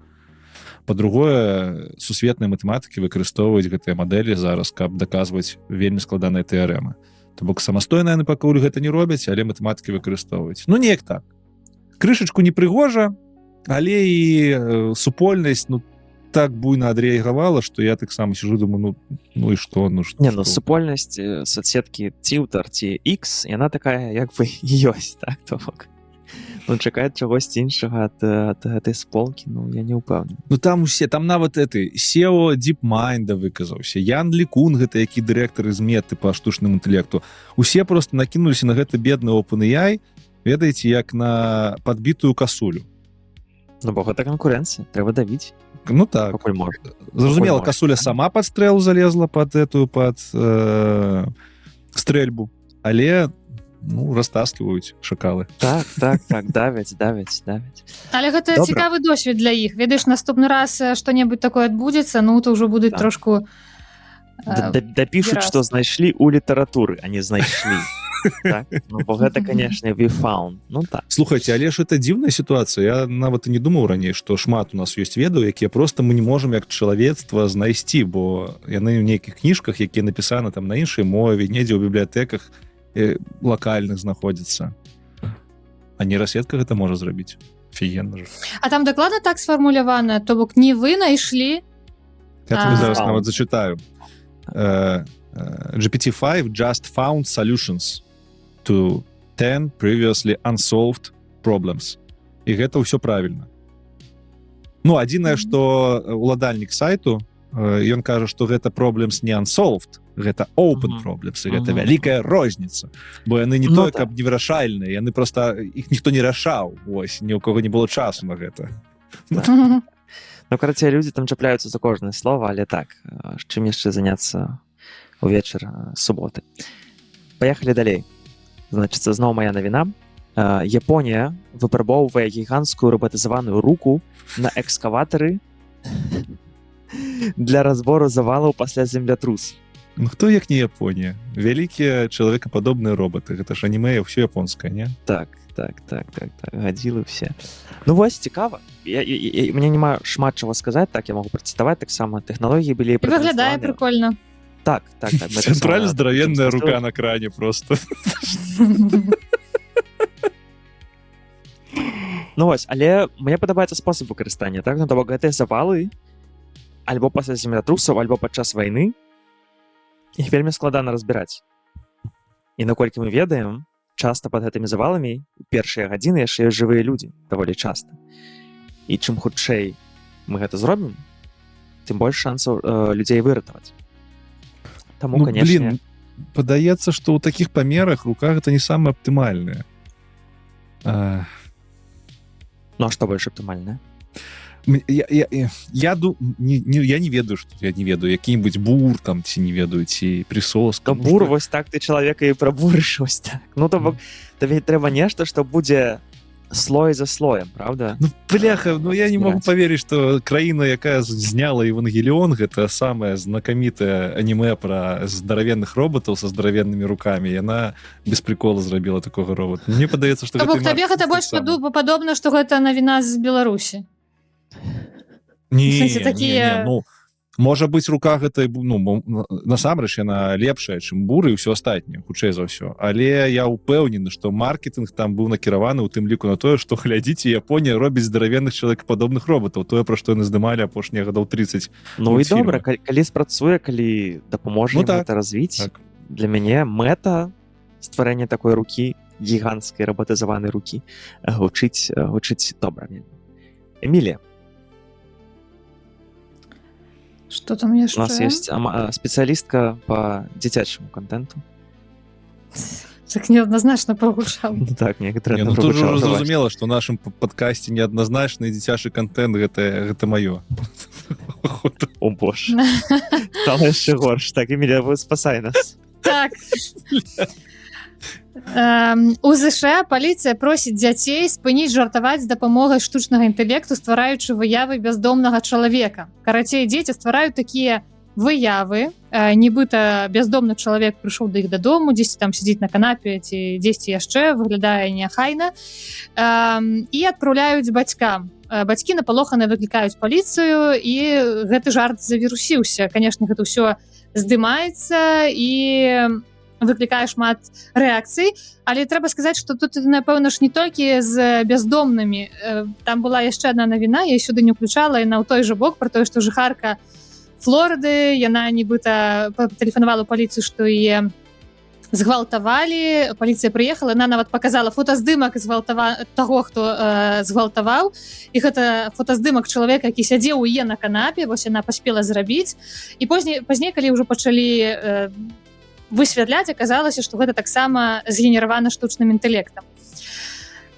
S1: Па-другое, сусветныя матэматыкі выкарыстоўваюць гэтыя мадэлі зараз, каб даказваць вельмі складаныя тэаремы. То бок самастойна яны пакуль гэта не робяць, але матэматыкі выкарыстоўваюць. Неяк так. Крышачку непрыгожа, але і супольнасць так буйна адрэагавала, што я таксама сижу, думаю, і што?
S3: Супольнасць соцсеткі Twitter ці X, яна такая, як бы, ёсць, так, то бок. Чакае чагосьці іншага ад гэтай сполкі, я не ўпэўнены.
S1: Там усе, там нават SEO DeepMind выказаўся, Ян Лікун, гэта які дырэктар з Меты па штучным інтэлекту. Усе просто накінуліся на гэта бедны OpenAI, ведаеце, як на падбітую касулю.
S3: Бо гэта канкурэнцыя, трэба давіць.
S1: Так.
S3: Пакуль можна.
S1: Зразумела, касуля сама пад стрэлу залезла пад стрэльбу, але растаскиваюць шакалы.
S3: Так, давяць.
S4: Але гэта цікавы досвед для іх. Ведаеш, наступны раз што-небудзь такое адбудзецца, то ўжо будуць трошку...
S3: Дапішуць, што знайшлі ў літаратуры, а не знайшлі. Так? Бо гэта, канешне, we found. Так.
S1: Слухайце, але ж это дзіўная сітуацыя. Я нават і не думаў раней, што шмат у нас ёсць ведаў, якія проста мы не можам як чалавецтва знайсці, бо яны ў нейкіх кніжках, якія напісаны там на іншай мове, недзе ў бібліятэках лакальных знаходзяцца. А нейрасетка гэта можа зрабіць. Офігенна ж.
S4: А там дакладна так сфармулявана? То бок не вы знайшлі?
S1: Я тобі зараз нават зачытаю. GPT-5 just found solutions to 10 previously unsolved problems. І гэта ўсё правільна. Адзінае, што уладальнік сайту, ён кажа, што гэта problems не unsolved, гэта open problems, і гэта вялікая розніца. Бо яны не той, каб невырашальныя, яны проста, іх ніхто не рашаў, ні ў кого не было часу на гэта.
S3: Карацей, людзі там чапляюцца за кожнае слова, але так, чым яшчэ заняцца увечар суботы. Паехалі далей. Значыцца, зноў мая навіна. Японія выпрабоўвае гіганцкую рабатызаваную руку на экскаватары для разбору завалаў пасля землятрусу.
S1: Хто як не Японія? Вялікія чалавекападобныя роботы. Гэта ж анімэ, ўсё японскае, не?
S3: Так. Гадзілы все. Вось, цікава. Мне няма шмат чаго сказаць, так, я магу працытаваць, таксама тэхналогіі былі...
S4: І выглядае прикольна.
S3: Так.
S1: Цэнтральна здаравенная рука на кране просто.
S3: Вось, але мне падабаецца спосаб выкарыстання, так? То бок гэтыя завалы альбо пасля землятрусаў, альбо падчас вайны, іх вельмі складана разбіраць. І наколькі мы ведаем, часта пад гэтымі заваламі у першыя гадзіны яшчэ ёсць жывыя людзі, даволі часта. І чым хутчэй мы гэта зробім, тым больш шансаў людзей выратаваць. Таму, канешне...
S1: Падаецца, што ў такіх памерах рука гэта не самае аптымальнае.
S3: А што больш аптымальнае?
S1: Я не ведаю, што я не ведаю, які-нибудь бур там, ці не ведаю, ці присоска.
S3: Ну, бур, вось так ты чалавека і прабурыш, вось так. Ну, то бок, табе трэба нешта, што будзе слой за слоем, правда?
S1: Ну, бляха, ну я не могу поверить, что краіна, якая зняла Евангелион, гэта самое знакамітае аніме про здоровенных роботов со здоровенными руками, и она без прикола зрабіла такого робота. Мне падаецца, что
S4: табе гэта больш падобна, што гэта навіна з Беларусі.
S1: Не, ну, можа быць, рука гэтай, ну, насамрэч яна лепшая, чым буры і ўсё астатняе, хутчэй за ўсё. Але я ўпэўнены, што маркетинг там быў накіраваны ў тым ліку на тое, што, глядзіце, Японія робіць здаравенных чалавекападобных роботаў, тое, пра што яны здымалі апошнія гадоў 30.
S3: Ну і добра, калі спрацуе, калі дапаможа
S1: ну, так,
S3: гэта развіць,
S1: так.
S3: Для мяне мэта стварэння такой рукі, гіганцкай рабатызаванай рукі, гучыць добра. Эмілія.
S4: Что там яшчэ?
S3: У нас есть спецыялістка по дзіцячаму контенту.
S4: Так неадназначна прогучаў.
S3: Так, некаторые
S1: ну, тут уже зразумела, што ў нашым падкасці неадназначны дзіцячы контент гэта маё.
S3: О боже. Стало яшчэ горш. Так, Эмілія, спасай нас.
S4: Так. У ЗША паліцыя просіць дзяцей спыніць жартаваць з дапамогай штучнага інтэлекту, ствараючы выявы бяздомнага чалавека. Карацей, дзеці ствараюць такія выявы, нібыта бяздомны чалавек прыйшоў да іх дадому, дзесьці там сядзіць на канапе ці дзесьці яшчэ, выглядае неахайна, і адпраўляюць бацькам. Бацькі напалоханы выклікаюць паліцыю, і гэты жарт завірусіўся. Канешне, гэта ўсё здымаецца і выклікае шмат рэакцый, але трэба сказаць, што тут, напэўна ж, не толькі з бяздомнымі. Там была яшчэ адна навіна, я сюды не ўключала, і на ў той жа бок, пра тое, што жыхарка Флорыды, яна нібыта тэлефанавала паліцыю, што яе згвалтавалі, паліцыя прыехала, яна нават паказала фотаздымак таго, хто згвалтаваў, і гэта фотаздымак чалавека, які сядзеў у яе на канапе, вось яна паспела зрабіць, і пазней, калі ўжо пачалі высвятляць, аказалася, што гэта таксама згенеравана штучным інтэлектам.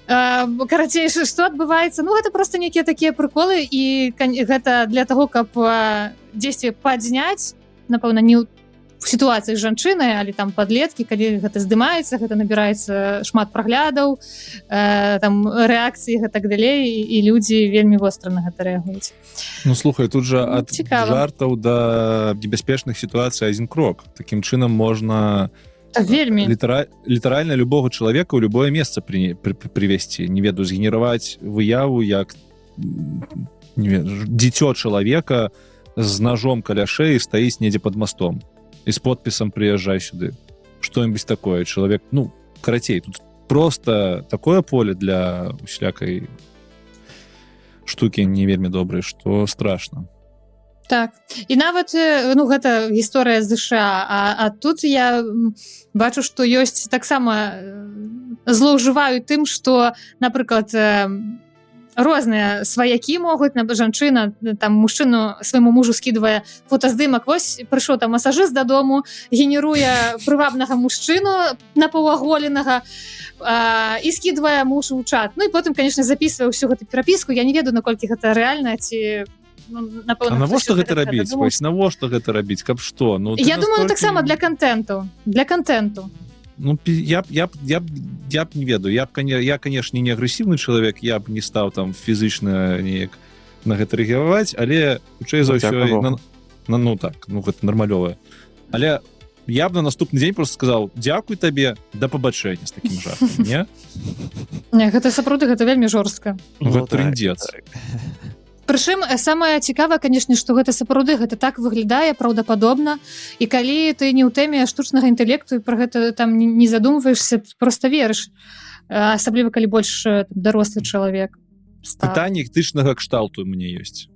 S4: Карацей, што адбываецца? Ну, гэта проста нейкія такія прыколы, і гэта для таго, каб дзесьці падзняць, напэўна, не в сітуацыі з жанчынай, але там падлеткі, калі гэта здымаецца, гэта набіраецца шмат праглядаў, там рэакцыі і так далей, і людзі вельмі востра на гэта рэагуюць.
S1: Ну, слухай, тут жа ад жартаў да небяспечных сітуацый адзін крок. Такім чынам можна
S4: вельмі
S1: літаральна любога чалавека ў любое месца прывесці, не ведаю, згенераваць выяву, як дзіцё чалавека з ножом каля шеі стаіць недзе пад мастом і з подпісам «Прыязджай сюды». Што-нибудь такое. Чалавек, ну, карацей, тут просто такое поле для усялякай штукі не вельмі добрай, што страшна.
S4: Так. І нават, ну, гэта гісторыя з ЗША, а тут я бачу, што ёсць таксама злоўжываюць тым, што, напрыклад, розныя сваякі могуць, жанчына, там, мужчыну свайму мужу скідвае фотаздымак, вось прыйшоў там масажыст дадому, генеруе прывабнага мужчыну напаўаголенага і скідвае мужу ў чат. Ну і потым, конечно, записывае ўсю гэту перапіску. Я не ведаю, наколькі гэта рэальна, ці... Ну, напэўна,
S1: навошта гэта рабіць? Вось навошта гэта рабіць? Каб што? Ну,
S4: я думаю, таксама для контенту. Для контенту.
S1: Ну, я б не ведаю. Я, конечно, не агрэсіўны чалавек, я б не стаў там фізычна неяк на гэта рэагаваць, але хутчэй за ўсё, ну так, ну гэта нармалёвае. Але я б на наступны дзень просто сказаў: дзякуй табе, да пабачэння з такім жартам, не?
S4: Не, гэта сапраўды, гэта вельмі жорстка.
S1: Гэта трындзец.
S4: Прычым самае цікавае, канешне, што гэта сапраўды гэта так выглядае праўдападобна, і калі ты не ў тэме штучнага інтэлекту і пра гэта там не задумваешся, ты проста верыш, асабліва калі больш дарослы чалавек.
S1: Пытанне этычнага кшталту у мяне ёсць.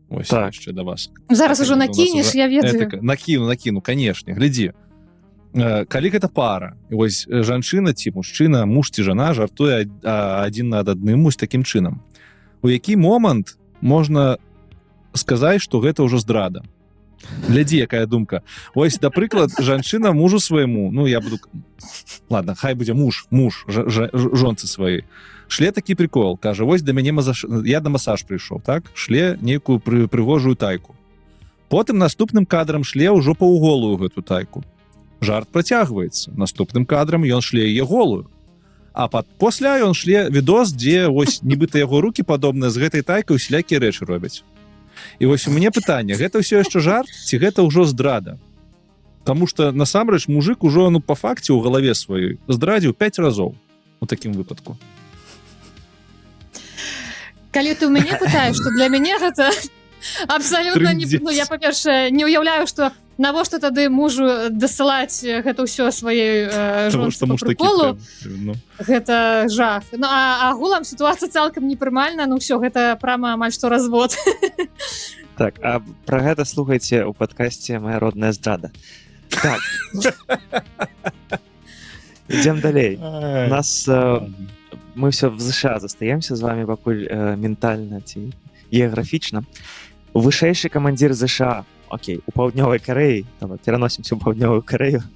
S1: Ось так. Яшчэ да вас.
S4: Зараз ужо накінеш, я ведаю.
S1: Накіну, канешне, глядзі. Калі гэта пара, вось жанчына ці мужчына, муж ці жана жартуе адзін над адным вось такім чынам. У які момант можна сказаць, што гэта ўжо здрада. Глядзі, якая думка. Ось, да прыклад, жанчына мужу свайму, ну, я буду... Ладно, хай будзе муж, жонцы сваёй. Шле такі прикол, кажа, вось да мяне я на масаж прыйшоў, так? Шле нейкую прыгожую тайку. Потым наступным кадрам шле ўжо паўголую гэту тайку. Жарт працягваецца. Наступным кадрам ён шле яе голую. А пасля ён шле відос, дзе вось нібыта яго рукі падобныя з гэтай тайкай усялякія рэчы робяць. І вось у мяне пытанне, гэта ўсё яшчэ жарт, ці гэта ўжо здрада? Таму што насамрэч мужик ужо па факце ў галаве сваёй здрадзіў 5 разоў у такім выпадку.
S4: Калі ты ў мяне пытаеш, што для мяне гэта абсалютна не... Ну, я, па-першае, не ўяўляю, што навошта тады мужу дасылаць гэта ўсё сваёй жонцы па прыколу. Гэта жах. Ну, а агулам сітуацыя цалкам непрымальна, ну ўсё, гэта прама амаль што развод.
S3: Так, а пра гэта слухайце ў падкасце «Мая родная здрада». Так. Ідзем далей. У нас... Мы все в США застаемся з вами пакуль ментальна ці геаграфічна. Вышэйшы камандзір США, окей, у паўднёвай Карэі, пераносімся ў паўднёвую Карэю,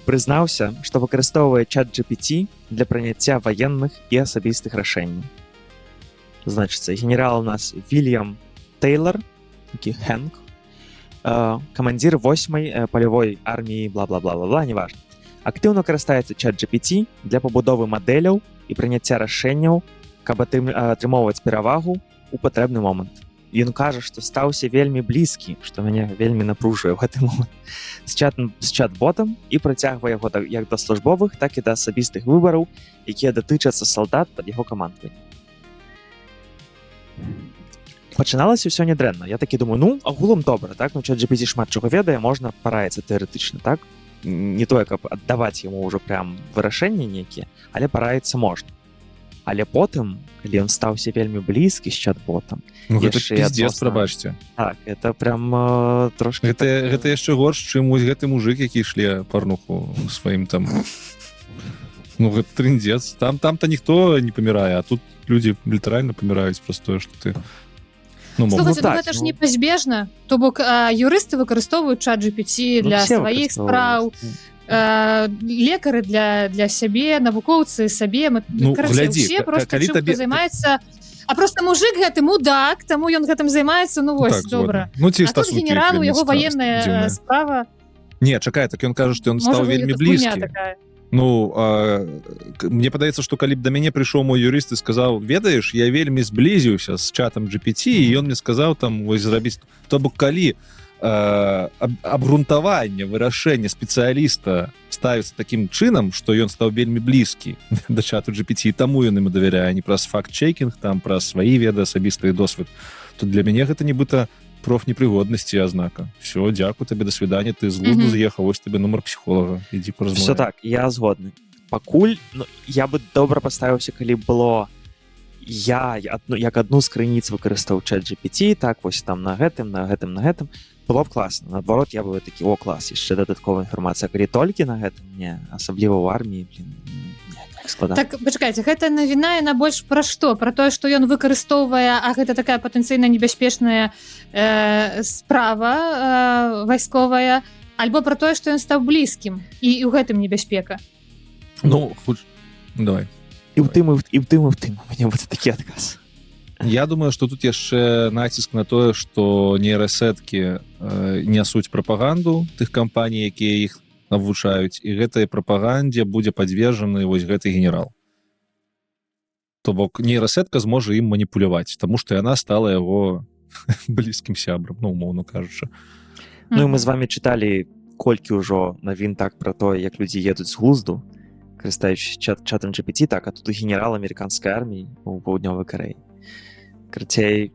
S3: прызнаўся, што выкарыстоўвае чат GPT для прыняцця ваенных і асабістых рашэнняў. Значыцца, генерал у нас Вільям Тэйлар, такі Хэнк, камандзір 8-й палявой арміі, бла-бла-бла-бла, неважна. Актыўна карыстаецца чат GPT для пабудовы мадэляў і прыняцця рашэнняў, каб атрымоўваць перавагу ў патрэбны момант. Ён кажа, што стаўся вельмі блізкі, што мяне вельмі напружвае ў гэты момант, з чат-ботам і працягвае яго як да службовых, так і да асабістых выбараў, якія датычацца салдат пад яго камандаваннем. Пачыналася ўсё нядрэнна. Я такі думаю, ну, агулам добра, так? Ну, чат GPT шмат чаго ведае, можна параіцца тэарэтычна, так? Не тое, каб аддаваць яму ўжо прям вырашэнні нейкія, але параіцца можна. Але потым, калі ён стаўся вельмі блізкі з чат-ботам...
S1: Ну, гэта пиздец, прабачце.
S3: Так, это прям трошки...
S1: Гэта яшчэ горш, чым вось гэты мужик, які шле парнуху сваім там... Ну, гэта трындзец. Там-то ніхто не памірае, а тут людзі літаральна паміраюць праз тое, што ты...
S4: Слухайте, ну гэта ж непазбежна. То бок юрысты выкарыстоўваюць чат GPT для сваіх спраў, лекары для сябе, навукоўцы сабе,
S1: глядзі,
S4: калі табе займаецца. А просто мужик гэты мудак, таму ён гэтым займаецца, ну вось, добра.
S1: Ну ці
S4: а тут генералу яго ваенная справа.
S1: Не, чакай, так ён кажа, што ён стаў вельмі блізкі. Ну, мне падаецца, што калі б да мяне прыйшоў мой юрыст і сказаў, ведаеш, я вельмі зблізіўся з чатам GPT, і ён мне сказаў там, вось, зрабіць... То бок, калі абгрунтаванне, вырашэнне спецыяліста ставіцца такім чынам, што ён стаў вельмі блізкі да чату GPT, і таму ён ім давяряе, не праз факт-чекінг, там, праз сваі веды, асабістыя досвед, то для мяне гэта нібыта профнепригодности ознака. Все, дякую тебе, до свидания, ты з глузду з'ехав, ось тебе номер психолога, іди порозмовляй.
S3: Все так, я згодний. Пакуль, ну, я би добре поставився, коли було я як одну з крайніць використав чат GPT, так, ось там на гэтым, было б класно. Наоборот, я би такий, о, клас, ще додаткова інформація. Коли тільки на гэтым, не, особливо в армії, складана.
S4: Так, пачакайце, гэта навіна яна больш пра што? Пра тое, што ён выкарыстоўвае, а гэта такая патэнцыйна небяспечная справа вайсковая, альбо пра тое, што ён стаў блізкім, і ў гэтым небяспека?
S1: Ну, давай.
S3: І ў тым, у мяне будзе такі адказ.
S1: Я думаю, што тут яшчэ націск на тое, што нейрасеткі нясуць прапаганду тых кампаній, якія іх навучаюць, і гэтай прапагандзе будзе падвержаны вось гэты генерал. То бок нейрасетка зможа ім маніпуляваць, таму што яна стала яго блізкім сябрам, ну, умоўна кажучы.
S3: Ну, і мы з вами чыталі колькі ўжо навін так пра тое, як людзі едуць з глузду, карыстаючыся чатам GPT, так, а тут генерал амерыканскай арміі у паўднёвай Карэі. Карацей,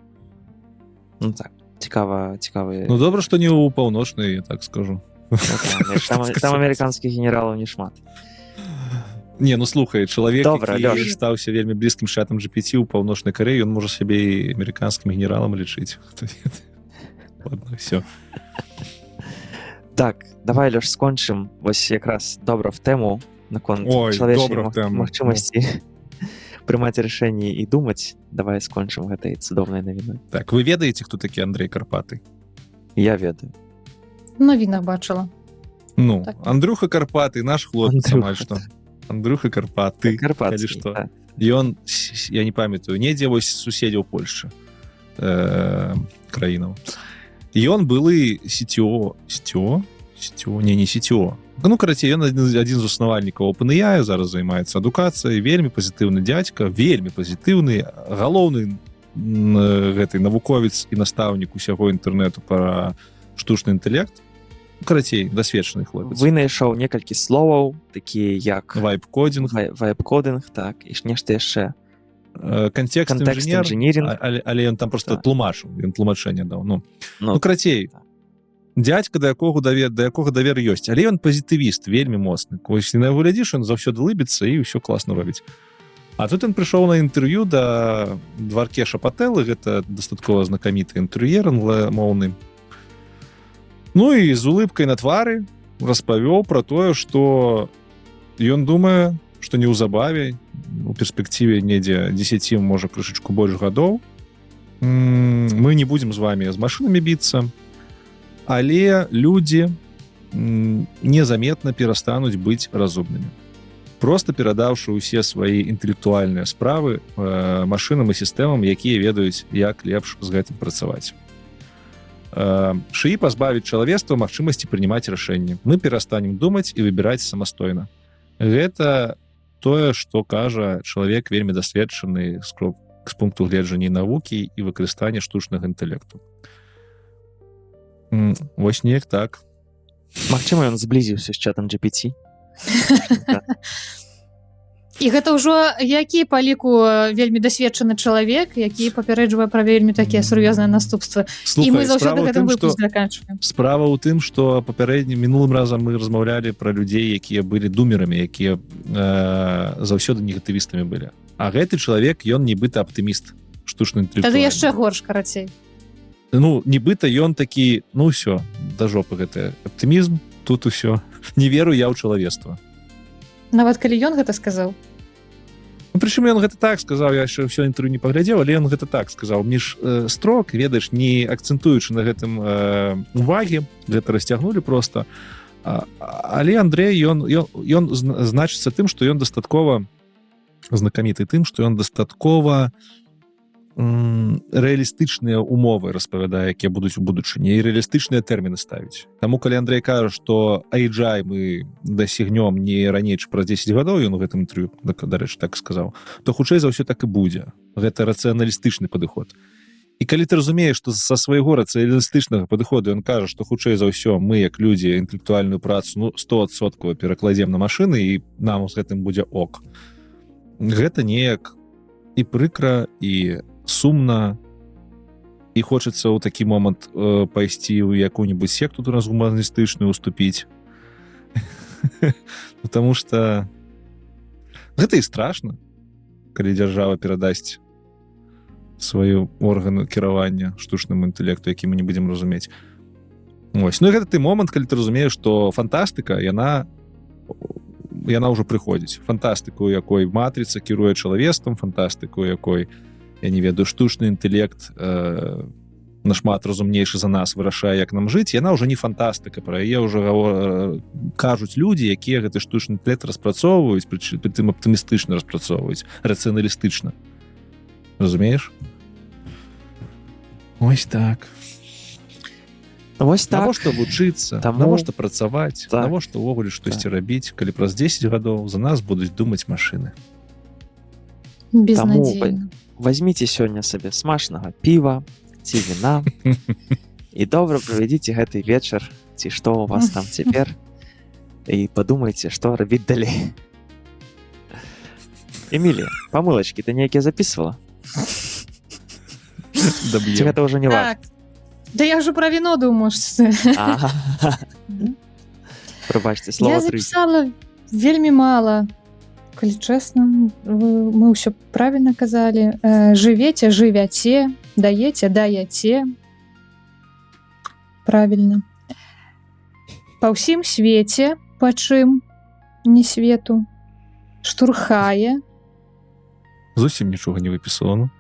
S3: ну так, цікавыя...
S1: Ну, добра, што не ў паўночнай, я так скажу.
S3: Там амерыканскіх генералаў не шмат.
S1: Не, ну слухай, чалавек,
S3: добра,
S1: які стаўся вельмі блізкім чатам GPT ў паўночнай Карэі, ён можа сябе і амерыканскім генералам лічыць. Ладно, все.
S3: Так, давай, Лёш, скончым вось якраз добра в тэму наконт чалавечай магчымасці прымаць рашэнні і думаць. Давай скончым гэтай цудоўнай навіной.
S1: Так, вы ведаеце, хто такі Андрэй Карпаты?
S3: Я ведаю.
S4: В навінах бачыла.
S1: Ну,
S4: Так.
S1: Андрюха Карпаты, наш хлопец,
S3: Андрюха,
S1: амаль што. Андрюха Карпаты,
S3: Карпатскі,
S1: калі што.
S3: так.
S1: І ён, я не памятаю, недзе вось суседзяў Польшы краінаў. І ён былы CTO, не CTO. Ну, карацей, ён адзін з заснавальнікаў OpenAI, зараз займаецца адукацыяй, вельмі пазітыўны дзядзька, вельмі пазітыўны, галоўны гэты навуковец і настаўнік усяго інтэрнэту пра штучны інтэлект. Карацей, дасведчаны хлопец.
S3: Вынайшоў некалькі словаў, такія як
S1: Вайб-кодінг,
S3: вайб-кодинг, так, і нешта яшчэ.
S1: кантэкст інжынер,
S3: інжынірінг.
S1: але ён там просто
S3: Так.
S1: тлумачыў, ён тлумачэнне даў. Ну,
S3: Ну,
S1: карацей, дзядзька, да якога давер ёсць, але ён пазітывіст, вельмі моцны. Вось на яго глядзіш, ён заўсёды лыбіцца і ўсё класна робіць. А тут ён прыйшоў на інтэрв'ю да Дваркеша Патэлы, гэта дастаткова знакаміты інтэр'ер англамоўны. Ну і з улыбкай на твары распавёў пра тое, што ён думае, што неўзабаве, у перспектыве недзе 10, можа, крышачку больш гадоў, мы не будзем з вами з машинамі біцца, але людзі незаметна перастануць быць разумнымі. Просто перадаўшы ўсе свае інтэлектуальныя справы машынам і сістэмам, якія ведаюць, як лепш з гэтым працаваць. ШИИ пазбавіць чалавецтва магчымасці прынимаць рашэнні. Мы перастанем думаць і выбіраць самастойна. Гэта тое, што кажа чалавек вельмі дасведчаны з пункту гледжання навукі і выкарыстання штучнага інтэлекту. Вось неяк так.
S3: Магчыма, ён зблізіўся з чатам GPT.
S4: І гэта ўжо які па ліку вельмі дасведчаны чалавек, які папярэджвае пра вельмі такія сур'ёзныя наступствы. І мы заўсёды гэтым выпуск заканчваем.
S1: Справа ў тым, што папярэднім мінулым разам мы размаўлялі пра людзей, якія былі думерамі, якія заўсёды негатывістамі былі. А гэты чалавек, ён нібыта аптыміст, штучны інтэлектуальны.
S4: Тады яшчэ горш, карацей.
S1: Ну, нібыта ён такі, ну ўсё, да жопы гэты аптымізм, тут усё. Не веру я ў чалавецтва.
S4: Нават калі ён гэта сказаў.
S1: Ну, прычым ён гэта так сказаў, я яшчэ ўсё інтэрв'ю не паглядзеў, але ён гэта так сказаў. Між строк, ведаеш, не акцэнтуючы на гэтым увагі, гэта расцягнулі просто. Але Андрей, ён значыцца тым, што ён дастаткова знакаміты тым, што ён дастаткова рэалістычныя умовы распавядае, якія будуць у будучыні, і рэалістычныя тэрміны ставіць. Таму калі Андрей кажа, што AGI мы дасягнём не раней, чым праз 10 гадоў, ён у гэтым інтэрв'ю, дарэчы, так сказаў, то хутчэй за ўсё так і будзе. Гэта рацыяналістычны падыход. І калі ты разумееш, што са свайго рацыяналістычнага падыходу ён кажа, што хутчэй за ўсё мы, як людзі, інтэлектуальную працу 100% перакладзем на машыны і нам з гэтым будзе ок. Гэта неяк і прыкра, і сумна, і хочацца ў такі момант пайсці ў якую-нибудь секту трансгуманістычную уступіць. Потому что гэта і страшна, калі дзяржава перадасць сваю органу кіравання штучнаму інтэлекту, які мы не будзем разумець. Ось. Ну і гэта ты момант, калі ты разумееш, што фантастыка, яна ўжо прыходзіць. Фантастыку, якой матрыца кіруе чалавецтвам, фантастыку, якой, я не ведаю, штучны інтэлект нашмат разумнейшы за нас вырашае, як нам жыць, яна ўжо не фантастыка, пра яе ўжо кажуць людзі, якія гэты штучны інтэлект распрацоўваюць, прытым аптымістычна распрацоўваюць, рацыяналістычна. Разумееш? Ось так.
S3: Вось так.
S1: Навошта вучыцца, навошта працаваць, навошта ўвогуле штосьці рабіць, калі праз 10 гадоў за нас будуць думаць машыны.
S4: Безнадзейна.
S3: Возьмите сёння сабе смачнага піва ці віна і добра правядзіце гэты вечар, ці што у вас там цяпер, і падумайце, што рабіць далей. Эмілія, памылачкі ты нейкія записывала? Ці гэта ўжо не важна?
S4: Да я ўжо пра віно думаю.
S3: Прабачце, слова 3.
S4: Я запісала вельмі мала. Калі чэсна, мы ўсё правільна казалі. Жывеце, жывяце, даеце, даяце. Правільна. Па ўсім свеце, па чым не свету, штурхае.
S1: Зусім нічога не выпісала, ну?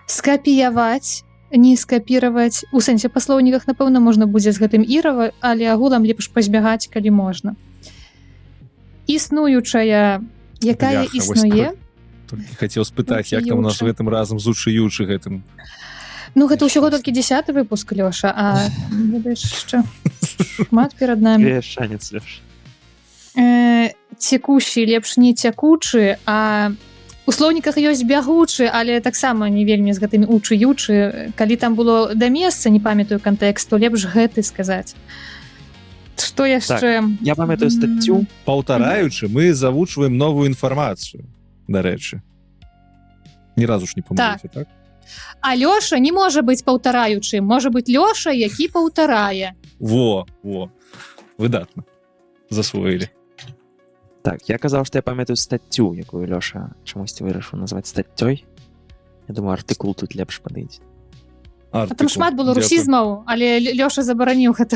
S4: Скапіяваць не скапіраваць у сэнсе па слоўніках, напэўна, можна будзе з гэтым ірава, але агулам лепш пазбягаць, калі можна. Існуючая, якая
S1: Бляха, вось
S4: існуе.
S1: Толькі хацеў спытаць, як там у нас
S4: Учыючы.
S1: гэтым разам з учыючы гэтым.
S4: Ну, гэта ўсяго
S1: Няшчасна.
S4: толькі 10-й выпуск, Лёша, а ведаеш, яшчэ шмат перад намі.
S3: Ёсць шанец, Лёш.
S4: Цякущий лепш не цякучы, а у слоўніках ёсць бягучы, але таксама не вельмі з гэтымі учыючы. Калі там было да месца, не памятаю кантэкст, то лепш гэты сказаць. Што яшчэ?
S3: Я памятаю статцю.
S1: Паўтараючы, мы завучваем новую інфармацыю, дарэчы. Ні разу ж не памыліся, так?
S4: А Лёша не можа быць паўтараючым. Можа быць Лёша, які паўтарае.
S1: Во. Выдатна. Засвоілі.
S3: Так, я казаў, што я памятаю статцю, якую Лёша чамусьці вырашыў назваць статцёй. Я думаю, артыкул тут лепш падыдзе.
S4: А там шмат было русізмаў, але Лёша забараніў гэта.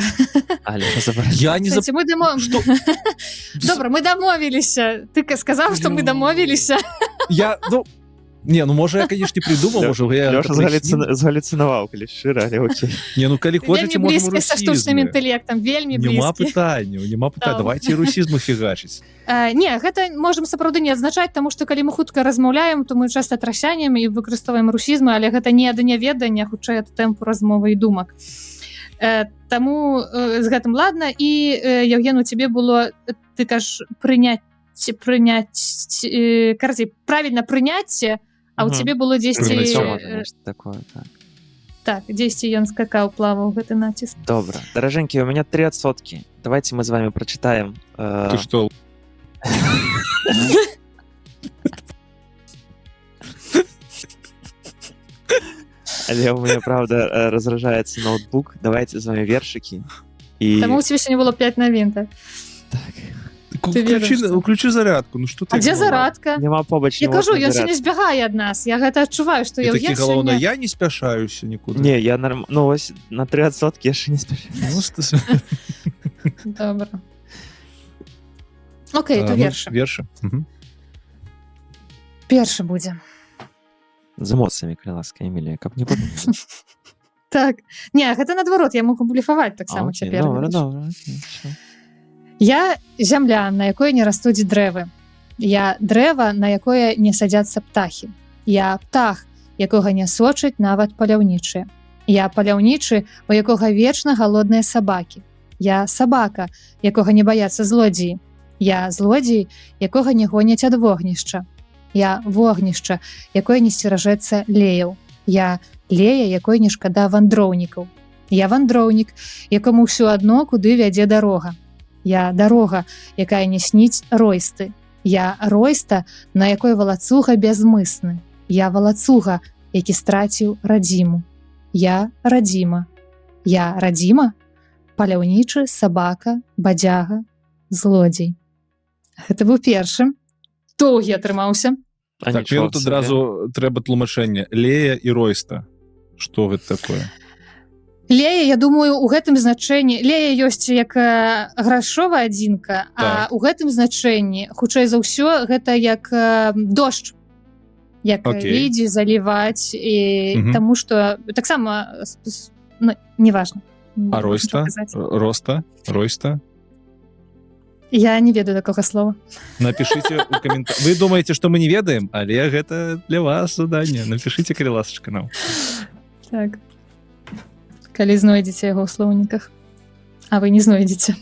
S3: А Лёша забараніў.
S1: Я не
S4: Кстати, мы
S1: Што?
S4: Добра, мы дамовіліся. Ты сказаў, што мы дамовіліся.
S1: Можа, я, конечно, не придумал, можа, я...
S3: Лёша згалюцынаваў, калі шчыра, але окей.
S1: Калі хочаце,
S4: Вельмі
S1: можем
S4: блізкі са штучным
S1: русізмы.
S4: інтэлектам, вельмі
S1: Няма
S4: блізкі.
S1: пытанняў. Давайте русізмы фігачыць.
S4: Не, гэта можам сапраўды не адзначаць, таму што калі мы хутка размаўляем, то мы часта трасянем і выкарыстоўваем русізмы, але гэта не ад няведання, хутчэй ад тэмпу размовы і думак. Таму з гэтым ладна. І, Евген, у цябе было, ты кажаш, правільна прыняцце, а ў цябе было дзесьці... Так, дзесьці ён скакаў, плаваў гэты націск.
S3: Добра. Даражэнькі, у меня 3%. Давайте мы з вами прачытаем...
S1: Ты што?
S3: Але у меня, правда, разражаецца ноутбук. Давайте з вами вершыкі.
S4: Таму у цябе сёння было 5 навін, так?
S3: Так.
S1: Уключи зарядку. Ну што ты?
S4: А дзе зарадка?
S3: Няма побач.
S4: Я кажу, ён сёння збягае ад нас. Я гэта адчуваю, што
S1: І
S4: Евген
S1: такі галоўна,
S4: сёння...
S1: я не спяшаюся нікуды.
S3: Не, я ну ось на 3% яшчэ не спяшаюся.
S4: Добра. Окей, то вершы.
S1: Вершы.
S4: Першы будзе.
S3: З эмоцыямі, калі ласка, Эмілія, каб не падумала.
S4: Так. Не, гэта наадварот, я могу блефаваць таксама цяпер.
S3: Добра.
S4: Я зямля, на якой не растуць дрэвы. Я дрэва, на якое не садзяцца птахі. Я птах, якога не сочаць нават паляўнічыя. Я паляўнічы, у якога вечна галодныя сабакі. Я сабака, якога не баяцца злодзеі. Я злодзей, якога не гоняць ад вогнішча. Я вогнішча, якое не сцеражэцца леяў. Я лея, якой не шкада вандроўнікаў. Я вандроўнік, якому ўсё адно, куды вядзе дарога. Я дарога, якая не сніць ройсты. Я ройста, на якой валацуга бязмысны. Я валацуга, які страціў радзіму. Я радзіма. Я радзіма, паляўнічы, сабака, бадзяга, злодзей. Гэта быў першы. Доўгі атрымаўся.
S1: Так, мне тут адразу трэба тлумачэнне. Лея і ройста. Што гэта такое?
S4: Лея, я думаю, у гэтым значэнні... Лея ёсць як грашовая адзінка, а у гэтым значэнні, хутчэй за ўсё, гэта як дождж. Як лідзі заліваць. Таму што таксама... Неважна.
S1: А ройста? Роста? Ройста?
S4: Я не ведаю такога слова.
S1: Напишите у комментариях. Вы думаете, что мы не ведаем, але гэта для вас задание. Напишите, калі ласачка, нам.
S4: Так. Калі знойдзеце яго ў слоўніках. А вы не знойдзеце.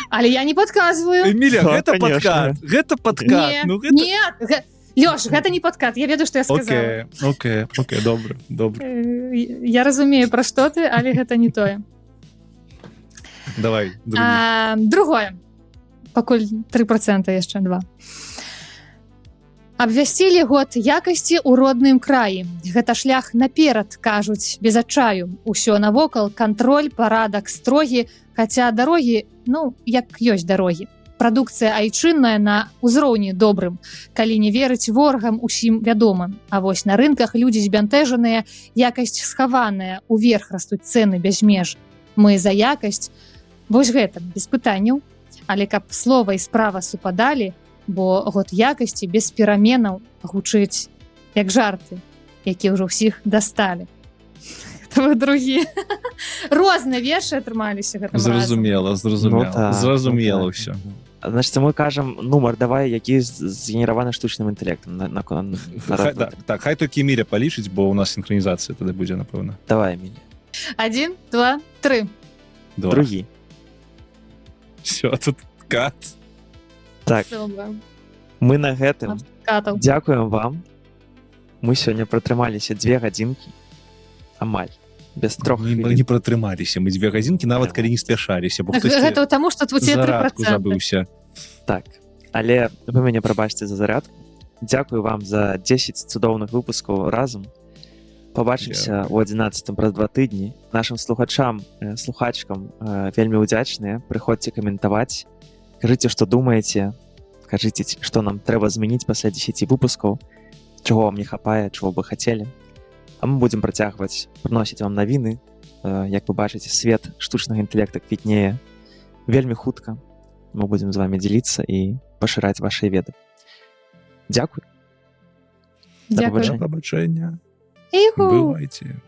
S4: Але я не подказваю.
S1: Эмілія, гэта падкат. Гэта падкат.
S4: Нет, Лёш, гэта не падкат. Я ведаю, што я сказала.
S1: Окей, добра.
S4: Я разумею, пра што ты, але гэта не тое.
S1: Давай,
S4: другое. Пакуль 3% яшчэ 2. Абвясцілі год якасці ў родным краі. Гэта шлях наперад, кажуць, без адчаю. Усё навокал, кантроль, парадак, строгі, хаця дарогі, як ёсць дарогі. Прадукцыя айчынная на ўзроўні добрым, калі не верыць ворагам усім вядомым. А вось на рынках людзі збянтэжаныя, якасць схаваная, уверх растуць цэны без меж. Мы за якасць. Вось гэта, без пытанняў, але каб слова і справа супадалі, бо год якасці без пераменаў гучыць як жарты. якія ўжо ўсіх дасталі. Гэта другі. Розныя вершы атрымаліся гэтым
S1: Зразумела, зразумела ўсё.
S3: Значит, мы кажам нумар давай, які згенераваны штучным інтэлектам.
S1: Так, хай толькі Міля палічыць, бо ў нас сінхранізацыя тады будзе, напэўна.
S3: Давай, Міля.
S4: 1, 2, 3.
S3: Другі.
S1: Все, тут кат.
S3: Так, мы на гэтым
S4: Катаў.
S3: дзякуем вам. Мы сёння пратрымаліся 2 гадзінкі. Амаль. Без 3
S1: Мы
S3: хвілін.
S1: не пратрымаліся, мы 2 гадзінкі нават калі не спяшаліся, бо хтосьці
S4: Гэта таму, што у цябе
S1: зарадку
S4: 3%.
S1: забыўся.
S3: Так, але вы мяне прабачце за зарядку. Дзякую вам за 10 цудоўных выпускаў разам. Пабачымся ў 11 праз 2 тыдні. Нашым слухачам, слухачкам вельмі ўдзячныя. Прыходзьце каментаваць. Кажыце, што думаеце. Кажыце, што нам трэба змяніць пасля 10 выпускаў. Чаго вам не хапае, чаго бы хацелі. А мы будзем працягваць прыносіць вам навіны. Як вы бачыце, свет штучнага інтэлекта квітнее вельмі хутка. Мы будзем з вами дзеліцца і пашыраць вашыя веды. Дзякуй.
S4: Дзякуй.
S1: Да пабачэння.
S4: Іху.
S1: Бывайце.